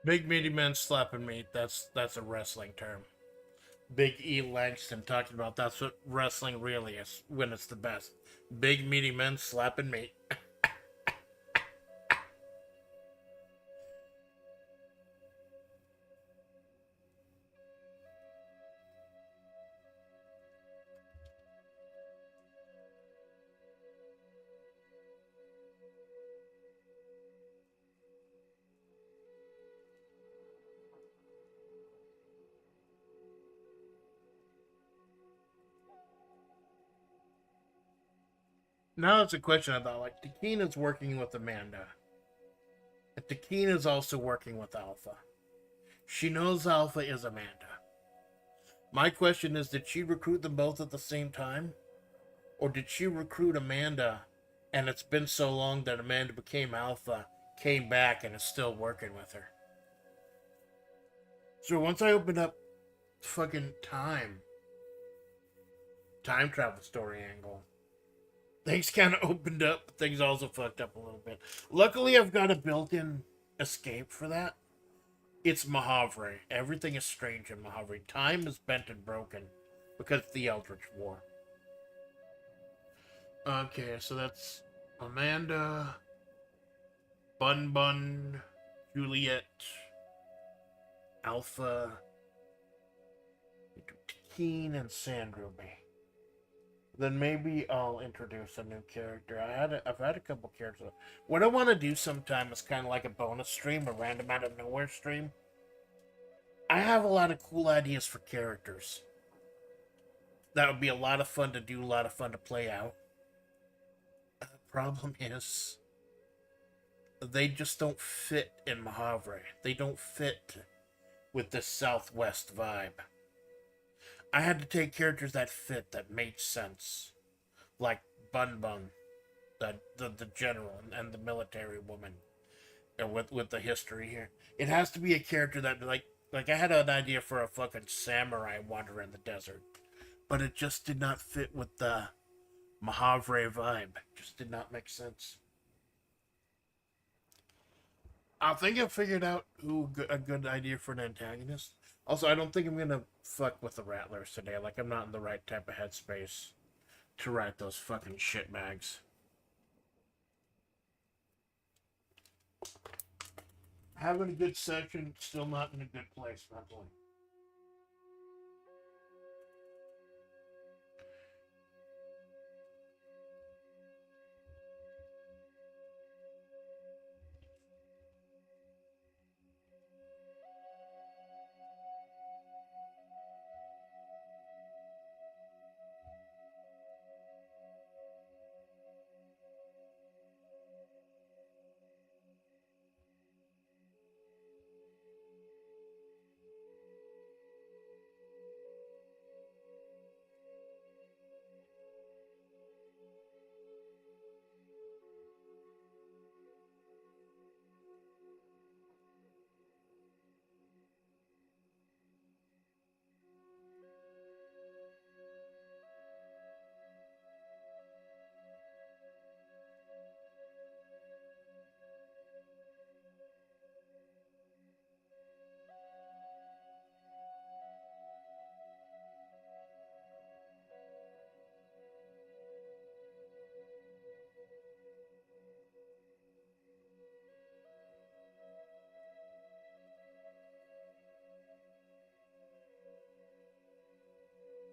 Speaker 1: Big meaty men slapping meat. That's a wrestling term. Big E Langston talking about that's what wrestling really is when it's the best. Big meaty men slapping meat. Now it's a question about like Takina's working with Amanda. And Takina's also working with Alpha. She knows Alpha is Amanda. My question is, did she recruit them both at the same time? Or did she recruit Amanda and it's been so long that Amanda became Alpha, came back, and is still working with her? So once I opened up fucking time travel story angle, things kind of opened up, but things also fucked up a little bit. Luckily, I've got a built-in escape for that. It's Majavre. Everything is strange in Majavre. Time is bent and broken because of the Eldritch War. Okay, so that's Amanda, Bun Bun, Juliet, Alpha, Keen, and Sandruby. Then maybe I'll introduce a new character. I've had a couple characters. What I want to do sometime is kind of like a bonus stream, a random out of nowhere stream. I have a lot of cool ideas for characters. That would be a lot of fun to do, a lot of fun to play out. The problem is, they just don't fit in Majavre. They don't fit with this Southwest vibe. I had to take characters that fit, that made sense. Like Bun Bun, the general, and the military woman. And with the history here. It has to be a character that, like I had an idea for a fucking samurai wandering in the desert. But it just did not fit with the Majavre vibe. It just did not make sense. I think I figured out a good idea for an antagonist. Also, I don't think I'm gonna fuck with the Rattlers today. Like, I'm not in the right type of headspace to write those fucking shitbags. Having a good session, still not in a good place mentally.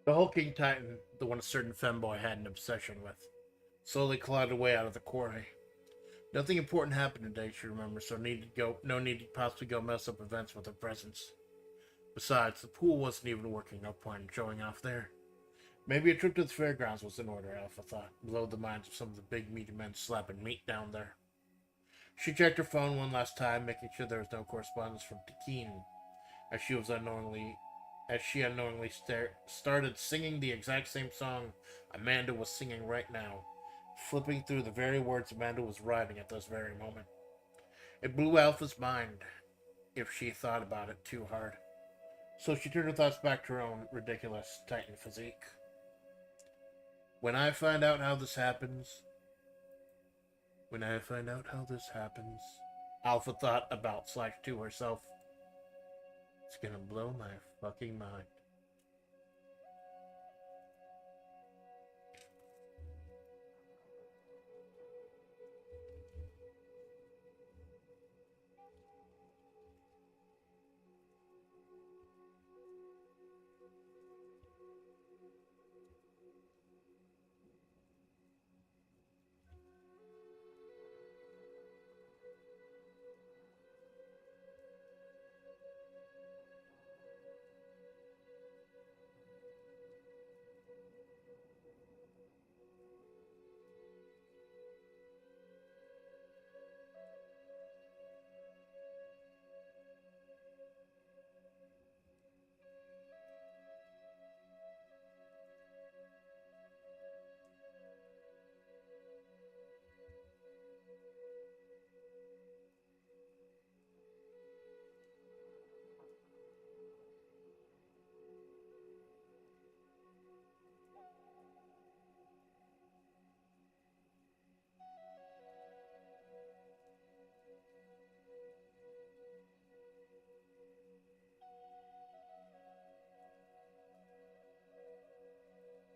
Speaker 1: The whole King Titan, the one a certain femboy had an obsession with, slowly clawed away out of the quarry. Nothing important happened today, she remembers, so no need to possibly go mess up events with her presence. Besides, the pool wasn't even working, no point in showing off there. Maybe a trip to the fairgrounds was in order, Alpha thought, below the minds of some of the big meaty men slapping meat down there. She checked her phone one last time, making sure there was no correspondence from Takine, as she unknowingly started singing the exact same song Amanda was singing right now, flipping through the very words Amanda was writing at this very moment. It blew Alpha's mind if she thought about it too hard. So she turned her thoughts back to her own ridiculous Titan physique. When I find out how this happens, Alpha thought about /2 herself. It's gonna blow my fucking mind.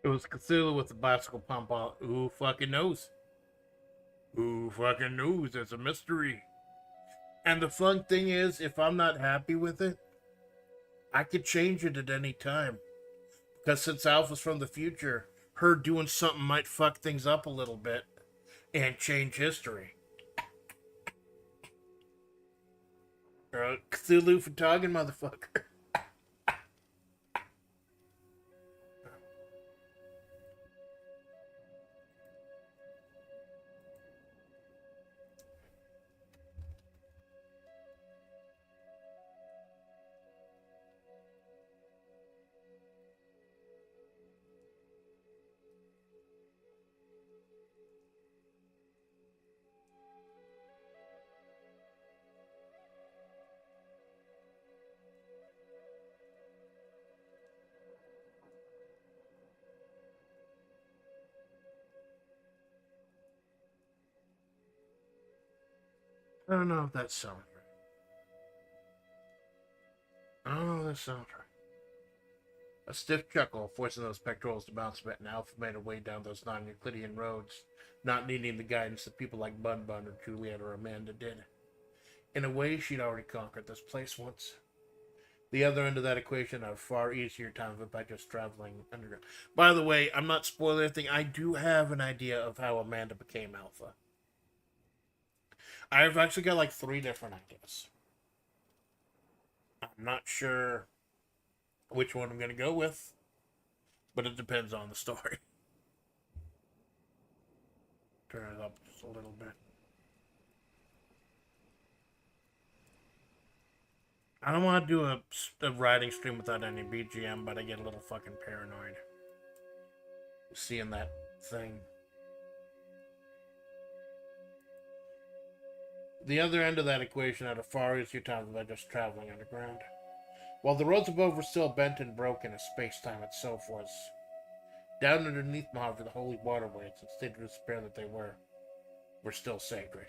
Speaker 1: It was Cthulhu with the bicycle pump out. Who fucking knows? Who fucking knows? It's a mystery. And the fun thing is, if I'm not happy with it, I could change it at any time. Because since Alpha's from the future, her doing something might fuck things up a little bit and change history. Cthulhu for talking, motherfucker. I don't know if that sounds right. I don't know if that sounds right. A stiff chuckle, forcing those pectorals to bounce a bit, and Alpha made her way down those non-Euclidean roads, not needing the guidance that people like Bun Bun or Juliet or Amanda did. In a way, she'd already conquered this place once. The other end of that equation had a far easier time of it by just traveling underground. By the way, I'm not spoiling anything. I do have an idea of how Amanda became Alpha. I've actually got like 3 different ideas. I'm not sure which one I'm going to go with, but it depends on the story. Turn it up just a little bit. I don't want to do a writing stream without any BGM, but I get a little fucking paranoid seeing that thing. The other end of that equation had a far easier time by just traveling underground. While the roads above were still bent and broken as space-time itself was, down underneath Majavre, the holy waterways, and state of despair that they were still sacred.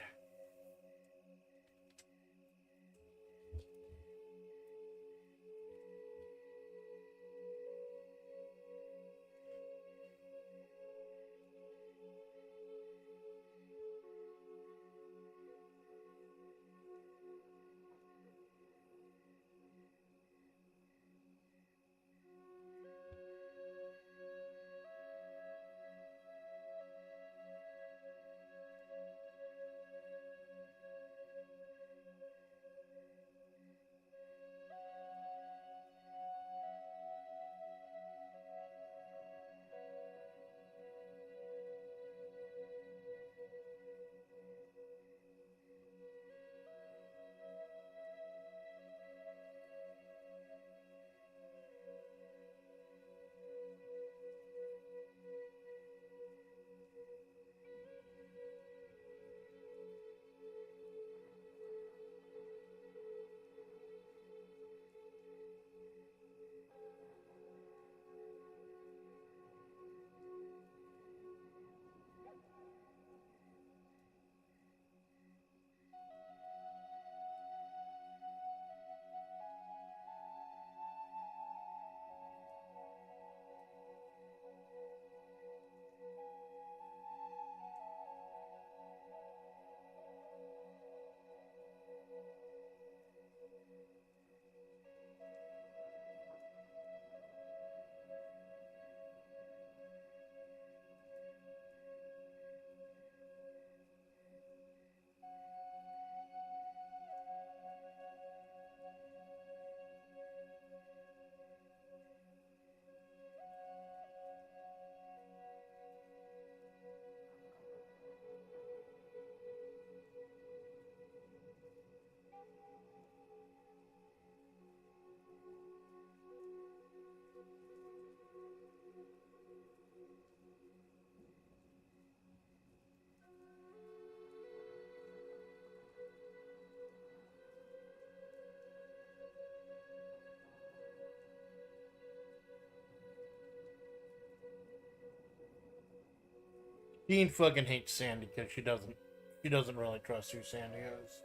Speaker 1: Dean fucking hates Sandy because she doesn't really trust who Sandy is.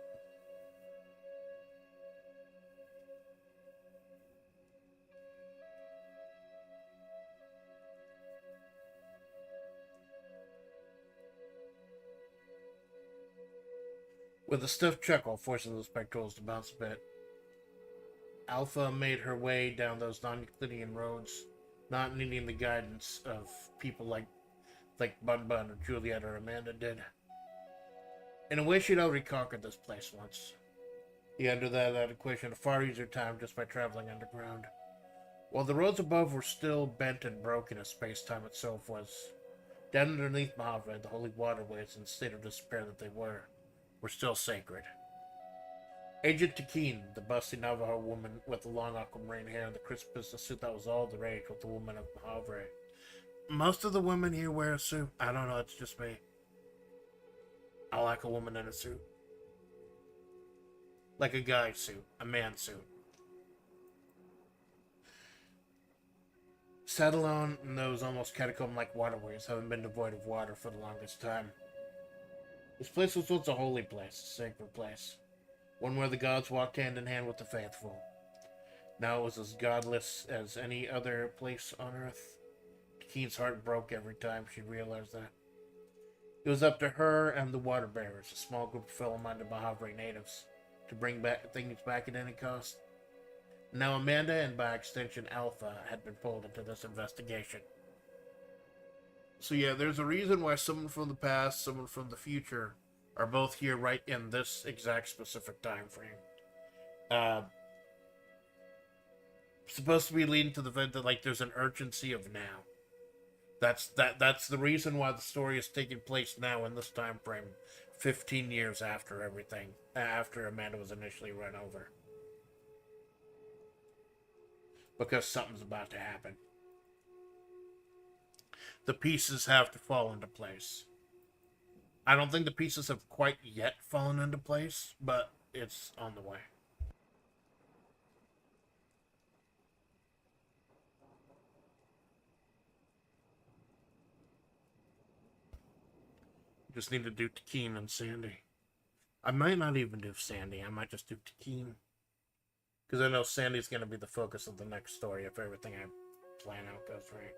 Speaker 1: With a stiff chuckle, forcing the spectrals to bounce a bit, Alpha made her way down those non-Euclidean roads, not needing the guidance of people like Bun Bun or Juliet or Amanda did. In a way, she'd already conquered this place once. He entered that equation a far easier time just by traveling underground. While the roads above were still bent and broken as space-time itself was, down underneath Majavre, the holy waterways in the state of despair that they were still sacred. Agent Takin, the busty Navajo woman with the long aquamarine hair and the crisp business suit that was all the rage with the woman of Majavre. Most of the women here wear a suit. I don't know, it's just me. I like a woman in a suit. Like a guy suit, a man suit. Sat alone in those almost catacomb-like waterways, having been devoid of water for the longest time. This place was once a holy place, a sacred place. One where the gods walked hand in hand with the faithful. Now it was as godless as any other place on earth. Keen's heart broke every time she realized that. It was up to her and the water bearers, a small group of fellow-minded Majavre natives, to bring things back at any cost. Now Amanda, and by extension Alpha, had been pulled into this investigation. So yeah, there's a reason why someone from the past, someone from the future, are both here right in this exact specific time frame. Supposed to be leading to the fact that like there's an urgency of now. That's the reason why the story is taking place now in this time frame, 15 years after everything, after Amanda was initially run over. Because something's about to happen. The pieces have to fall into place. I don't think the pieces have quite yet fallen into place, but it's on the way. Just need to do Takeen and Sandy. I might not even do Sandy. I might just do Takeen. Because I know Sandy's going to be the focus of the next story if everything I plan out goes right.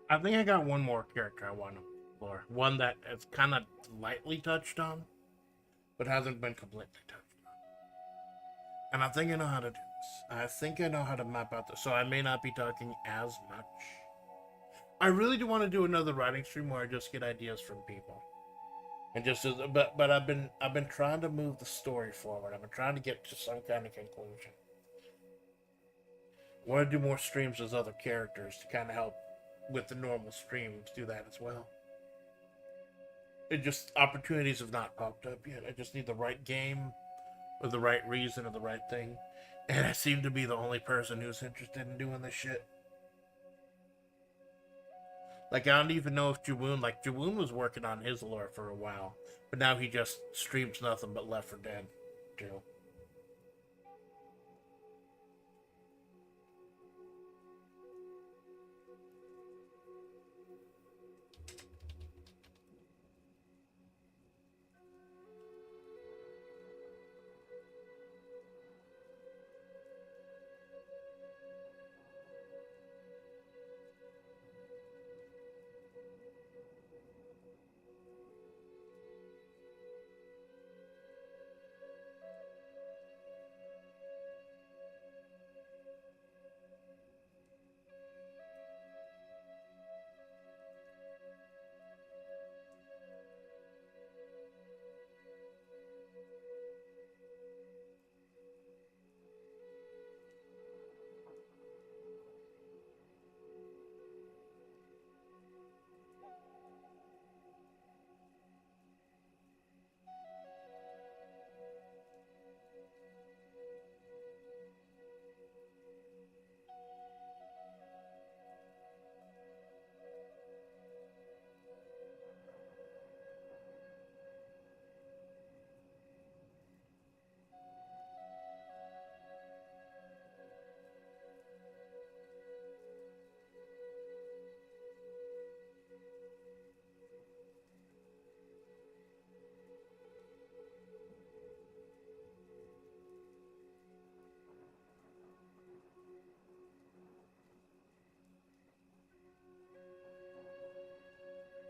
Speaker 1: I think I got one more character I want to explore. One that is kind of lightly touched on, but hasn't been completely touched on. And I think I know how to do this. I think I know how to map out this, so I may not be talking as much. I really do want to do another writing stream where I just get ideas from people, and just but I've been trying to move the story forward. I've been trying to get to some kind of conclusion. I want to do more streams as other characters to kind of help with the normal streams do that as well. It just opportunities have not popped up yet. I just need the right game, or the right reason, or the right thing, and I seem to be the only person who's interested in doing this shit. Like, I don't even know if Jawoon was working on his lore for a while, but now he just streams nothing but Left 4 Dead, too.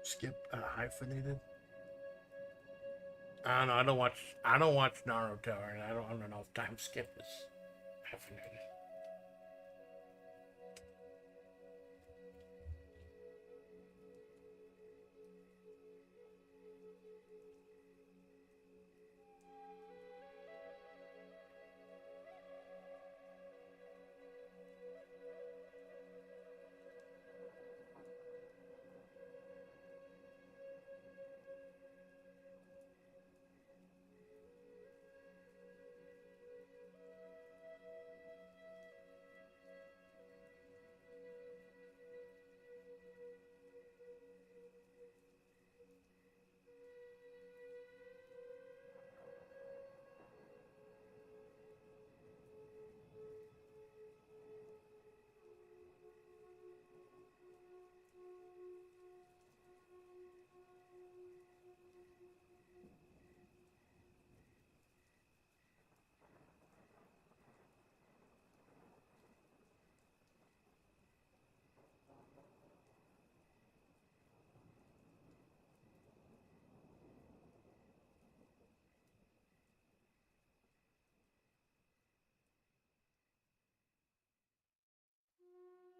Speaker 1: Skip hyphenated. I don't know. I don't watch Naruto, and I don't know if time skip is hyphenated.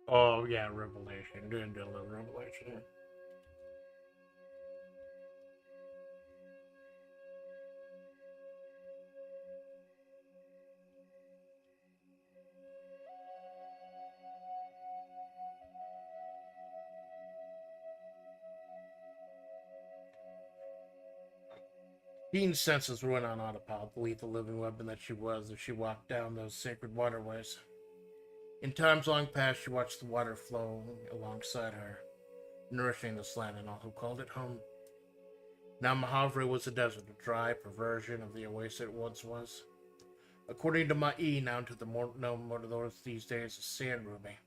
Speaker 1: Oh yeah, Revelation. Doing a little Revelation. Keen's senses went on autopilot, the lethal living weapon that she was as she walked down those sacred waterways. In times long past, she watched the water flow alongside her, nourishing this land and all who called it home. Now Majavre was a desert, a dry perversion of the oasis it once was. According to Ma'i, now to the more known Mordors these days as Sand Ruby.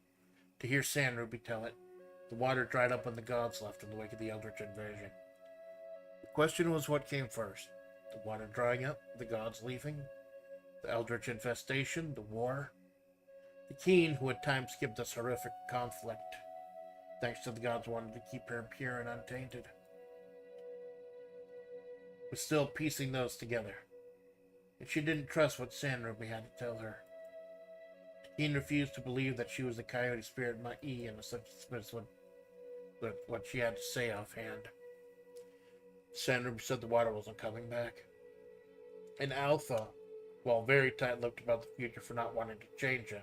Speaker 1: To hear Sand Ruby tell it, the water dried up when the gods left in the wake of the Eldritch invasion. The question was what came first? The water drying up, the gods leaving, the Eldritch infestation, the war. The Keen, who at times skipped this horrific conflict, thanks to the gods wanted to keep her pure and untainted, was still piecing those together. And she didn't trust what Sand Ruby had to tell her. Keen refused to believe that she was the coyote spirit Ma'i and such dismissed what she had to say offhand. Sand Ruby said the water wasn't coming back. And Alpha, while very tight-lipped about the future for not wanting to change it,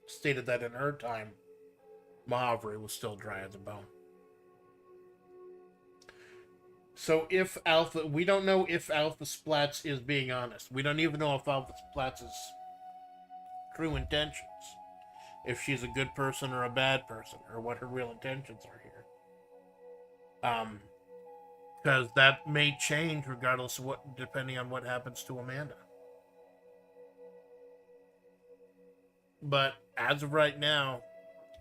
Speaker 1: stated that in her time, Majavre was still dry as a bone. So if Alpha, we don't know if Alpha Splatts is being honest. We don't even know if Alpha Splatts' true intentions. If she's a good person or a bad person, or what her real intentions are here. Because that may change regardless of what, depending on what happens to Amanda. But as of right now,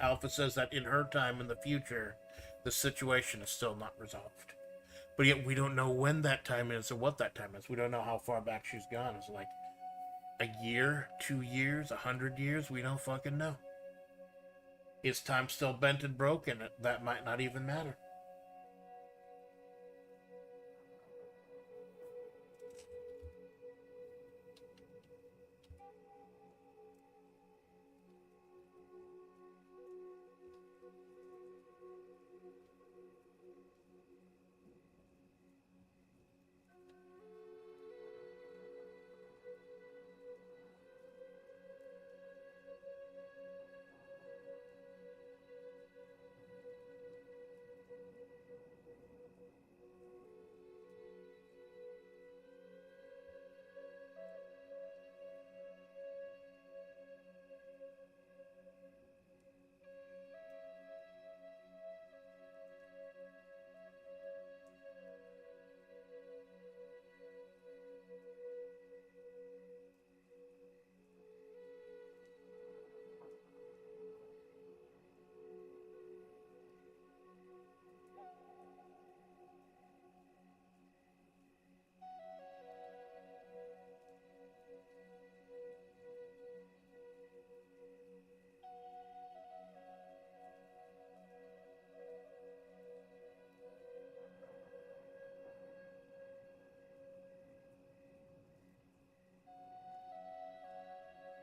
Speaker 1: Alpha says that in her time in the future, the situation is still not resolved. But yet we don't know when that time is or what that time is. We don't know how far back she's gone. Is it like a year, 2 years, 100 years? We don't fucking know. Is time still bent and broken? That might not even matter.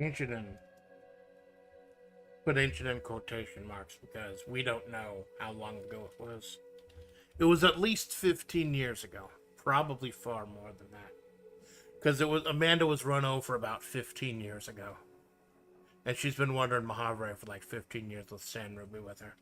Speaker 1: Ancient in, put ancient in quotation marks because we don't know how long ago it was. It was at least 15 years ago. Probably far more than that. Because it was Amanda was run over about 15 years ago. And she's been wandering Majavre for like 15 years with San Ruby with her.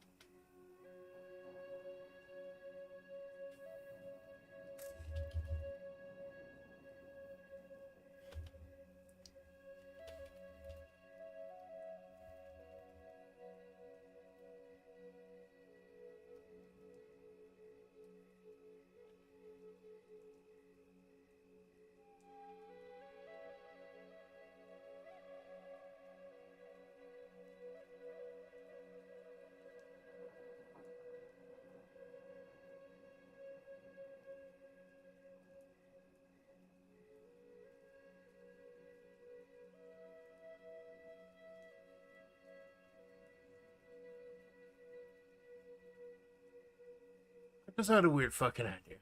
Speaker 1: I just had a weird fucking idea.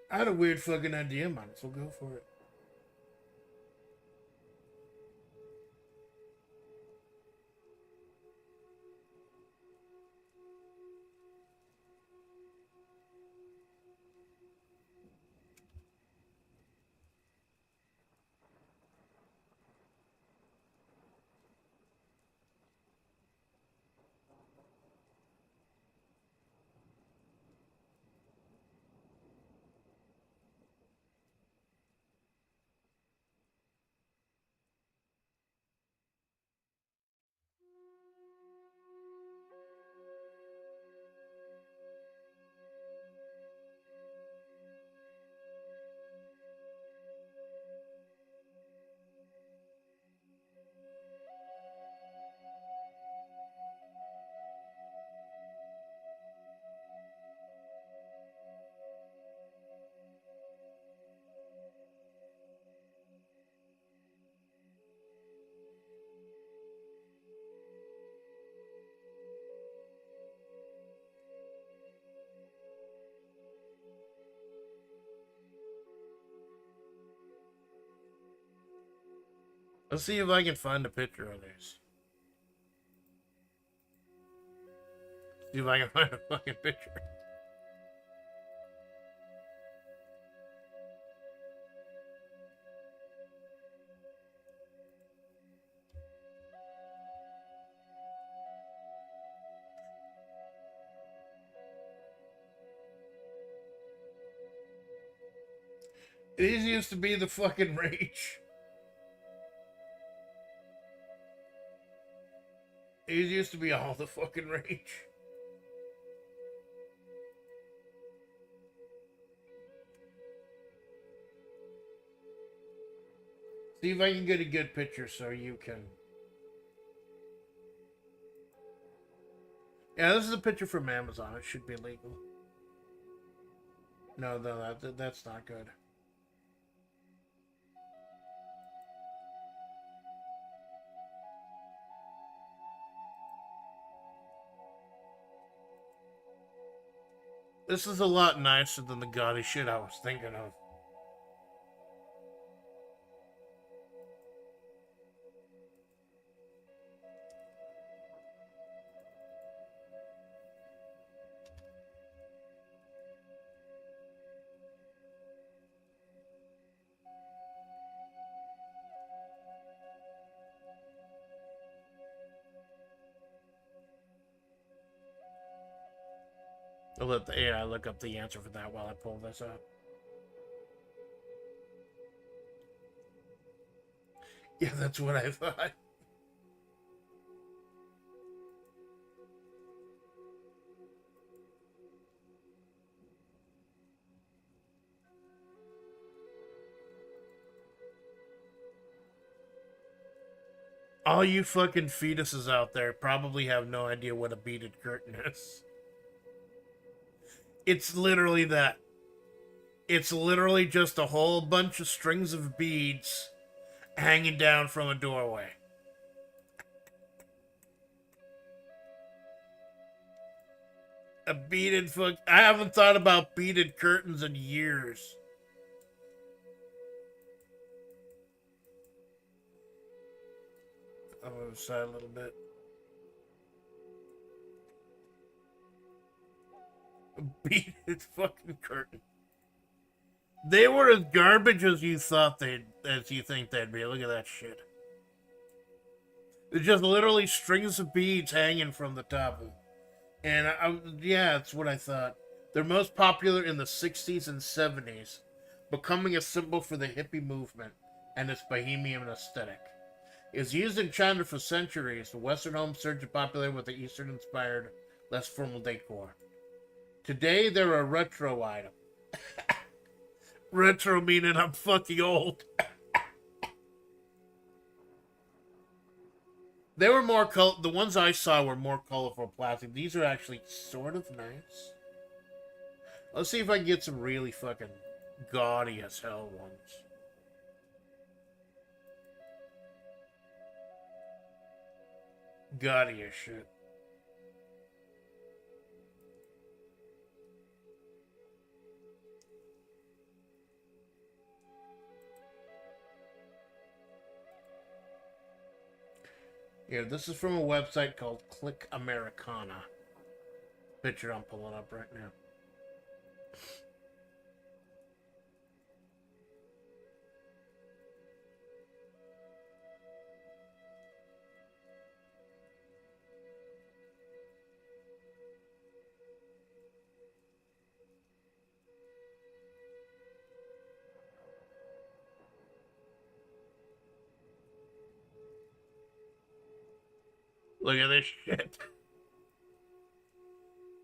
Speaker 1: I had a weird fucking idea, might as well go for it. Let's see if I can find a picture of this. See if I can find a fucking picture. These used to be the fucking rage. These used to be all the fucking rage. See if I can get a good picture so you can. Yeah, this is a picture from Amazon. It should be legal. No, that's not good. This is a lot nicer than the gaudy shit I was thinking of. I'll let the AI look up the answer for that while I pull this up. Yeah, that's what I thought. All you fucking fetuses out there probably have no idea what a beaded curtain is. It's literally that. It's literally just a whole bunch of strings of beads hanging down from a doorway. A beaded fuck. I haven't thought about beaded curtains in years. I'm gonna side a little bit. A beaded fucking curtain. They were as garbage as you think they'd be. Look at that shit. It's just literally strings of beads hanging from the top of it. And yeah, that's what I thought. They're most popular in the 60s and 70s, becoming a symbol for the hippie movement and its bohemian aesthetic. It was used in China for centuries. The Western home surged in popularity with the Eastern-inspired, less formal decor. Today, they're a retro item. Retro meaning I'm fucking old. They were more the ones I saw were more colorful plastic. These are actually sort of nice. Let's see if I can get some really fucking gaudy as hell ones. Gaudy as shit. Yeah, this is from a website called Click Americana. Picture I'm pulling up right now. Look at this shit.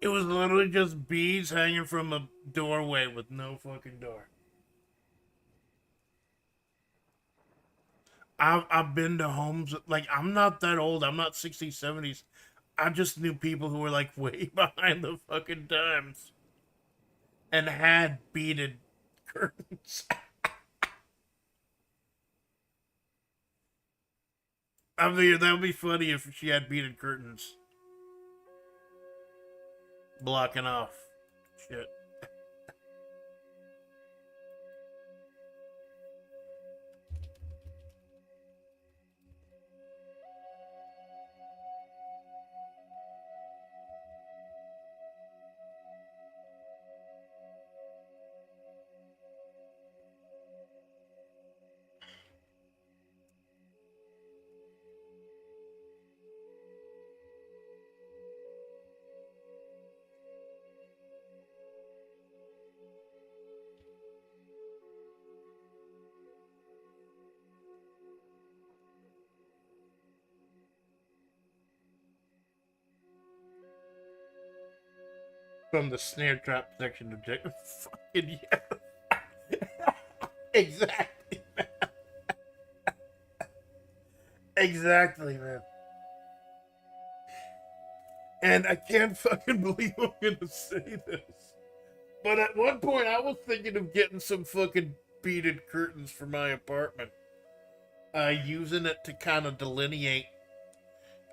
Speaker 1: It was literally just beads hanging from a doorway with no fucking door. I've been to homes, like, I'm not that old. I'm not 60s, 70s. I just knew people who were, like, way behind the fucking times. And had beaded curtains. I mean, that would be funny if she had beaded curtains. Blocking off shit. From the snare trap section of Jack. Fucking yeah. Exactly. Exactly, man. And I can't fucking believe I'm gonna say this. But at one point, I was thinking of getting some fucking beaded curtains for my apartment. Using it to kind of delineate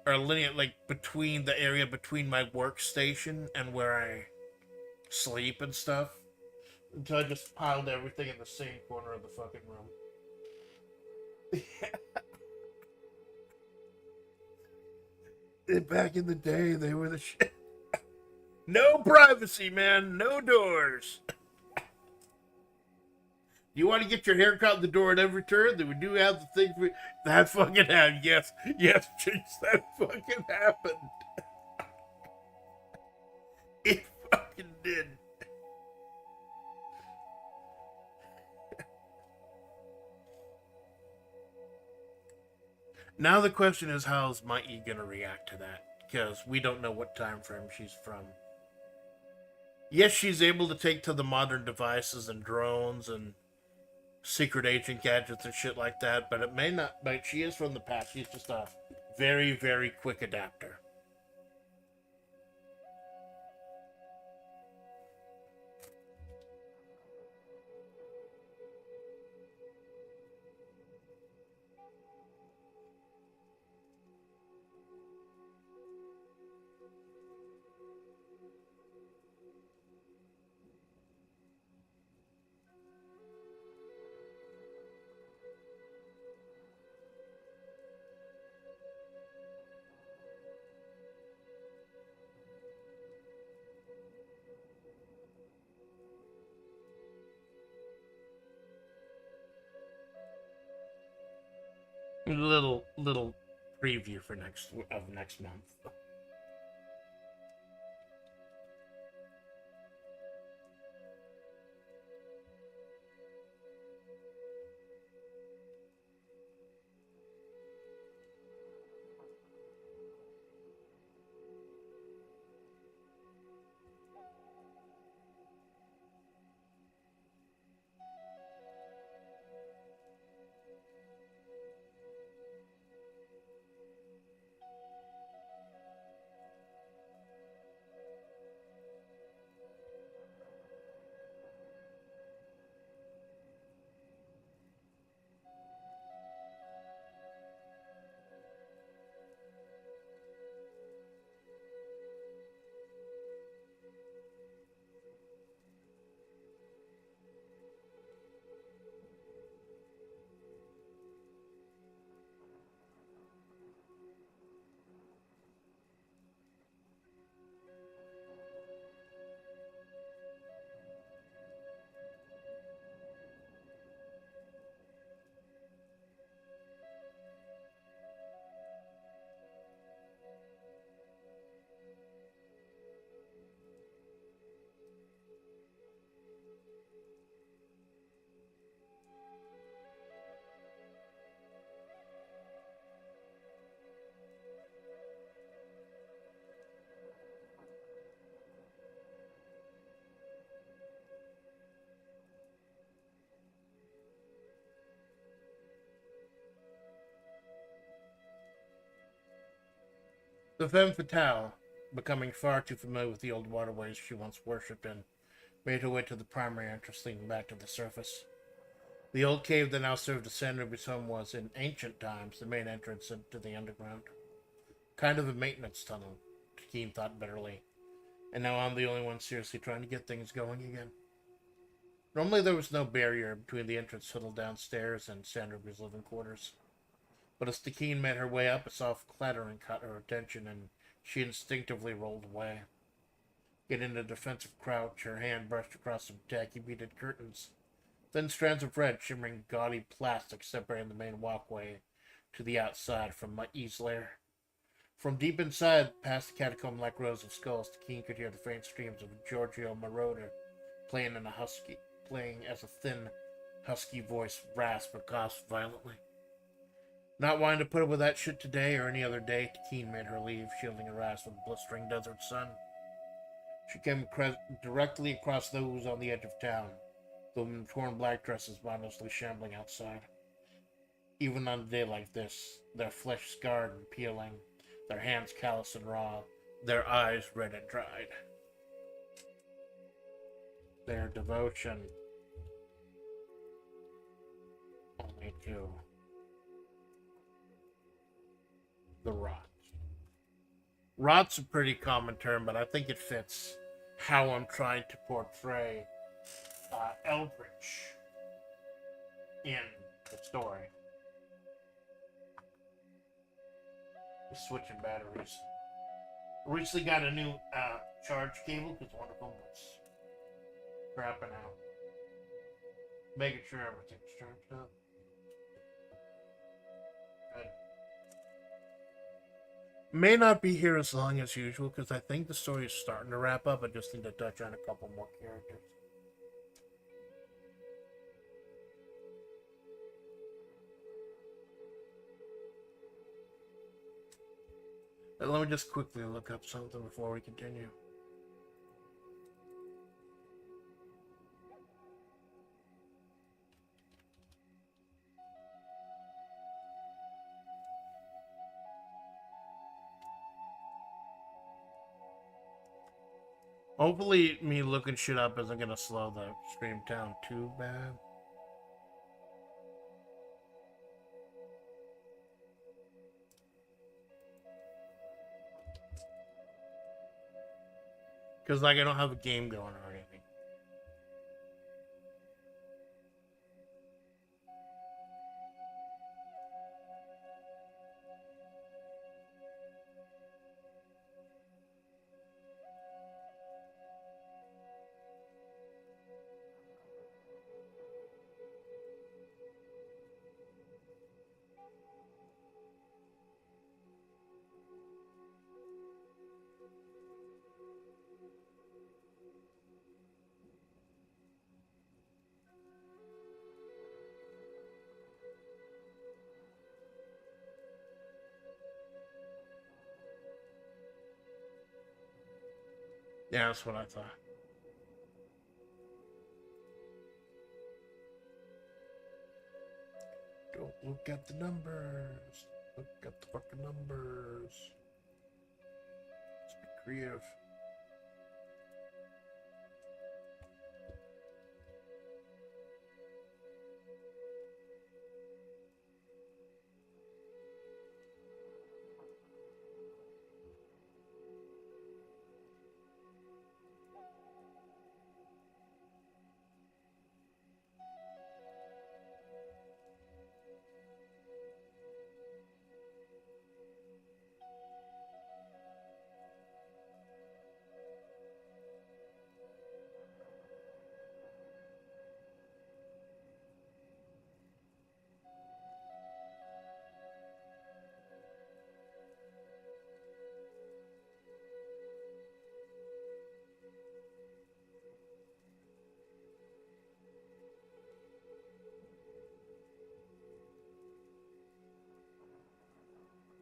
Speaker 1: or lineate like between the area between my workstation and where I sleep and stuff. Until I just piled everything in the same corner of the fucking room. Back in the day, they were the shit. No privacy, man. No doors. You want to get your hair cut at the door at every turn? Then we do have the thing for that fucking happened. Yes, yes, Chase, that fucking happened. It fucking did. Now the question is, how's Mikey gonna react to that? Because we don't know what time frame she's from. Yes, she's able to take to the modern devices and drones and secret agent gadgets and shit like that, but it may not. But she is from the past. She's just a very, very quick adapter. Little preview for next month. The femme fatale, becoming far too familiar with the old waterways she once worshipped in, made her way to the primary entrance leading back to the surface. The old cave that now served as San Ruby's home was, in ancient times, the main entrance into the underground. Kind of a maintenance tunnel, Keen thought bitterly. And now I'm the only one seriously trying to get things going again. Normally there was no barrier between the entrance tunnel downstairs and San Ruby's living quarters. But as Stikeen made her way up, a soft clattering caught her attention, and she instinctively rolled away. Getting in a defensive crouch, her hand brushed across some tacky beaded curtains. Thin strands of red, shimmering gaudy plastic separating the main walkway to the outside from Mikey's lair. From deep inside, past the catacomb-like rows of skulls, Stikeen could hear the faint streams of a Giorgio Moroder playing as a thin, husky voice rasped or coughed violently. Not wanting to put up with that shit today or any other day, Takeen made her leave, shielding her eyes from the blistering desert sun. She came directly across those on the edge of town, the women in torn black dresses mindlessly shambling outside. Even on a day like this, their flesh scarred and peeling, their hands callous and raw, their eyes red and dried. Their devotion only to the rot. Rot's a pretty common term, but I think it fits how I'm trying to portray Eldritch in the story. Switching batteries. Recently got a new charge cable because one of them was crapping out. Making sure everything's charged up. Good. May not be here as long as usual because I think the story is starting to wrap up. I just need to touch on a couple more characters. Let me just quickly look up something before we continue. Hopefully me looking shit up isn't gonna slow the stream down too bad. Because, like, I don't have a game going or anything. Yeah, that's what I thought. Don't look at the numbers. Look at the fucking numbers. Let's be creative.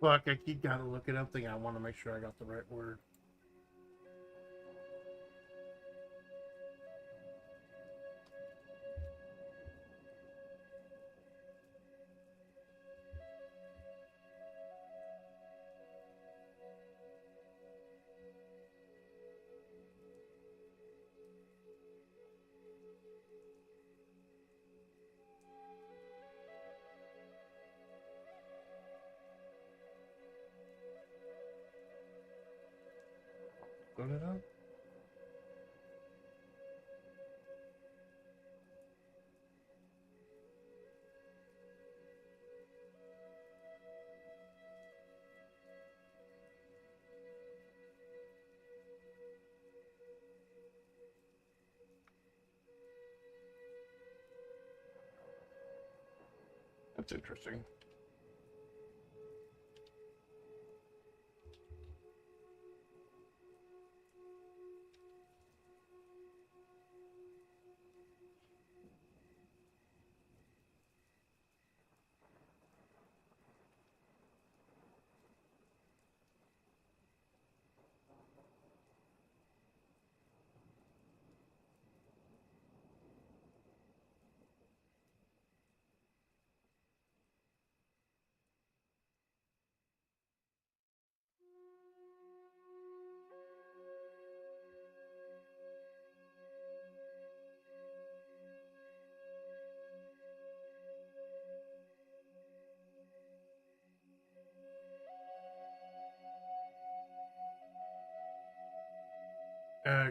Speaker 1: Fuck, I keep gotta look it up. I want to make sure I got the right word. Load it up. That's interesting.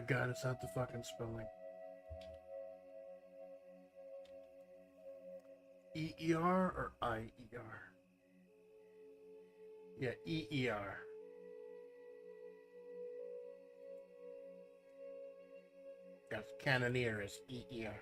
Speaker 1: God, it's not the fucking spelling. E-E-R or I-E-R? Yeah, E-E-R. Yes, cannoneer is E-E-R.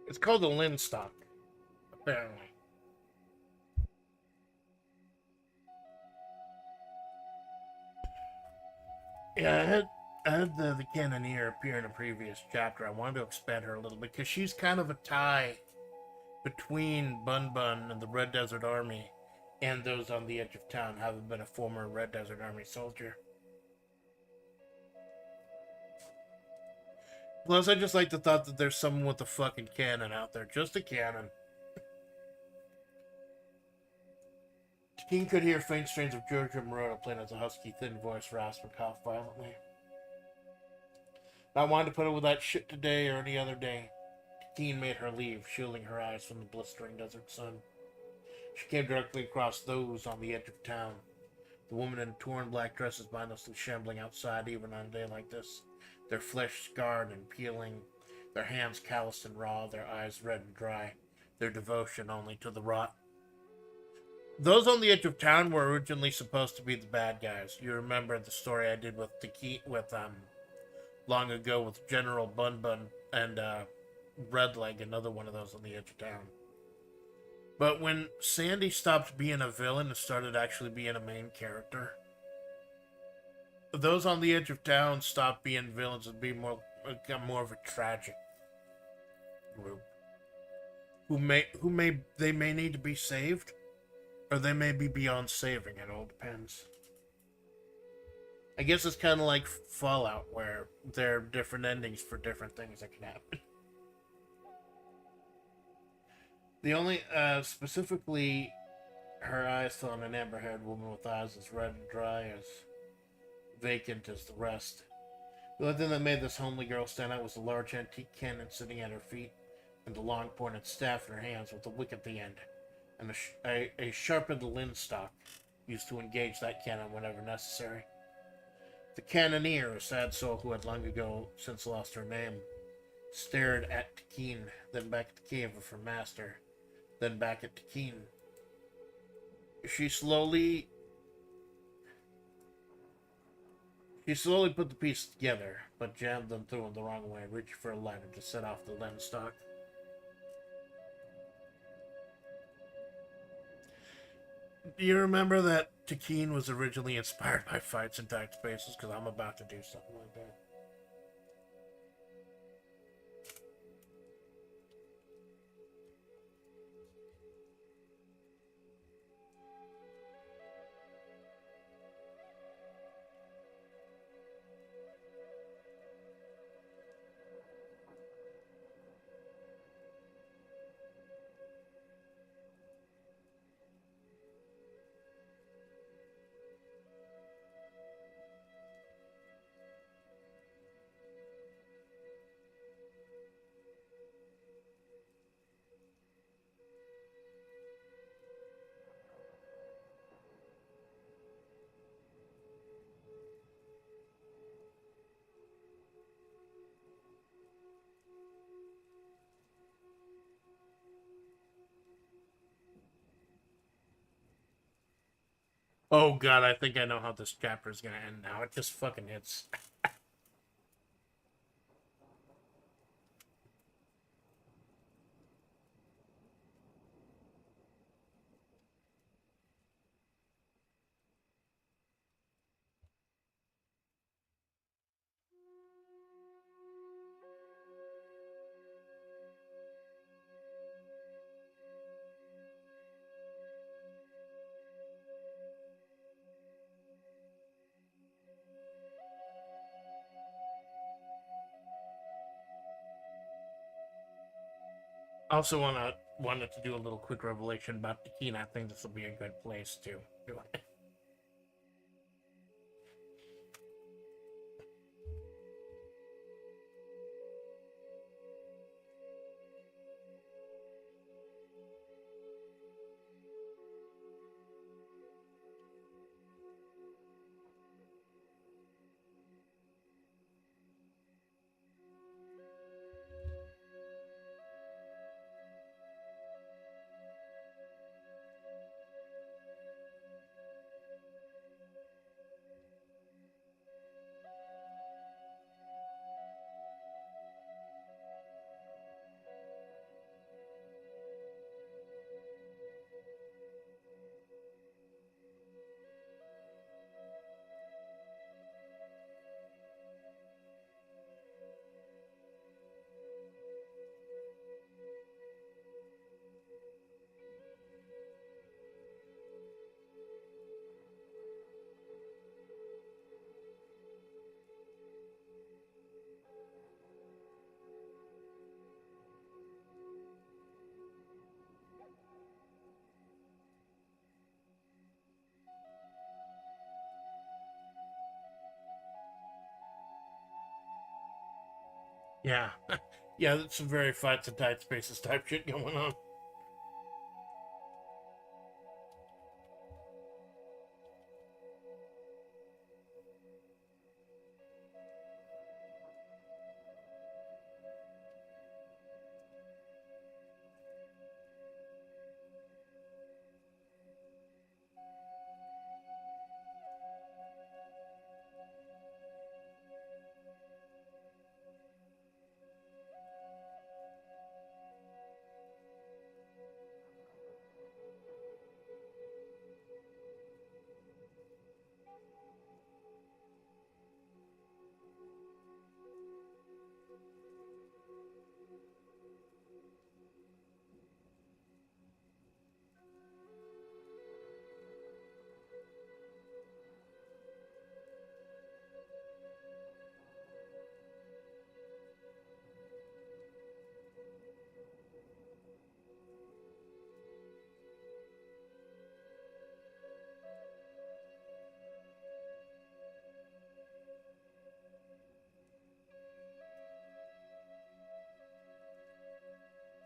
Speaker 1: It's called a linstock, apparently. Yeah, I had the cannoneer appear in a previous chapter. I wanted to expand her a little bit because she's kind of a tie between Bun Bun and the Red Desert Army and those on the edge of town, having been a former Red Desert Army soldier. Plus, I just like the thought that there's someone with a fucking cannon out there. Just a cannon. King could hear faint strains of Giorgio Moroder playing as a husky, thin voice rasp and cough violently. Not wanting to put up with that shit today or any other day. Teen made her leave, shielding her eyes from the blistering desert sun. She came directly across those on the edge of town. The women in torn black dresses mindlessly shambling outside even on a day like this. Their flesh scarred and peeling, their hands calloused and raw, their eyes red and dry, their devotion only to the rot. Those on the edge of town were originally supposed to be the bad guys. You remember the story I did with long ago with General Bun Bun and Redleg, another one of those on the edge of town. But when Sandy stopped being a villain and started actually being a main character, those on the edge of town stopped being villains and become more of a tragic group. They may need to be saved, or they may be beyond saving. It all depends. I guess it's kind of like Fallout, where there are different endings for different things that can happen. The only, specifically, her eyes fell on an amber-haired woman with eyes as red and dry, as vacant as the rest. The only thing that made this homely girl stand out was the large antique cannon sitting at her feet, and the long pointed staff in her hands with a wick at the end, and a sharpened linstock used to engage that cannon whenever necessary. The cannoneer, a sad soul who had long ago since lost her name, stared at Takeen, then back at the cave of her master, then back at Takeen. She slowly put the pieces together, but jammed them through in the wrong way, reaching for a lighter to set off the linstock. Do you remember that Takeen was originally inspired by fights in tight spaces? Because I'm about to do something like that. Oh god, I think I know how this chapter is gonna end now. It just fucking hits. Also wanted to do a little quick revelation about Takina. I think this will be a good place to do it. Yeah. Yeah, that's some very fights and tight spaces type shit going on.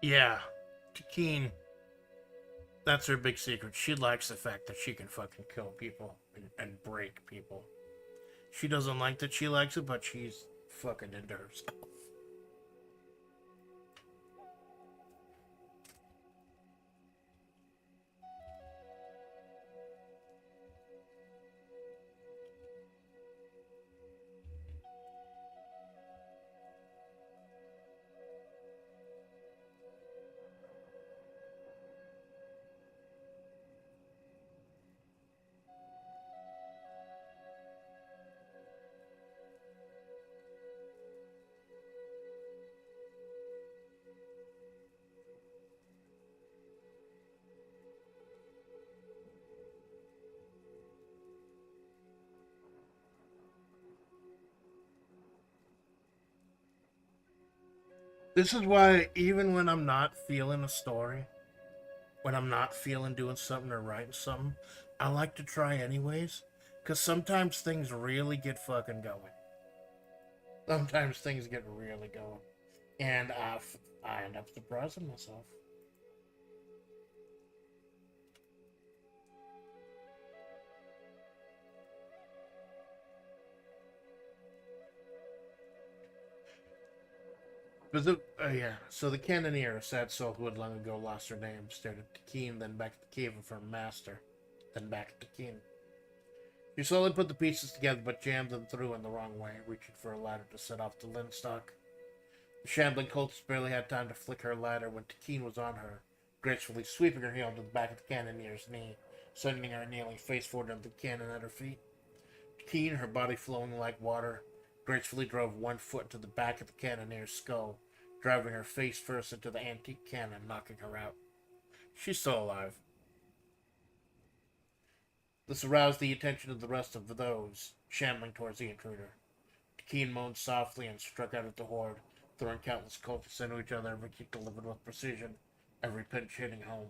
Speaker 1: Yeah. Takine, that's her big secret. She likes the fact that she can fucking kill people and break people. She doesn't like that she likes it, but she's fucking into herself. This is why, even when I'm not feeling a story, when I'm not feeling doing something or writing something, I like to try anyways. Because sometimes things really get fucking going. Sometimes things get really going. And I end up surprising myself. But yeah, so the cannoneer, a sad soul who had long ago lost her name, stared at Takine, then back at the cave of her master, then back at Takine. She slowly put the pieces together, but jammed them through in the wrong way, reaching for a ladder to set off the linstock. The shambling cultist barely had time to flick her ladder when Takine was on her, gracefully sweeping her heel to the back of the cannoneer's knee, sending her kneeling face forward under the cannon at her feet. Takine, her body flowing like water, gracefully drove one foot into the back of the cannoneer's skull, driving her face first into the antique cannon, knocking her out. She's still alive. This aroused the attention of the rest of those shambling towards the intruder. Takine moaned softly and struck out at the horde, throwing countless cultists into each other, every kick delivered with precision, every pinch hitting home.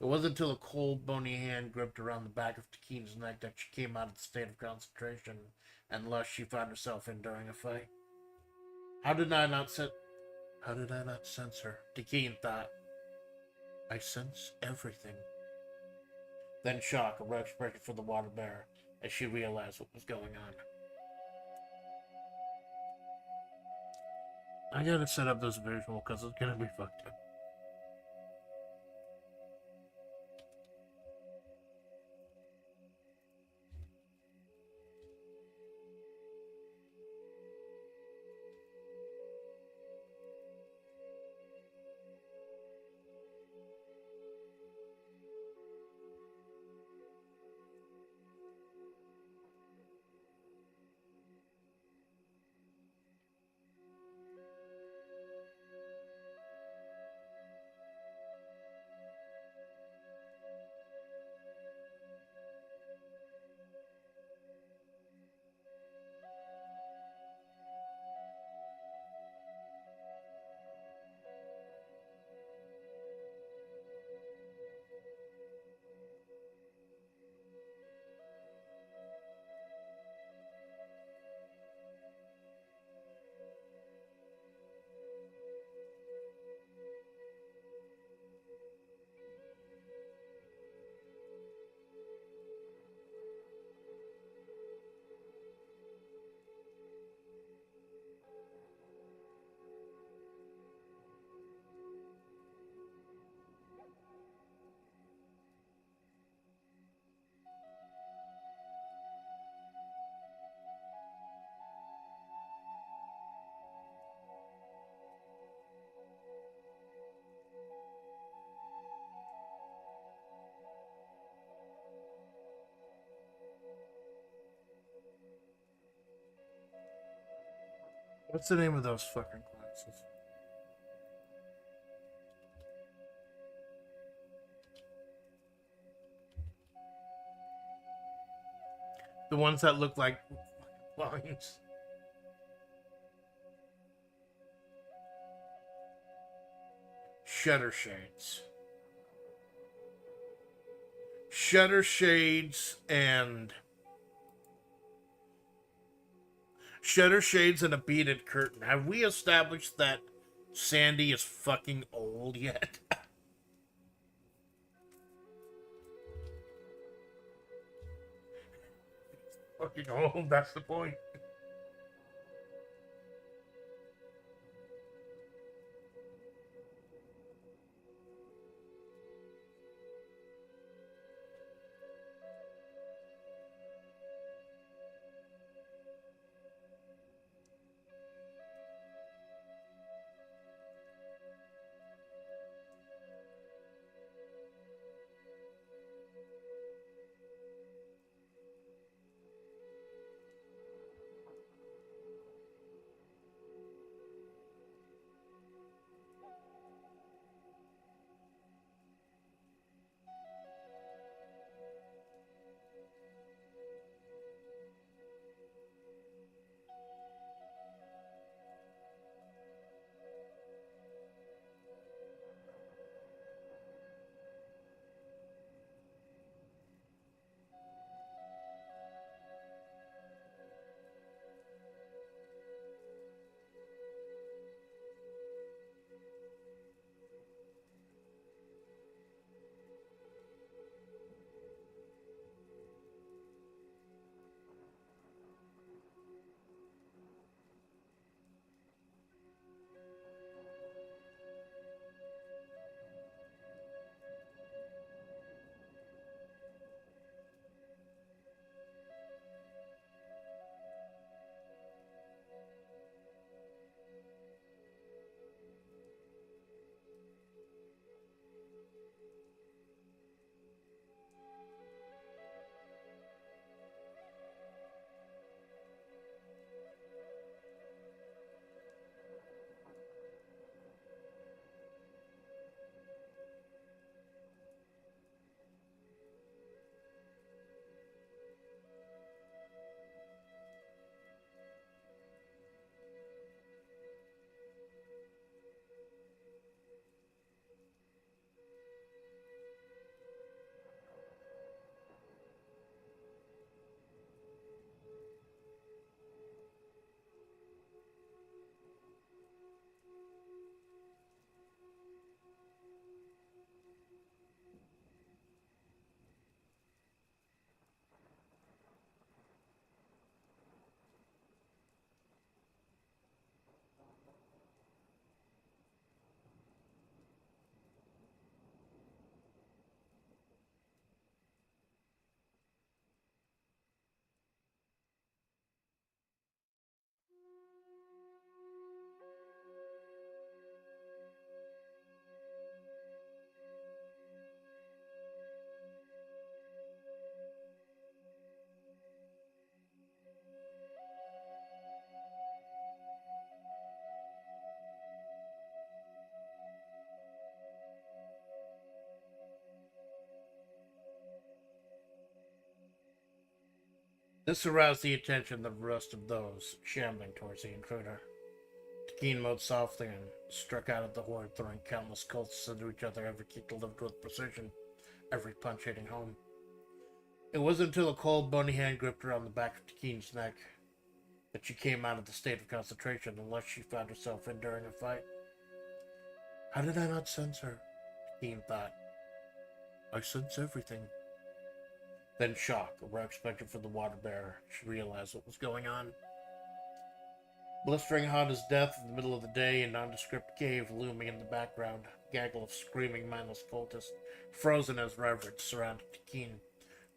Speaker 1: It wasn't until a cold, bony hand gripped around the back of Takine's neck that she came out of the state of concentration and lust she found herself in during a fight. How did I not sense her? Takine thought. I sense everything. Then shock, a rush breaking for the water bearer as she realized what was going on. I gotta set up this visual because it's gonna be fucked up. What's the name of those fucking classes? The ones that look like lines. Shutter shades. Shutter shades and a beaded curtain. Have we established that Sandy is fucking old yet? Fucking old, that's the point. This aroused the attention of the rest of those shambling towards the intruder. Keen mowed softly and struck out at the horde, throwing countless cultists into each other, every kick delivered with precision, every punch hitting home. It wasn't until a cold, bony hand gripped around the back of Tekeen's neck that she came out of the state of concentration, unless she found herself enduring a fight. How did I not sense her? Tekeen thought. I sense everything. Then shock, a rare expression for the water bearer. She realized what was going on. Blistering hot as death in the middle of the day, a nondescript cave looming in the background, a gaggle of screaming, mindless cultists, frozen as reverence, surrounded Tekeen,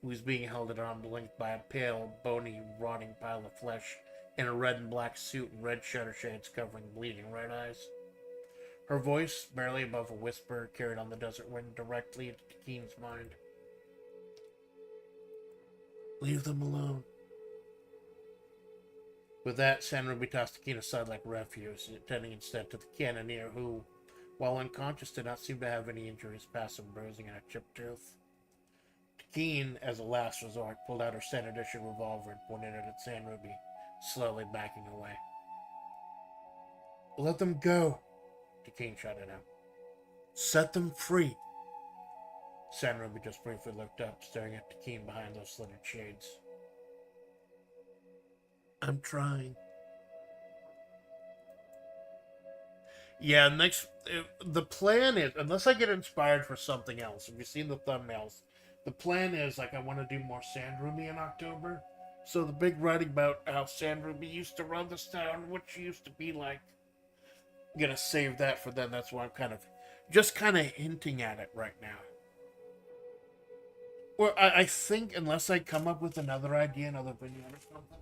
Speaker 1: who was being held at arm's length by a pale, bony, rotting pile of flesh in a red and black suit and red shutter shades covering bleeding red eyes. Her voice, barely above a whisper, carried on the desert wind directly into Tekeen's mind. Leave them alone. With that, Sanruby tossed Tekeen aside like refuse, attending instead to the cannoneer who, while unconscious, did not seem to have any injuries past some bruising and a chipped tooth. Tekeen, as a last resort, pulled out her standard issue revolver and pointed it at Sanruby, slowly backing away. Let them go, Tekeen shouted out. Set them free. Sanruby just briefly looked up, staring at Tekeen behind those slitted shades. I'm trying. Yeah, the plan is, unless I get inspired for something else, if you've seen the thumbnails, the plan is, like, I want to do more Sanruby in October. So the big writing about how Sanruby used to run this town, what she used to be like, I'm gonna save that for then. That's why I'm kind of hinting at it right now. Well, I think, unless I come up with another idea, another video or something,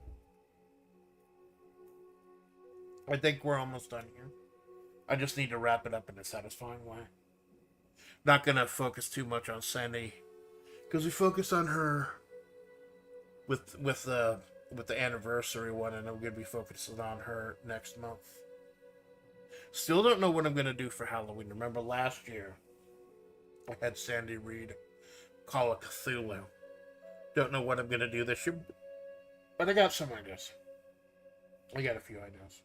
Speaker 1: I think we're almost done here. I just need to wrap it up in a satisfying way. Not gonna focus too much on Sandy, because we focus on her with the anniversary one, and I'm gonna be focusing on her next month. Still don't know what I'm gonna do for Halloween. Remember last year, I had Sandy read Call of Cthulhu. Don't know what I'm gonna do this year, but I got some ideas. I got a few ideas.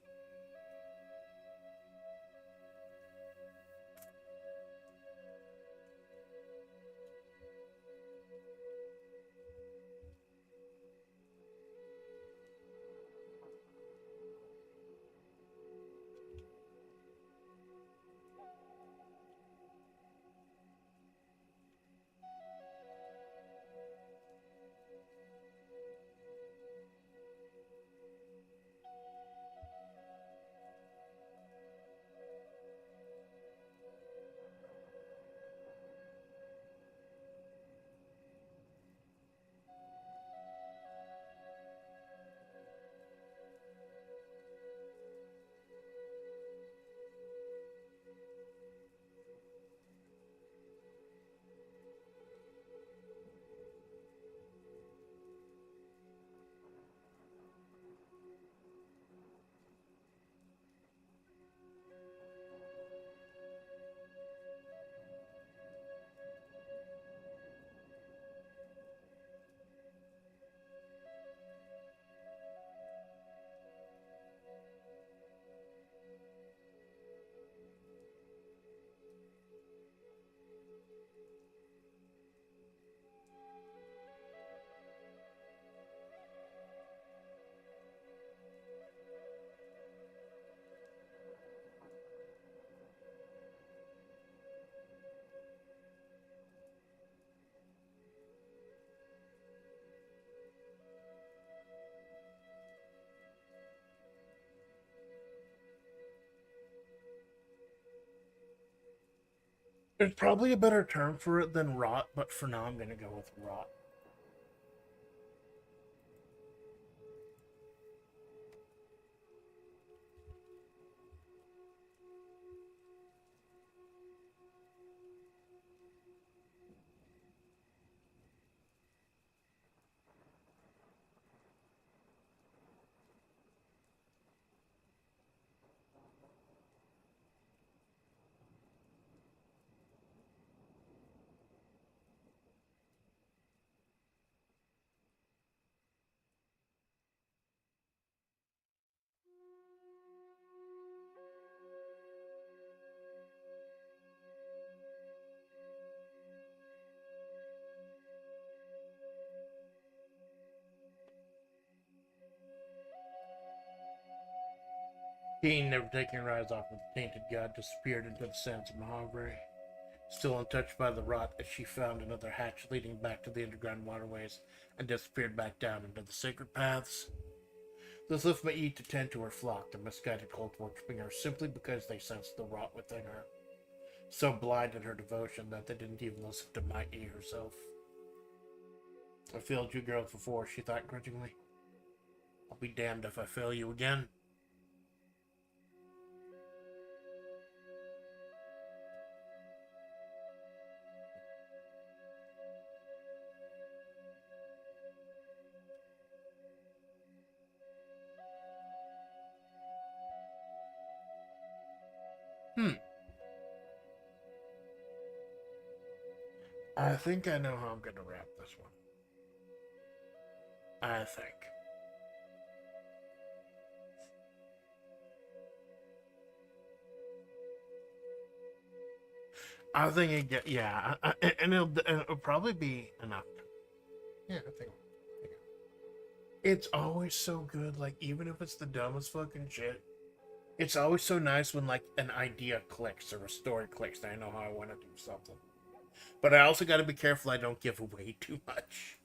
Speaker 1: There's probably a better term for it than rot, but for now I'm gonna go with rot. Keen, never taking her eyes off of the tainted god, disappeared into the sands of Majavre. Still untouched by the rot, as she found another hatch leading back to the underground waterways and disappeared back down into the sacred paths. This left Ma'i to tend to her flock, the misguided cult worshipping her simply because they sensed the rot within her. So blind in her devotion that they didn't even listen to Ma'i herself. I failed you girls before, she thought grudgingly. I'll be damned if I fail you again. I think I know how I'm going to wrap this one. I think. I think it get and it'll probably be enough. Yeah, I think. It's always so good, like even if it's the dumbest fucking shit. It's always so nice when like an idea clicks or a story clicks and I know how I want to do something. But I also got to be careful I don't give away too much.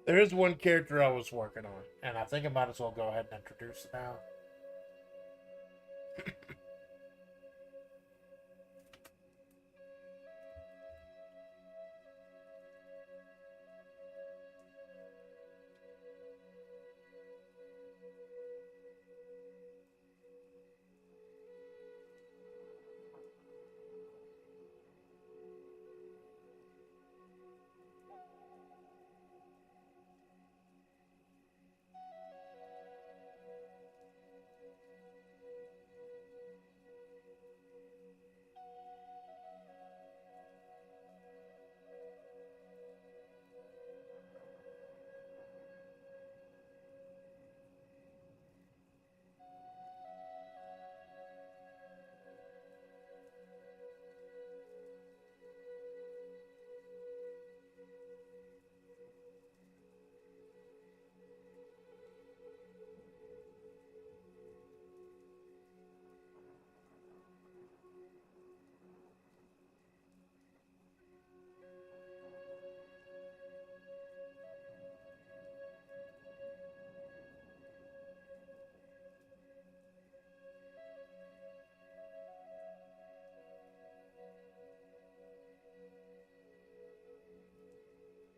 Speaker 1: There is one character I was working on, and I think I might as well go ahead and introduce it now.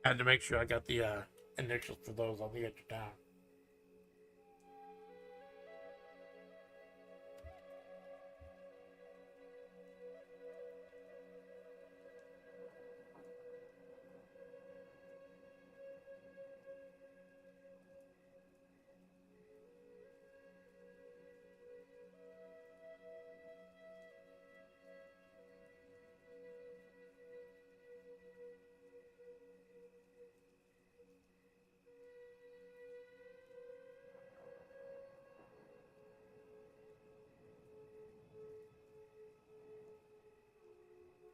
Speaker 1: I had to make sure I got the initials for those on the edge of town.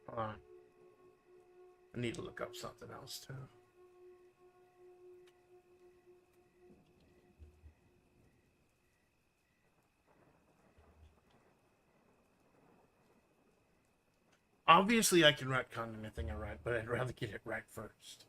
Speaker 1: Hold on. I need to look up something else too. Obviously, I can retcon anything I write, but I'd rather get it right first.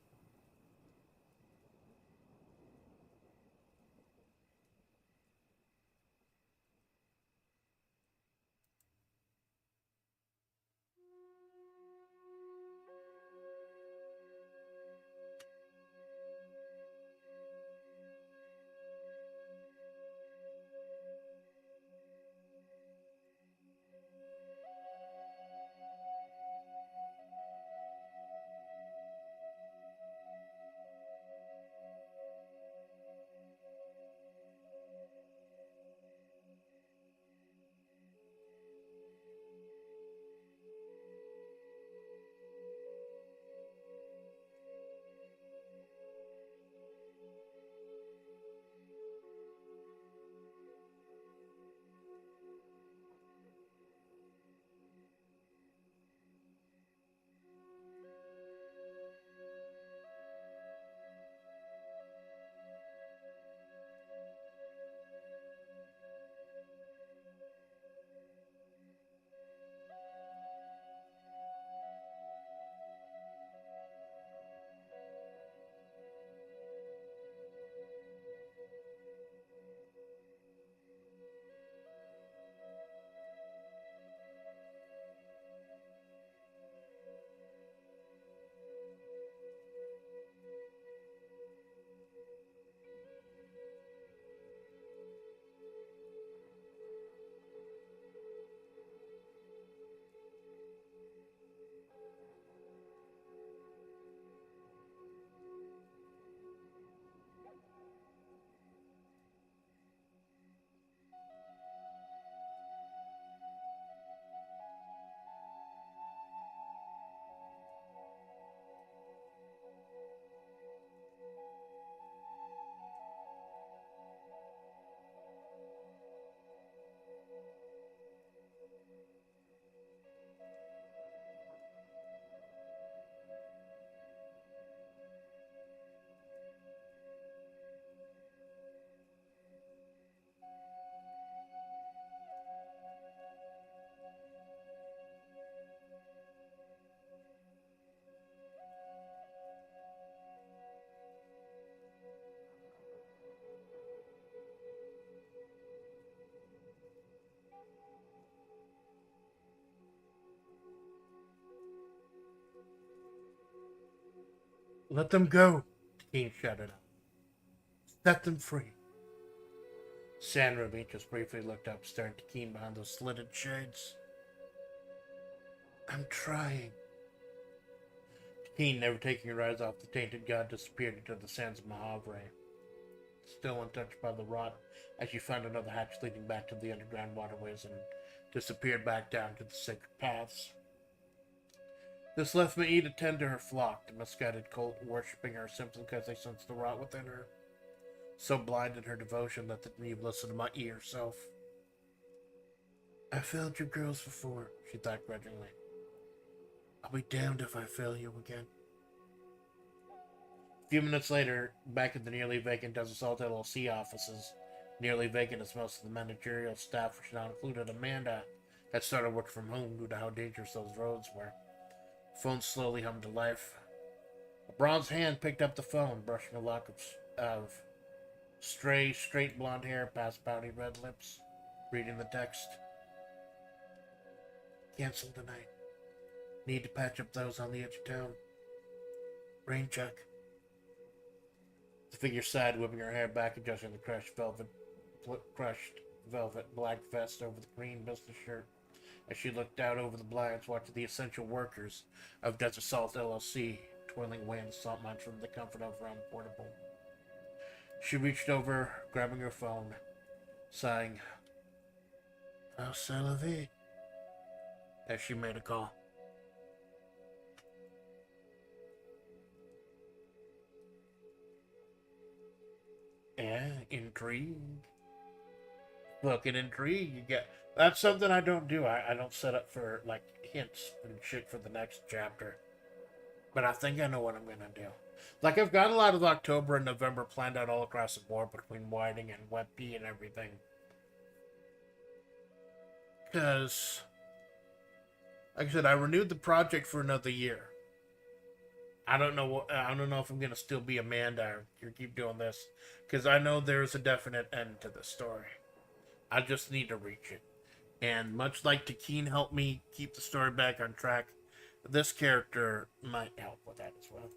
Speaker 1: Let them go, Keen shouted out. Set them free. San Ruby just briefly looked up, staring to Keen behind those slitted shades. I'm trying. Keen, never taking her eyes off the tainted god, disappeared into the sands of Majavre. Still untouched by the rot, as she found another hatch leading back to the underground waterways and disappeared back down to the sacred paths. This left me to tend to her flock, the misguided cult worshipping her simply because they sensed the rot within her. So blind in her devotion that they didn't even listen to my ear self. I failed you girls before, she thought grudgingly. I'll be damned if I fail you again. A few minutes later, back at the nearly vacant Desert Salt LLC offices, nearly vacant as most of the managerial staff, which now included Amanda, had started working from home due to how dangerous those roads were. The phone slowly hummed to life. A bronze hand picked up the phone, brushing a lock of stray, straight blonde hair past pouty red lips, reading the text. Cancel tonight. Need to patch up those on the edge of town. Rain check. The figure sighed, whipping her hair back, adjusting the crushed velvet black vest over the green business shirt. As she looked out over the blinds, watching the essential workers of Desert Salt LLC toiling away in the salt mines from the comfort of her own portable. She reached over, grabbing her phone, sighing, "How c'est la vie," as she made a call. Yeah, intrigue. Fucking intrigue. You get that's something I don't do. I don't set up for like hints and shit for the next chapter. But I think I know what I'm gonna do. Like I've got a lot of October and November planned out all across the board between Whiting and Wet P and everything. Cause Like I said, I renewed the project for another year. I don't know what. I don't know if I'm gonna still be Amanda or keep doing this, because I know there's a definite end to the story. I just need to reach it. And much like Takeen helped me keep the story back on track, this character might help with that as well.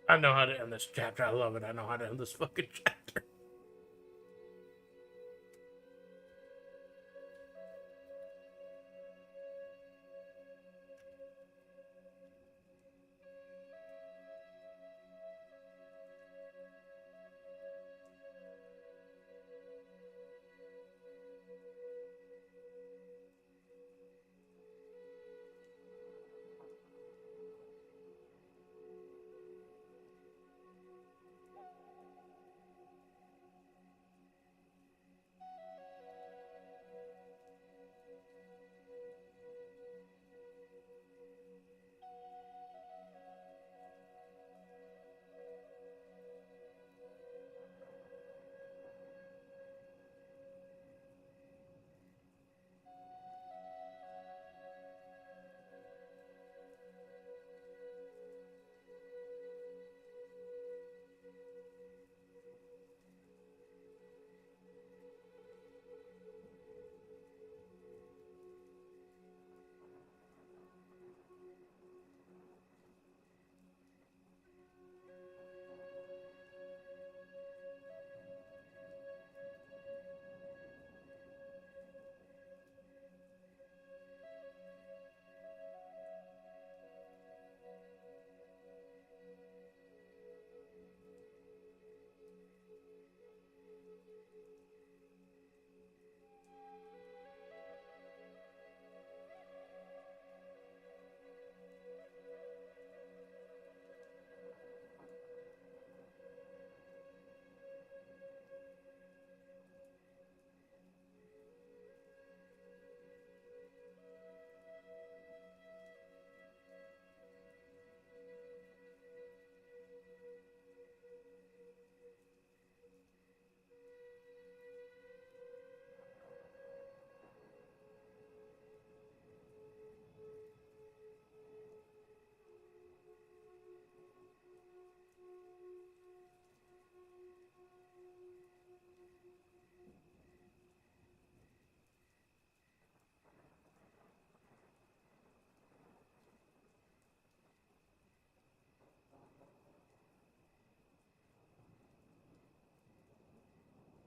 Speaker 1: I know how to end this chapter. I love it. I know how to end this fucking chapter.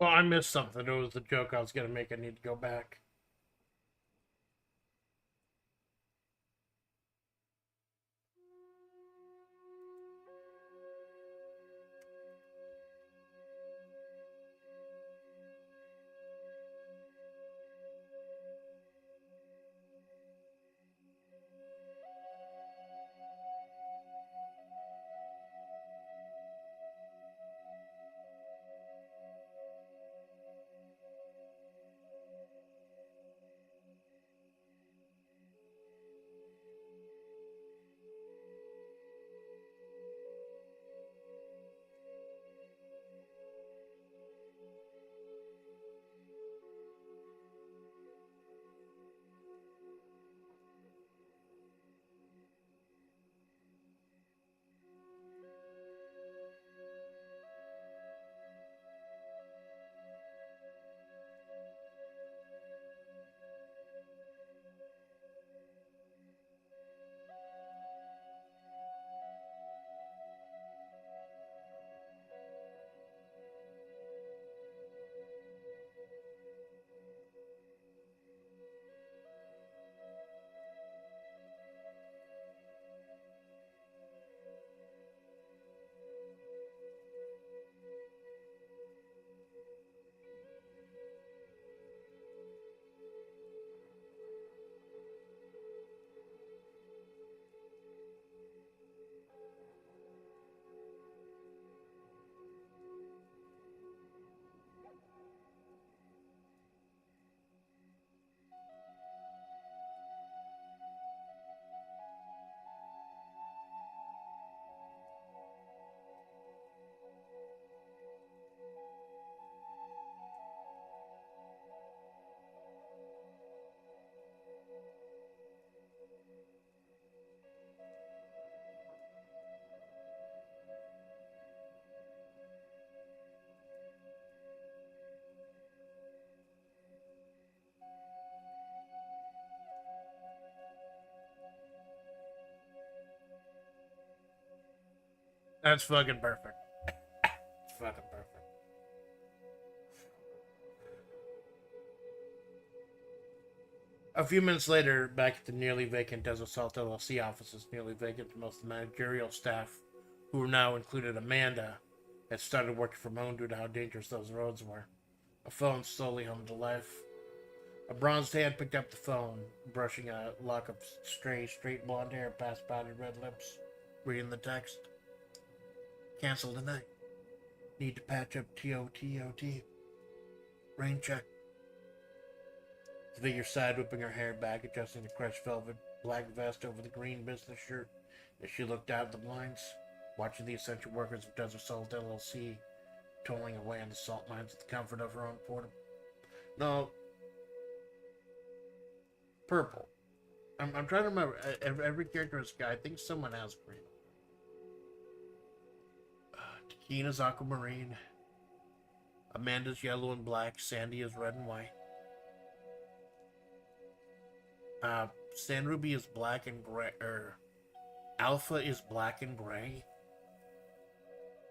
Speaker 1: Well, I missed something. It was the joke I was gonna make. I need to go back. That's fucking perfect. It's fucking perfect. A few minutes later, back at the nearly vacant Desert Salt LLC offices, nearly vacant, most of the managerial staff, who now included Amanda, had started working from home due to how dangerous those roads were. A phone slowly hummed to life. A bronzed hand picked up the phone, brushing a lock of stray, straight blonde hair past powdered red lips, reading the text. Cancel tonight. Need to patch up TOTOT. Rain check. The figure sighed, whipping her hair back, adjusting the crushed velvet black vest over the green business shirt as she looked out the blinds, watching the essential workers of Desert Salt LLC toiling away in the salt mines at the comfort of her own portable. No, purple. I'm trying to remember. Every character is guy. I think someone has green. Takina's aquamarine. Amanda's yellow and black. Sandy is red and white. Sand Ruby is black and gray. Alpha is black and gray.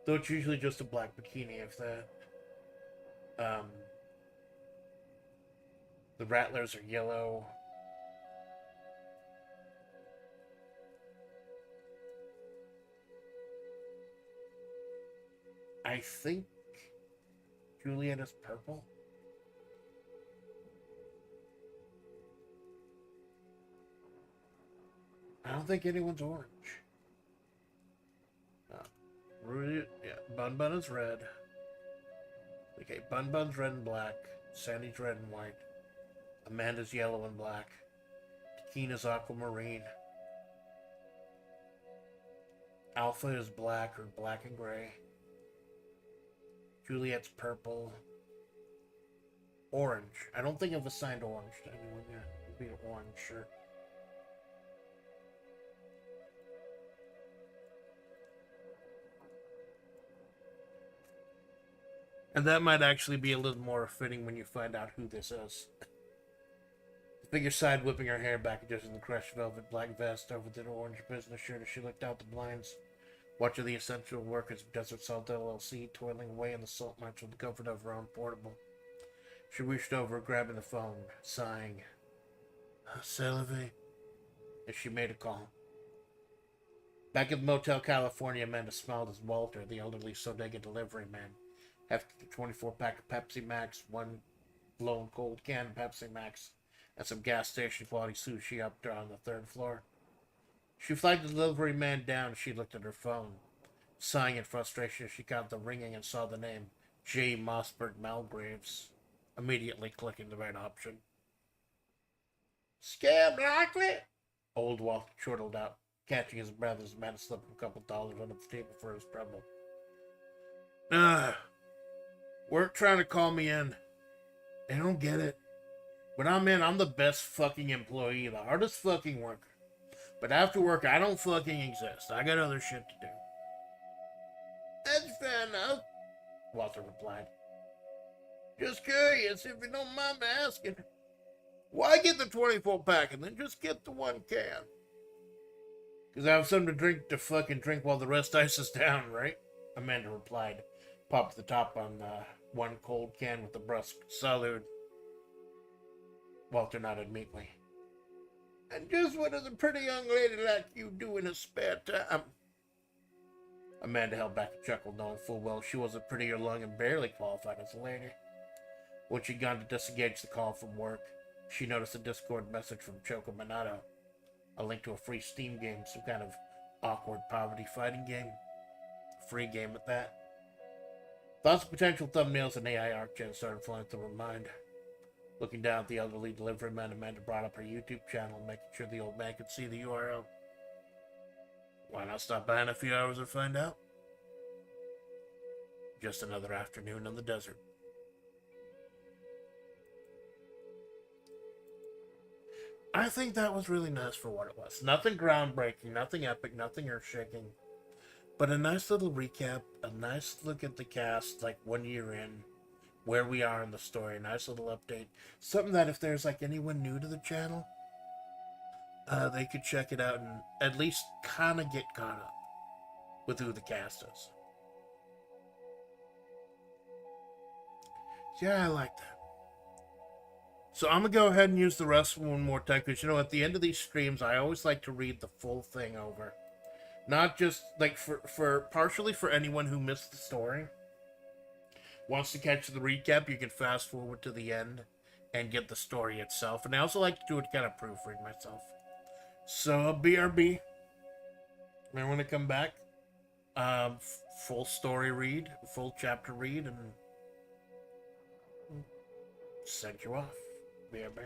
Speaker 1: Though it's usually just a black bikini, if that. The Rattlers are yellow. I think Juliet is purple. I don't think anyone's orange. Rudy, yeah, Bun Bun is red. Okay, Bun Bun's red and black. Sandy's red and white. Amanda's yellow and black. Takina's aquamarine. Alpha is black or black and gray. Juliet's purple. Orange. I don't think I've assigned orange to anyone yet. It would be an orange shirt. And that might actually be a little more fitting when you find out who this is. The figure sighed, whipping her hair back, adjusting the crushed velvet black vest over the orange business shirt as she looked out the blinds, Watching the essential workers of Desert Salt LLC toiling away in the salt mines with the comfort of her own portable. She reached over, grabbing the phone, sighing, "Sylvie," as she made a call. Back at the Motel California, Amanda smiled as Walter, the elderly Sodega delivery man, hefted a 24-pack of Pepsi Max, one blown cold can of Pepsi Max, and some gas station quality sushi up there on the third floor. She flagged the delivery man down as she looked at her phone, sighing in frustration as she got the ringing and saw the name J. Mossberg Malgraves, immediately clicking the right option. "Scam likely?" Old Walter chortled out, catching his breath as the man slipped a couple dollars under the table for his trouble. Work trying to call me in. They don't get it. When I'm in, I'm the best fucking employee, the hardest fucking worker. But after work, I don't fucking exist. I got other shit to do." "That's fair enough," Walter replied. "Just curious, if you don't mind me asking. Why get the 24-pack and then just get the one can?" "Because I have something to fucking drink while the rest ices down, right?" Amanda replied, popped the top on one cold can with a brusque salute. Walter nodded meekly. "And just what does a pretty young lady like you do in her spare time?" Amanda held back a chuckle, knowing full well she wasn't pretty or young and barely qualified as a lady. When she'd gone to disengage the call from work, she noticed a Discord message from Choco Minato, a link to a free Steam game, some kind of awkward poverty fighting game. A free game at that. Thoughts of potential thumbnails and AI art gen started flowing through her mind. Looking down at the elderly delivery man, Amanda brought up her YouTube channel, making sure the old man could see the URL. Why not stop by in a few hours and find out? Just another afternoon in the desert. I think that was really nice for what it was. Nothing groundbreaking, nothing epic, nothing earth-shaking. But a nice little recap, a nice look at the cast, like 1 year in, where we are in the story, a nice little update. Something that if there's like anyone new to the channel, they could check it out and at least kind of get caught up with who the cast is. Yeah, I like that. So I'm going to go ahead and use the rest one more time, because, you know, at the end of these streams, I always like to read the full thing over. Not just, like, partially for anyone who missed the story. Wants to catch the recap, you can fast forward to the end and get the story itself. And I also like to do it kind of proofread myself. So, BRB. And when I come back, full story read, full chapter read, and send you off. BRB.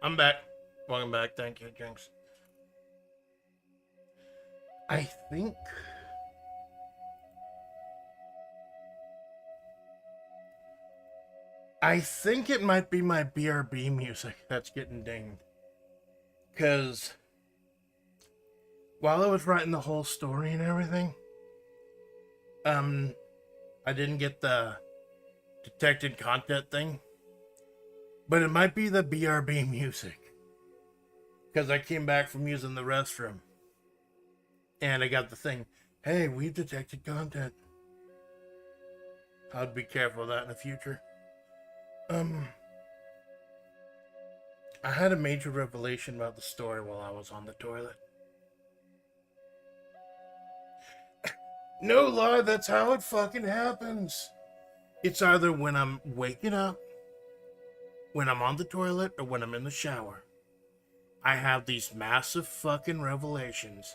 Speaker 1: I'm back. Welcome back. Thank you, Jinx. I think it might be my BRB music that's getting dinged. Because while I was writing the whole story and everything, I didn't get the detected content thing. But it might be the BRB music. Because I came back from using the restroom. And I got the thing, hey, we've detected content. I'd be careful of that in the future. I had a major revelation about the story while I was on the toilet. No lie, that's how it fucking happens. It's either when I'm waking up, when I'm on the toilet, or when I'm in the shower. I have these massive fucking revelations.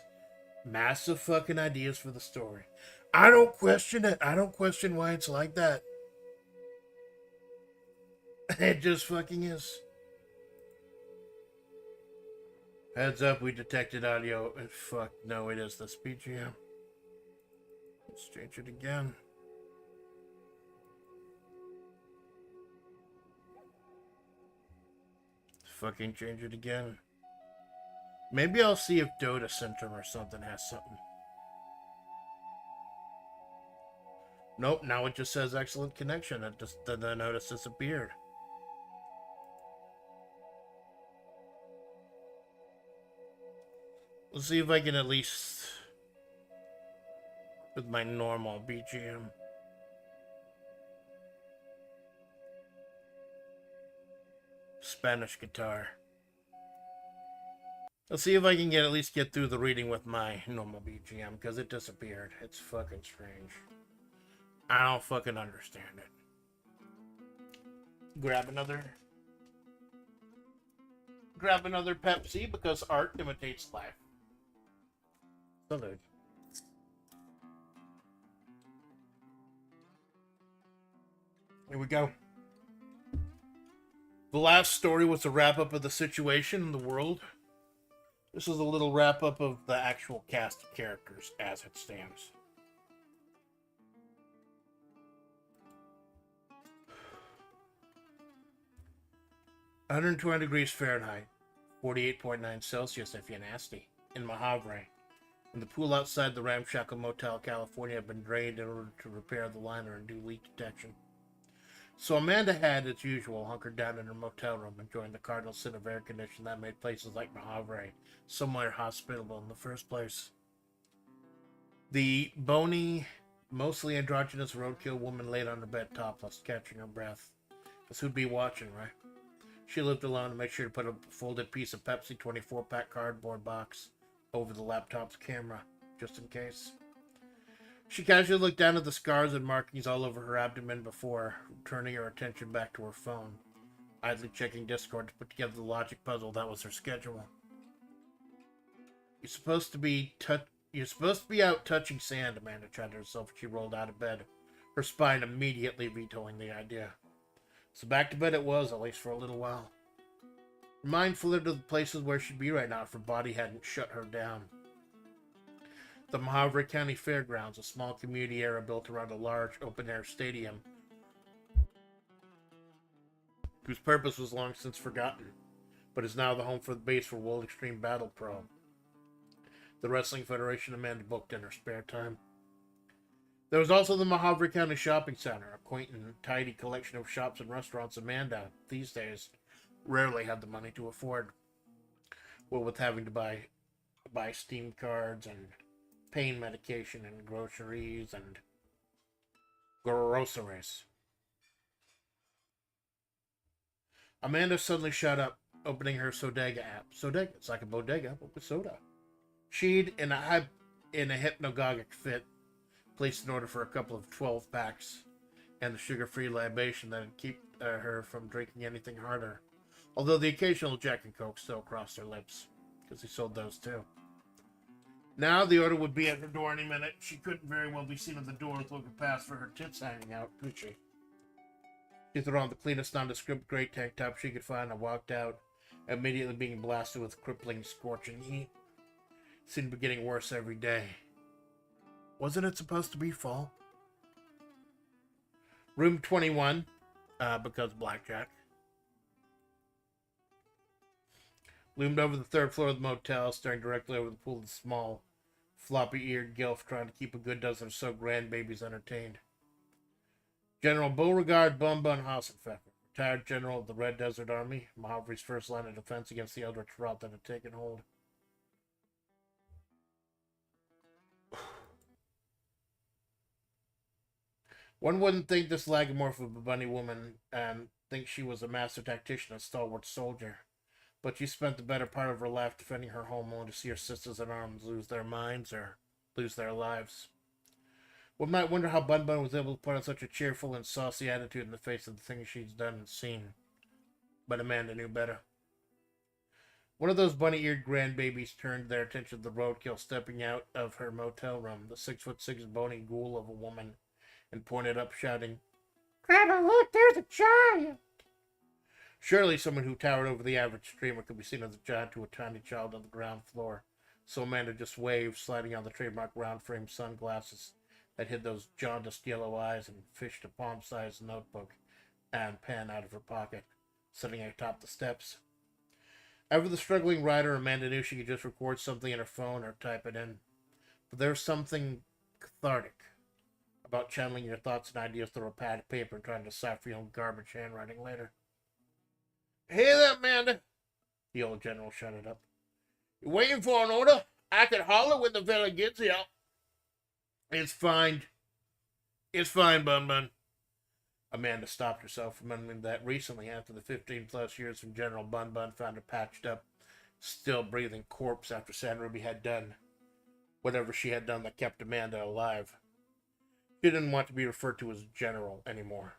Speaker 1: Massive fucking ideas for the story. I don't question it. I don't question why it's like that. It just fucking is. Heads up, we detected audio. Fuck, no, it is the BGM. Let's change it again. Fucking change it again. Maybe I'll see if Dota Syndrome or something has something. Nope, now it just says excellent connection. It just, the notice disappeared. Let's see if I can at least, with my normal BGM. Spanish guitar. Let's see if I can at least get through the reading with my normal BGM, because it disappeared. It's fucking strange. I don't fucking understand it. Grab another Pepsi, because art imitates life. Salute. Here we go. The last story was a wrap-up of the situation in the world. This is a little wrap-up of the actual cast of characters as it stands. (120 Fahrenheit, 48.9 Celsius if you're nasty) in Majavre. And the pool outside the ramshackle Motel California had been drained in order to repair the liner and do leak detection. So Amanda had, as usual, hunkered down in her motel room, enjoying the cardinal sin of air conditioning that made places like Majavre somewhere hospitable in the first place. The bony, mostly androgynous roadkill woman laid on her bed topless, catching her breath. Because who'd be watching, right? She lived alone and made sure to put a folded piece of Pepsi 24-pack cardboard box over the laptop's camera, just in case. She casually looked down at the scars and markings all over her abdomen before turning her attention back to her phone, idly checking Discord to put together the logic puzzle that was her schedule. You're supposed to be out touching sand, Amanda tried to herself as she rolled out of bed, her spine immediately vetoing the idea. So back to bed it was, at least for a little while. Her mind flitted to the places where she'd be right now if her body hadn't shut her down. The Majavre County Fairgrounds, a small community area built around a large open-air stadium whose purpose was long since forgotten, but is now the home for the base for World Extreme Battle Pro, the Wrestling Federation Amanda booked in her spare time. There was also the Majavre County Shopping Center, a quaint and tidy collection of shops and restaurants Amanda, these days, rarely had the money to afford, what with having to buy Steam cards and pain medication and groceries and groceries. Amanda suddenly shut up, opening her Sodega app. Sodega, it's like a bodega, but with soda. She'd, in a hypnagogic fit, placed an order for a couple of 12 packs and the sugar-free libation that would keep her from drinking anything harder. Although the occasional Jack and Coke still crossed her lips, because he sold those too. Now the order would be at her door any minute. She couldn't very well be seen at the door with looking past for her tits hanging out, could she? She threw on the cleanest nondescript gray tank top she could find and walked out, immediately being blasted with crippling, scorching heat. Seemed to be getting worse every day. Wasn't it supposed to be fall? Room 21, because blackjack. Loomed over the third floor of the motel, staring directly over the pool of the small, floppy-eared gilf, trying to keep a good dozen or so grandbabies entertained. General Beauregard Bun Hassenpfeffer, retired general of the Red Desert Army, Majavre's first line of defense against the eldritch rot that had taken hold. One wouldn't think this lagomorph of a bunny woman and think she was a master tactician and stalwart soldier. But she spent the better part of her life defending her home only to see her sisters in arms lose their minds or lose their lives. One might wonder how Bun was able to put on such a cheerful and saucy attitude in the face of the things she's done and seen. But Amanda knew better. One of those bunny-eared grandbabies turned their attention to the roadkill stepping out of her motel room, the 6'6" bony ghoul of a woman, and pointed up, shouting, "Grandma, look, there's a giant!" Surely someone who towered over the average streamer could be seen as a giant to a tiny child on the ground floor, so Amanda just waved, sliding on the trademark round-frame sunglasses that hid those jaundiced yellow eyes, and fished a palm-sized notebook and pen out of her pocket, sitting atop the steps. Ever the struggling writer, Amanda knew she could just record something in her phone or type it in. But there's something cathartic about channeling your thoughts and ideas through a pad of paper and trying to decipher your own garbage handwriting later. "Hey there, Amanda," the old general shouted up. "You waiting for an order? I can holler when the fella gets here." It's fine, Bun. Amanda stopped herself, remembering that recently, after the 15-plus years from General Bun found a patched up, still breathing corpse after San Ruby had done whatever she had done that kept Amanda alive. She didn't want to be referred to as General anymore.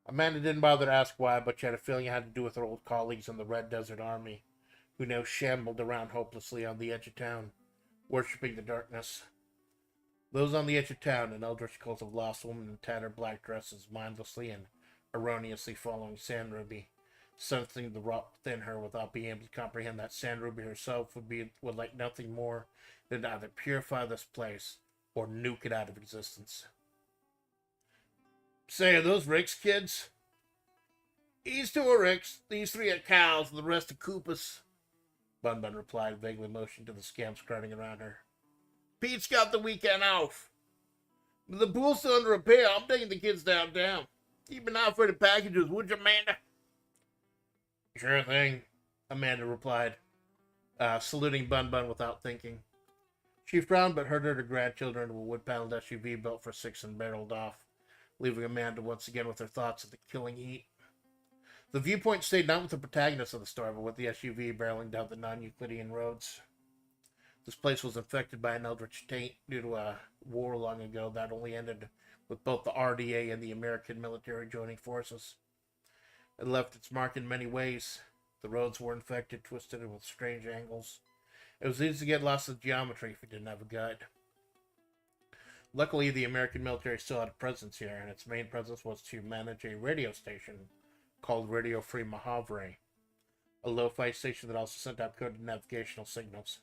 Speaker 1: Amanda didn't bother to ask why, but she had a feeling it had to do with her old colleagues in the Red Desert Army, who now shambled around hopelessly on the edge of town, worshipping the darkness. Those on the edge of town, an eldritch cult of lost women in tattered black dresses, mindlessly and erroneously following San Ruby, sensing the rot within her without being able to comprehend that San Ruby herself would like nothing more than to either purify this place or nuke it out of existence. "Say, are those Rick's kids?" "These two are Rick's, these three are Cal's, and the rest are Cooper's," Bun replied, vaguely motioning to the scamps crowding around her. "Pete's got the weekend off. But the pool's still under repair. I'm taking the kids downtown. Keep an eye for the packages, would you, Amanda?" "Sure thing," Amanda replied, saluting Bun without thinking. She frowned but herded her grandchildren into a wood-paneled SUV built for six and barreled off, leaving Amanda once again with her thoughts of the killing heat. The viewpoint stayed not with the protagonist of the story, but with the SUV barreling down the non-Euclidean roads. This place was infected by an eldritch taint due to a war long ago that only ended with both the RDA and the American military joining forces. It left its mark in many ways. The roads were infected, twisted, and with strange angles. It was easy to get lost in geometry if you didn't have a guide. Luckily, the American military still had a presence here, and its main presence was to manage a radio station called Radio Free Majavre, a lo-fi station that also sent out coded navigational signals.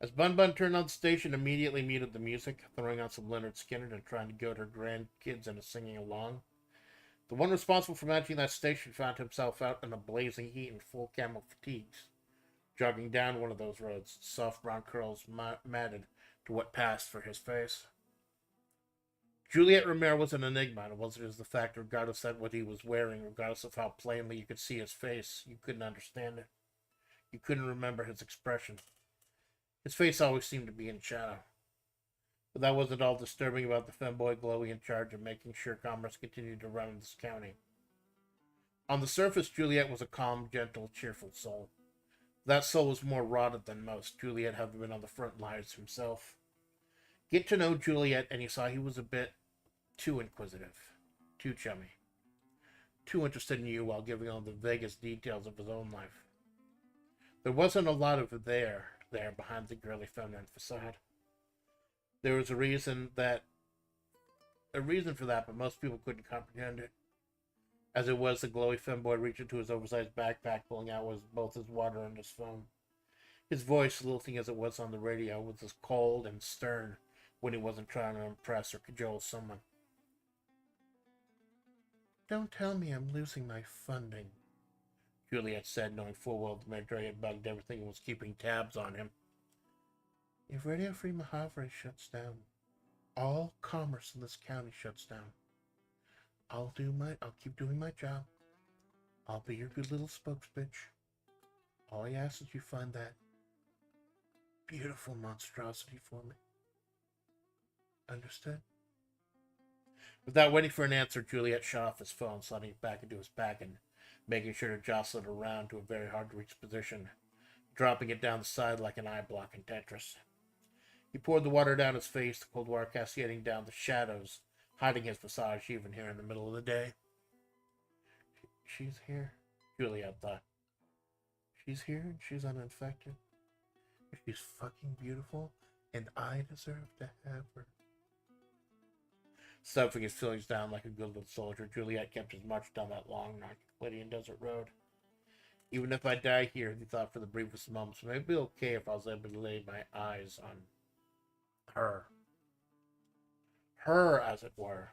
Speaker 1: As Bun turned on the station, immediately muted the music, throwing on some Leonard Skinner and trying to goad her grandkids into singing along. The one responsible for managing that station found himself out in a blazing heat in full camo fatigues, jogging down one of those roads, soft brown curls matted to what passed for his face. Juliet Romero was an enigma, and it wasn't just the fact, regardless of what he was wearing, regardless of how plainly you could see his face, you couldn't understand it. You couldn't remember his expression. His face always seemed to be in shadow. But that wasn't all disturbing about the femboy glowy in charge of making sure commerce continued to run in this county. On the surface, Juliet was a calm, gentle, cheerful soul. That soul was more rotted than most, Juliet having been on the front lines himself. Get to know Juliet, and you saw he was a bit too inquisitive, too chummy, too interested in you while giving all the vaguest details of his own life. There wasn't a lot of there behind the girly feminine facade. There was a reason for that, but most people couldn't comprehend it. As it was, the glowy femboy reached into his oversized backpack, pulling out both his water and his phone. His voice, lilting as it was on the radio, was as cold and stern when he wasn't trying to impress or cajole someone. Don't tell me I'm losing my funding, Juliet said, knowing full well the Majavre had bugged everything and was keeping tabs on him. If Radio Free Majavre shuts down, all commerce in this county shuts down. I'll keep doing my job. I'll be your good little spokesbitch. All I ask is you find that beautiful monstrosity for me. Understood? Without waiting for an answer, Juliet shut off his phone, sliding it back into his pack and making sure to jostle it around to a very hard-to-reach position, dropping it down the side like an eye block in Tetris. He poured the water down his face, the cold water cascading down the shadows, hiding his visage even here in the middle of the day. She's here, Juliet thought. She's here and she's uninfected. She's fucking beautiful, and I deserve to have her. Stuffing his feelings down like a good little soldier, Juliet kept his march down that long, non-Euclidean desert road. Even if I die here, he thought for the briefest moments, maybe it'd be okay if I was able to lay my eyes on her. Her, as it were.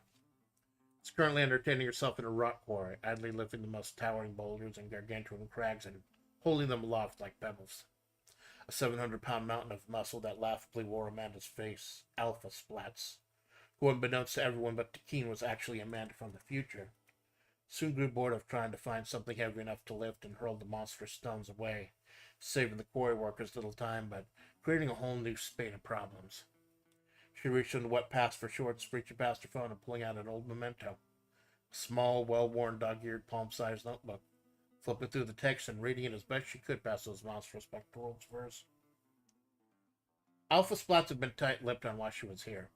Speaker 1: She's currently entertaining herself in a rock quarry, idly lifting the most towering boulders and gargantuan crags and holding them aloft like pebbles. A 700-pound mountain of muscle that laughably wore Amanda's face, Alpha Splatts, who, unbeknownst to everyone but Takeen, was actually Amanda from the future, soon grew bored of trying to find something heavy enough to lift and hurled the monstrous stones away, saving the quarry workers little time, but creating a whole new spate of problems. She reached into what passed for shorts, reaching past her phone and pulling out an old memento, a small, well-worn, dog-eared, palm-sized notebook, flipping through the text and reading it as best she could past those monstrous pectoral spurs. Alpha Splatts had been tight-lipped on why she was here.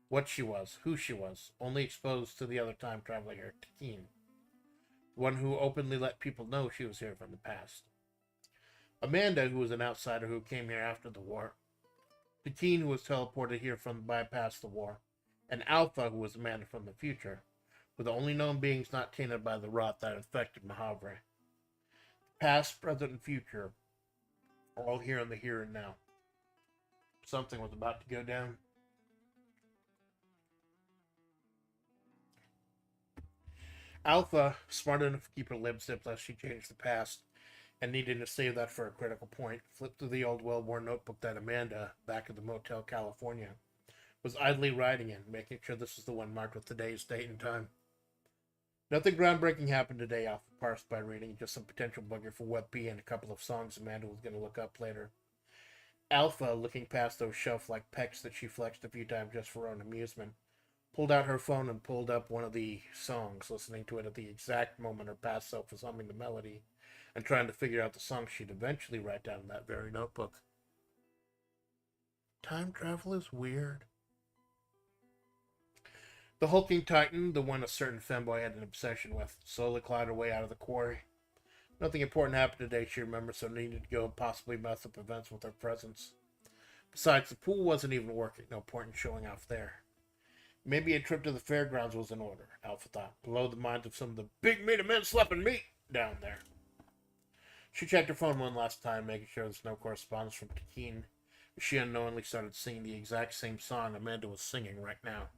Speaker 1: What she was, who she was, only exposed to the other time traveler here, Takeen, the one who openly let people know she was here from the past. Amanda, who was an outsider who came here after the war, Takeen, who was teleported here from bypass the war, and Alpha, who was Amanda from the future, were the only known beings not tainted by the rot that infected Majavre. Past, present, and future are all here in the here and now. Something was about to go down. Alpha, smart enough to keep her lips zipped lest she changed the past, and needing to save that for a critical point, flipped through the old well-worn notebook that Amanda, back at the Motel California, was idly writing in, making sure this was the one marked with today's date and time. Nothing groundbreaking happened today, Alpha parsed by reading, just some potential bugger for WebP and a couple of songs Amanda was going to look up later. Alpha, looking past those shelf-like pecs that she flexed a few times just for her own amusement, pulled out her phone and pulled up one of the songs, listening to it at the exact moment her past self was humming the melody and trying to figure out the song she'd eventually write down in that very notebook. Time travel is weird. The hulking titan, the one a certain femboy had an obsession with, slowly clawed her way out of the quarry. Nothing important happened today, she remembered, so needed to go and possibly mess up events with her presence. Besides, the pool wasn't even working, no point in showing off there. Maybe a trip to the fairgrounds was in order, Alpha thought, below the minds of some of the big meaty men slapping meat down there. She checked her phone one last time, making sure there's no correspondence from Takeen. She unknowingly started singing the exact same song Amanda was singing right now,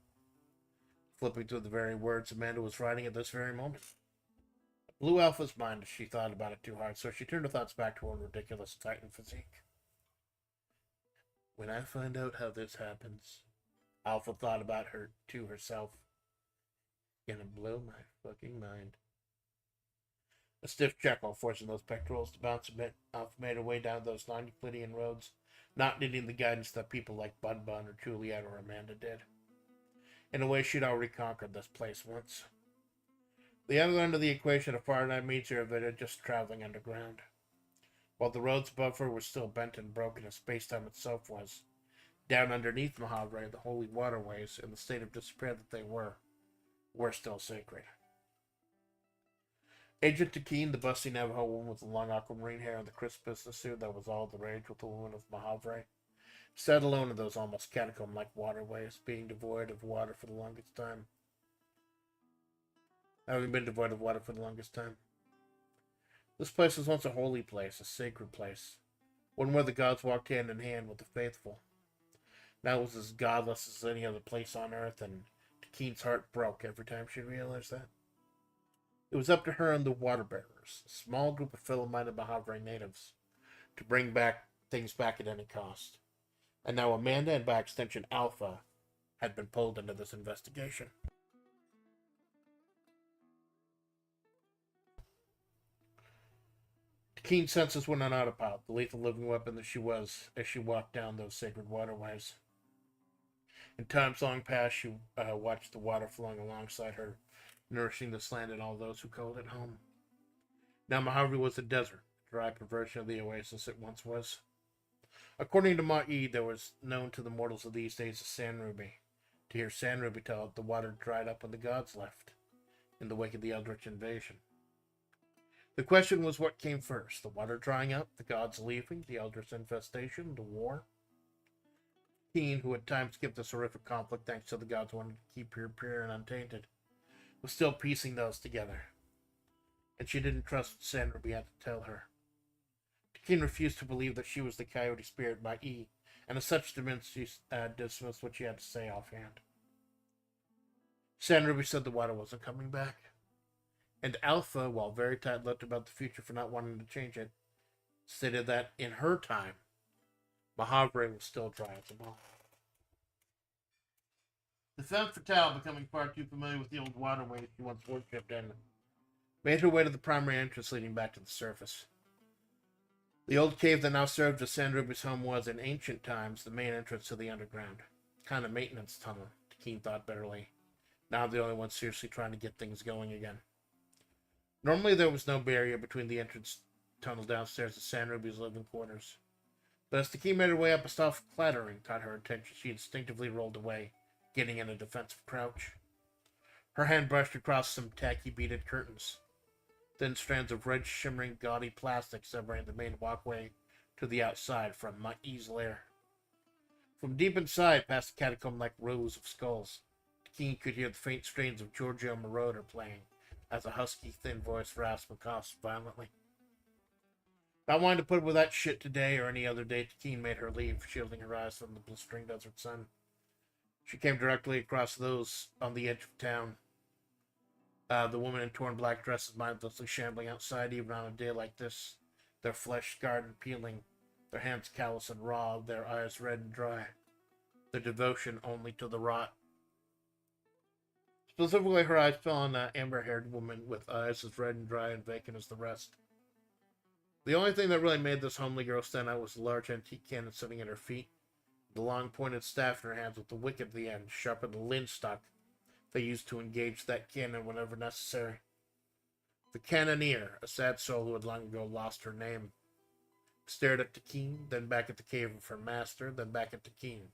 Speaker 1: flipping through the very words Amanda was writing at this very moment. It blew Alpha's mind as she thought about it too hard, so she turned her thoughts back to her ridiculous Titan physique. When I find out how this happens, Alpha thought about her to herself. Gonna blow my fucking mind. A stiff chuckle, forcing those pectorals to bounce a bit. Alpha made her way down those non-Euclidean roads, not needing the guidance that people like Bun Bun or Juliet or Amanda did. In a way, she'd already conquered this place once. The other end of the equation, a far-night meets her of it, just traveling underground. While the roads above her were still bent and broken as space-time itself was, down underneath Majavre, the holy waterways, in the state of despair that they were still sacred. Agent Takeen, the busty Navajo woman with the long aquamarine hair and the crisp business suit that was all the rage with the woman of Majavre, sat alone in those almost catacomb-like waterways, being devoid of water for the longest time. having been devoid of water for the longest time. This place was once a holy place, a sacred place, one where the gods walked hand in hand with the faithful. Now it was as godless as any other place on earth, and Keen's heart broke every time she realized that. It was up to her and the water bearers, a small group of fellow-minded Majavre natives, to bring things back at any cost. And now Amanda, and by extension Alpha, had been pulled into this investigation. Keen's senses went on autopilot, the lethal living weapon that she was, as she walked down those sacred waterways. In times long past, she watched the water flowing alongside her, nourishing this land and all those who called it home. Now Majavre was a desert, a dry perversion of the oasis it once was. According to Ma'id, there was known to the mortals of these days as Sand Ruby. To hear Sand Ruby tell it, the water dried up when the gods left, in the wake of the Eldritch invasion. The question was, what came first? The water drying up, the gods leaving, the Eldritch infestation, the war? Keen, who at times skipped this horrific conflict thanks to the gods wanted to keep her pure and untainted, was still piecing those together. And she didn't trust what Sand Ruby had to tell her. Keen refused to believe that she was the coyote spirit by E, and as such dismissed what she had to say offhand. Sand Ruby said the water wasn't coming back. And Alpha, while very tight-lipped about the future for not wanting to change it, stated that in her time, Majavre was still dry as a bone. The femme fatale, becoming far too familiar with the old waterway she once worshipped in, made her way to the primary entrance leading back to the surface. The old cave that now served as Sand Ruby's home was, in ancient times, the main entrance to the underground. Kind of maintenance tunnel, Keen thought bitterly. Now the only one seriously trying to get things going again. Normally there was no barrier between the entrance tunnel downstairs and Sand Ruby's living quarters. But as the key made her way up, a soft clattering caught her attention. She instinctively rolled away, getting in a defensive crouch. Her hand brushed across some tacky beaded curtains. Thin strands of red shimmering gaudy plastic separating the main walkway to the outside from Ma'id's lair. From deep inside, past the catacomb-like rows of skulls, Keen could hear the faint strains of Giorgio Moroder playing, as a husky, thin voice rasped and coughed violently. Not wanting to put up with that shit today or any other day, Keen made her leave, shielding her eyes from the blistering desert sun. She came directly across those on the edge of town. The woman in torn black dresses mindlessly shambling outside even on a day like this, their flesh scarred and peeling, their hands callous and raw, their eyes red and dry, their devotion only to the rot. Specifically, her eyes fell on an amber-haired woman with eyes as red and dry and vacant as the rest. The only thing that really made this homely girl stand out was the large antique cannon sitting at her feet, the long pointed staff in her hands with the wick at the end, sharpened linstock they used to engage that cannon whenever necessary. The cannoneer, a sad soul who had long ago lost her name, stared at Keen, then back at the cave of her master, then back at Keen.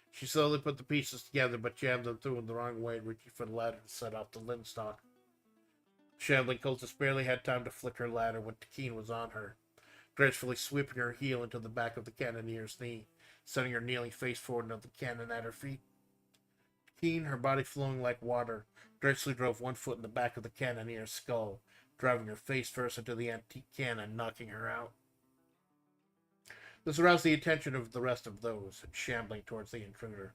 Speaker 1: She slowly put the pieces together, but jammed them through in the wrong way, reaching for the ladder to set off the linstock. The shambling cultist barely had time to flick her ladder when Keen was on her, gracefully sweeping her heel into the back of the cannoneer's knee, sending her kneeling face forward into the cannon at her feet. Keen, her body flowing like water, gracefully drove one foot in the back of the cannoneer's skull, driving her face first into the antique cannon, knocking her out. This aroused the attention of the rest of those, shambling towards the intruder.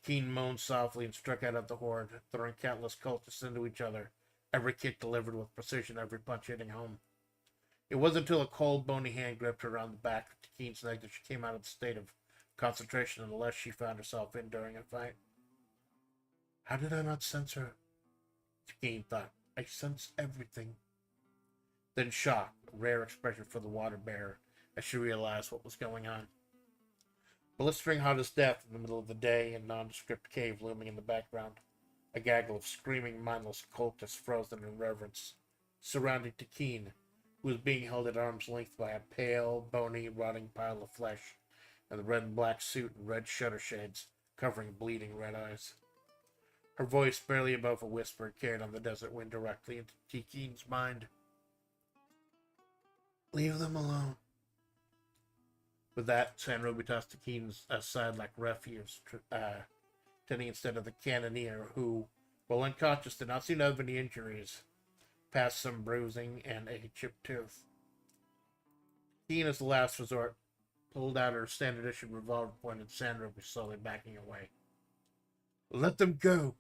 Speaker 1: Keen moaned softly and struck out at the horde, throwing countless cultists into each other, every kick delivered with precision, every punch hitting home. It wasn't until a cold, bony hand gripped her around the back of Keen's neck that she came out of the state of concentration unless she found herself in during a fight. How did I not sense her? Keen thought. I sense everything. Then shock, a rare expression for the water bearer, as she realized what was going on. Blistering hot as death in the middle of the day, a nondescript cave looming in the background. A gaggle of screaming, mindless cultists frozen in reverence, surrounding Keen, who was being held at arm's length by a pale, bony, rotting pile of flesh, and the red and black suit and red shutter shades covering bleeding red eyes. Her voice, barely above a whisper, carried on the desert wind directly into Keen's mind. Leave them alone. With that, Sand Ruby tossed Keen's aside like refuse, turning instead of the cannoneer, who, While unconscious, did not seem to have any injuries, past some bruising and a chipped tooth. Keen as the last resort, pulled out her standard issue revolver, pointed Sandra, was slowly backing away. Let them go,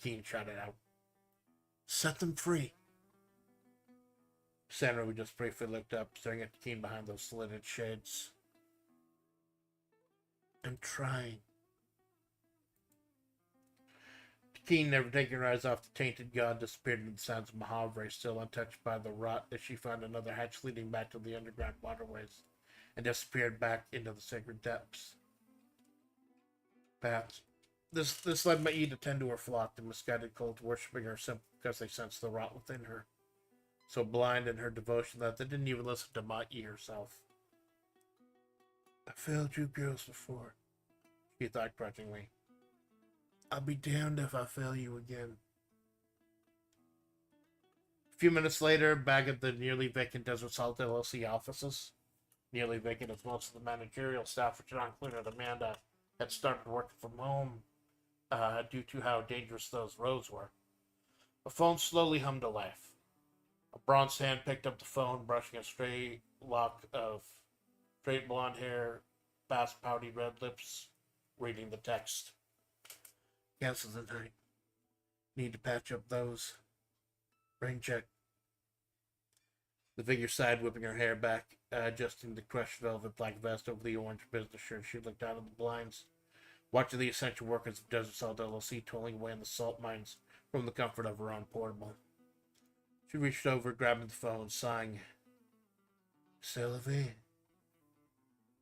Speaker 1: Keen shouted out. Set them free. Sandra just briefly looked up, staring at Keen behind those slitted shades. I'm trying. Keen, never taking her eyes off the tainted god, disappeared into the sounds of Majavre, still untouched by the rot, as she found another hatch leading back to the underground waterways, and disappeared back into the sacred depths. Perhaps this led Ma'i to tend to her flock, the misguided cult, worshipping her simply because they sensed the rot within her, so blind in her devotion that they didn't even listen to Ma'i herself. I failed you girls before, she thought grudgingly. I'll be damned if I fail you again. A few minutes later, back at the nearly vacant Desert Salt LLC offices, nearly vacant as most of the managerial staff, which not included Amanda, had started working from home due to how dangerous those roads were. A phone slowly hummed to life. A bronzed hand picked up the phone, brushing a straight lock of straight blonde hair, past pouty red lips, reading the text. Cancel the night. Need to patch up those. Rain check. The figure sighed, whipping her hair back, adjusting the crushed velvet black vest over the orange business shirt. She looked out of the blinds, watching the essential workers of Desert Salt LLC toiling away in the salt mines from the comfort of her own portable. She reached over, grabbing the phone, sighing, C'est la vie,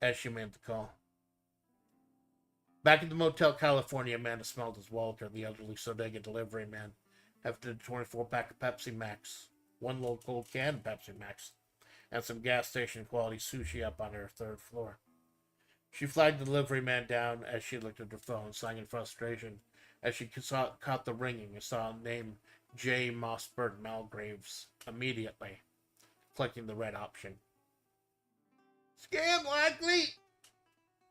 Speaker 1: as she made the call. Back at the Motel California, Amanda smelled as Walter, the elderly Sodega delivery man, hefted a 24-pack of Pepsi Max, one little cold can of Pepsi Max, and some gas station quality sushi up on her third floor. She flagged the delivery man down as she looked at her phone, sighing in frustration as she caught the ringing and saw a name J. Mossberg Malgraves immediately, clicking the red option. Scam likely,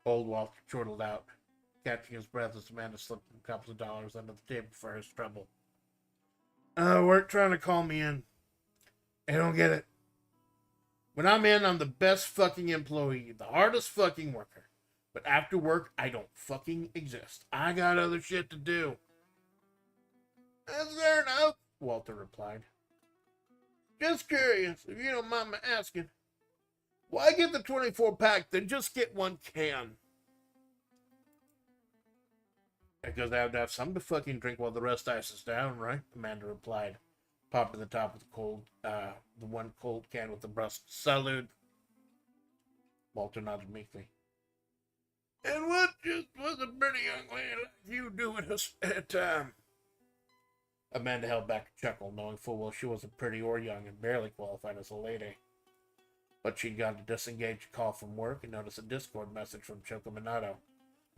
Speaker 1: old Walter chortled out, catching his breath as Amanda slipped a couple of dollars under the table for his trouble. Weren't trying to call me in. I don't get it. When I'm in, I'm the best fucking employee, the hardest fucking worker. But after work, I don't fucking exist. I got other shit to do. That's fair enough, Walter replied. Just curious, if you don't mind me asking. Why get the 24-pack, then just get one can? Because I have to have something to fucking drink while the rest ices down, right? Amanda replied, popping the top of the one cold can with the brusque salute. Walter nodded meekly. And what just was a pretty young lady like you doing a spare time? Amanda held back a chuckle, knowing full well she wasn't pretty or young and barely qualified as a lady. But she'd gone to disengage a call from work and noticed a Discord message from Choco Minato,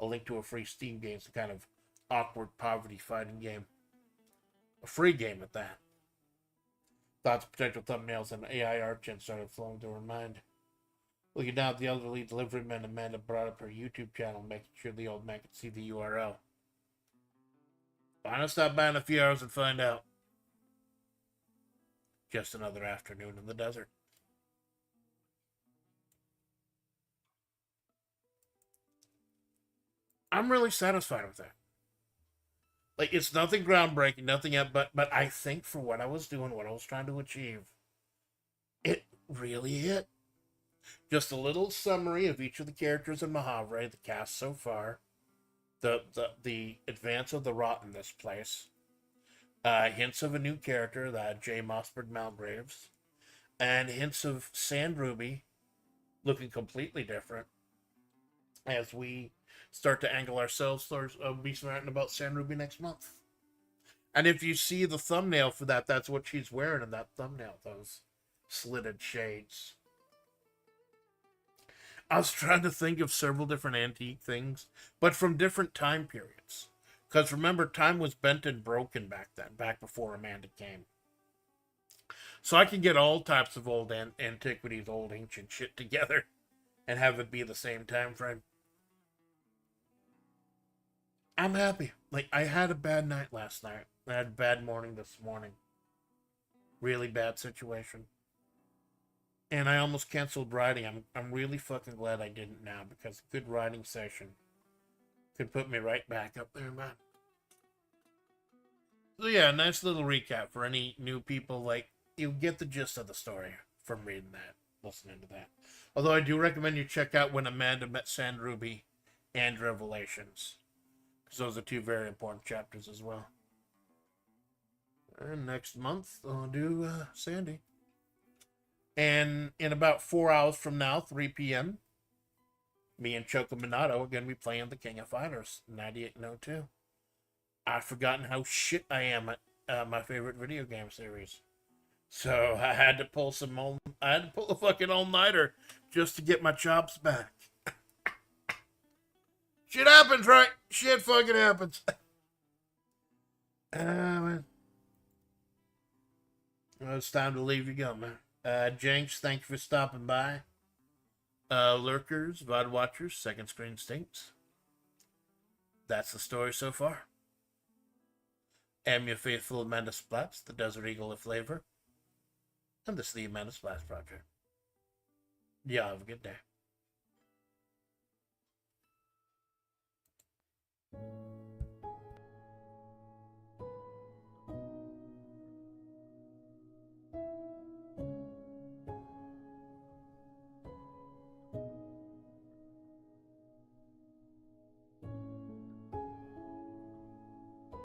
Speaker 1: a link to a free Steam game, some kind of awkward poverty fighting game. A free game at that. Thoughts of potential thumbnails and AI art gen started flowing through her mind. Looking down at the elderly deliveryman, Amanda brought up her YouTube channel, making sure the old man could see the URL. Why not stop by in a few hours and find out? Just another afternoon in the desert. I'm really satisfied with that. Like, it's nothing groundbreaking, nothing yet, but I think for what I was doing, what I was trying to achieve, it really hit. Just a little summary of each of the characters in Majavre, the cast so far, the advance of the rot in this place, hints of a new character, that J. Mossberg Malgraves, and hints of Sand Ruby looking completely different as we start to angle ourselves towards be smarting about Sand Ruby next month. And if you see the thumbnail for that, that's what she's wearing in that thumbnail, those slitted shades. I was trying to think of several different antique things, but from different time periods. Because remember, time was bent and broken back then, back before Amanda came. So I can get all types of old antiquities, old ancient shit together, and have it be the same time frame. I'm happy. Like, I had a bad night last night. I had a bad morning this morning. Really bad situation. And I almost canceled riding. I'm really fucking glad I didn't now, because a good riding session could put me right back up there, man. So yeah, nice little recap for any new people. Like, you get the gist of the story from reading that, listening to that. Although I do recommend you check out When Amanda Met Sandruby and Revelations, because those are two very important chapters as well. And next month I'll do Sandy. And in about 4 hours from now, 3 p.m., me and Choco Minato are going to be playing the King of Fighters 9802. I've forgotten how shit I am at my favorite video game series. So I had to pull a fucking all-nighter just to get my chops back. Shit happens, right? Shit fucking happens. Man. Well, it's time to leave you go, man. Jenks, thank you for stopping by. Lurkers, VOD watchers, second screen states. That's the story so far. I'm your faithful Amanda Splatts, the Desert Eagle of Flavor. And this is the Amanda Splatts Project. Y'all have a good day.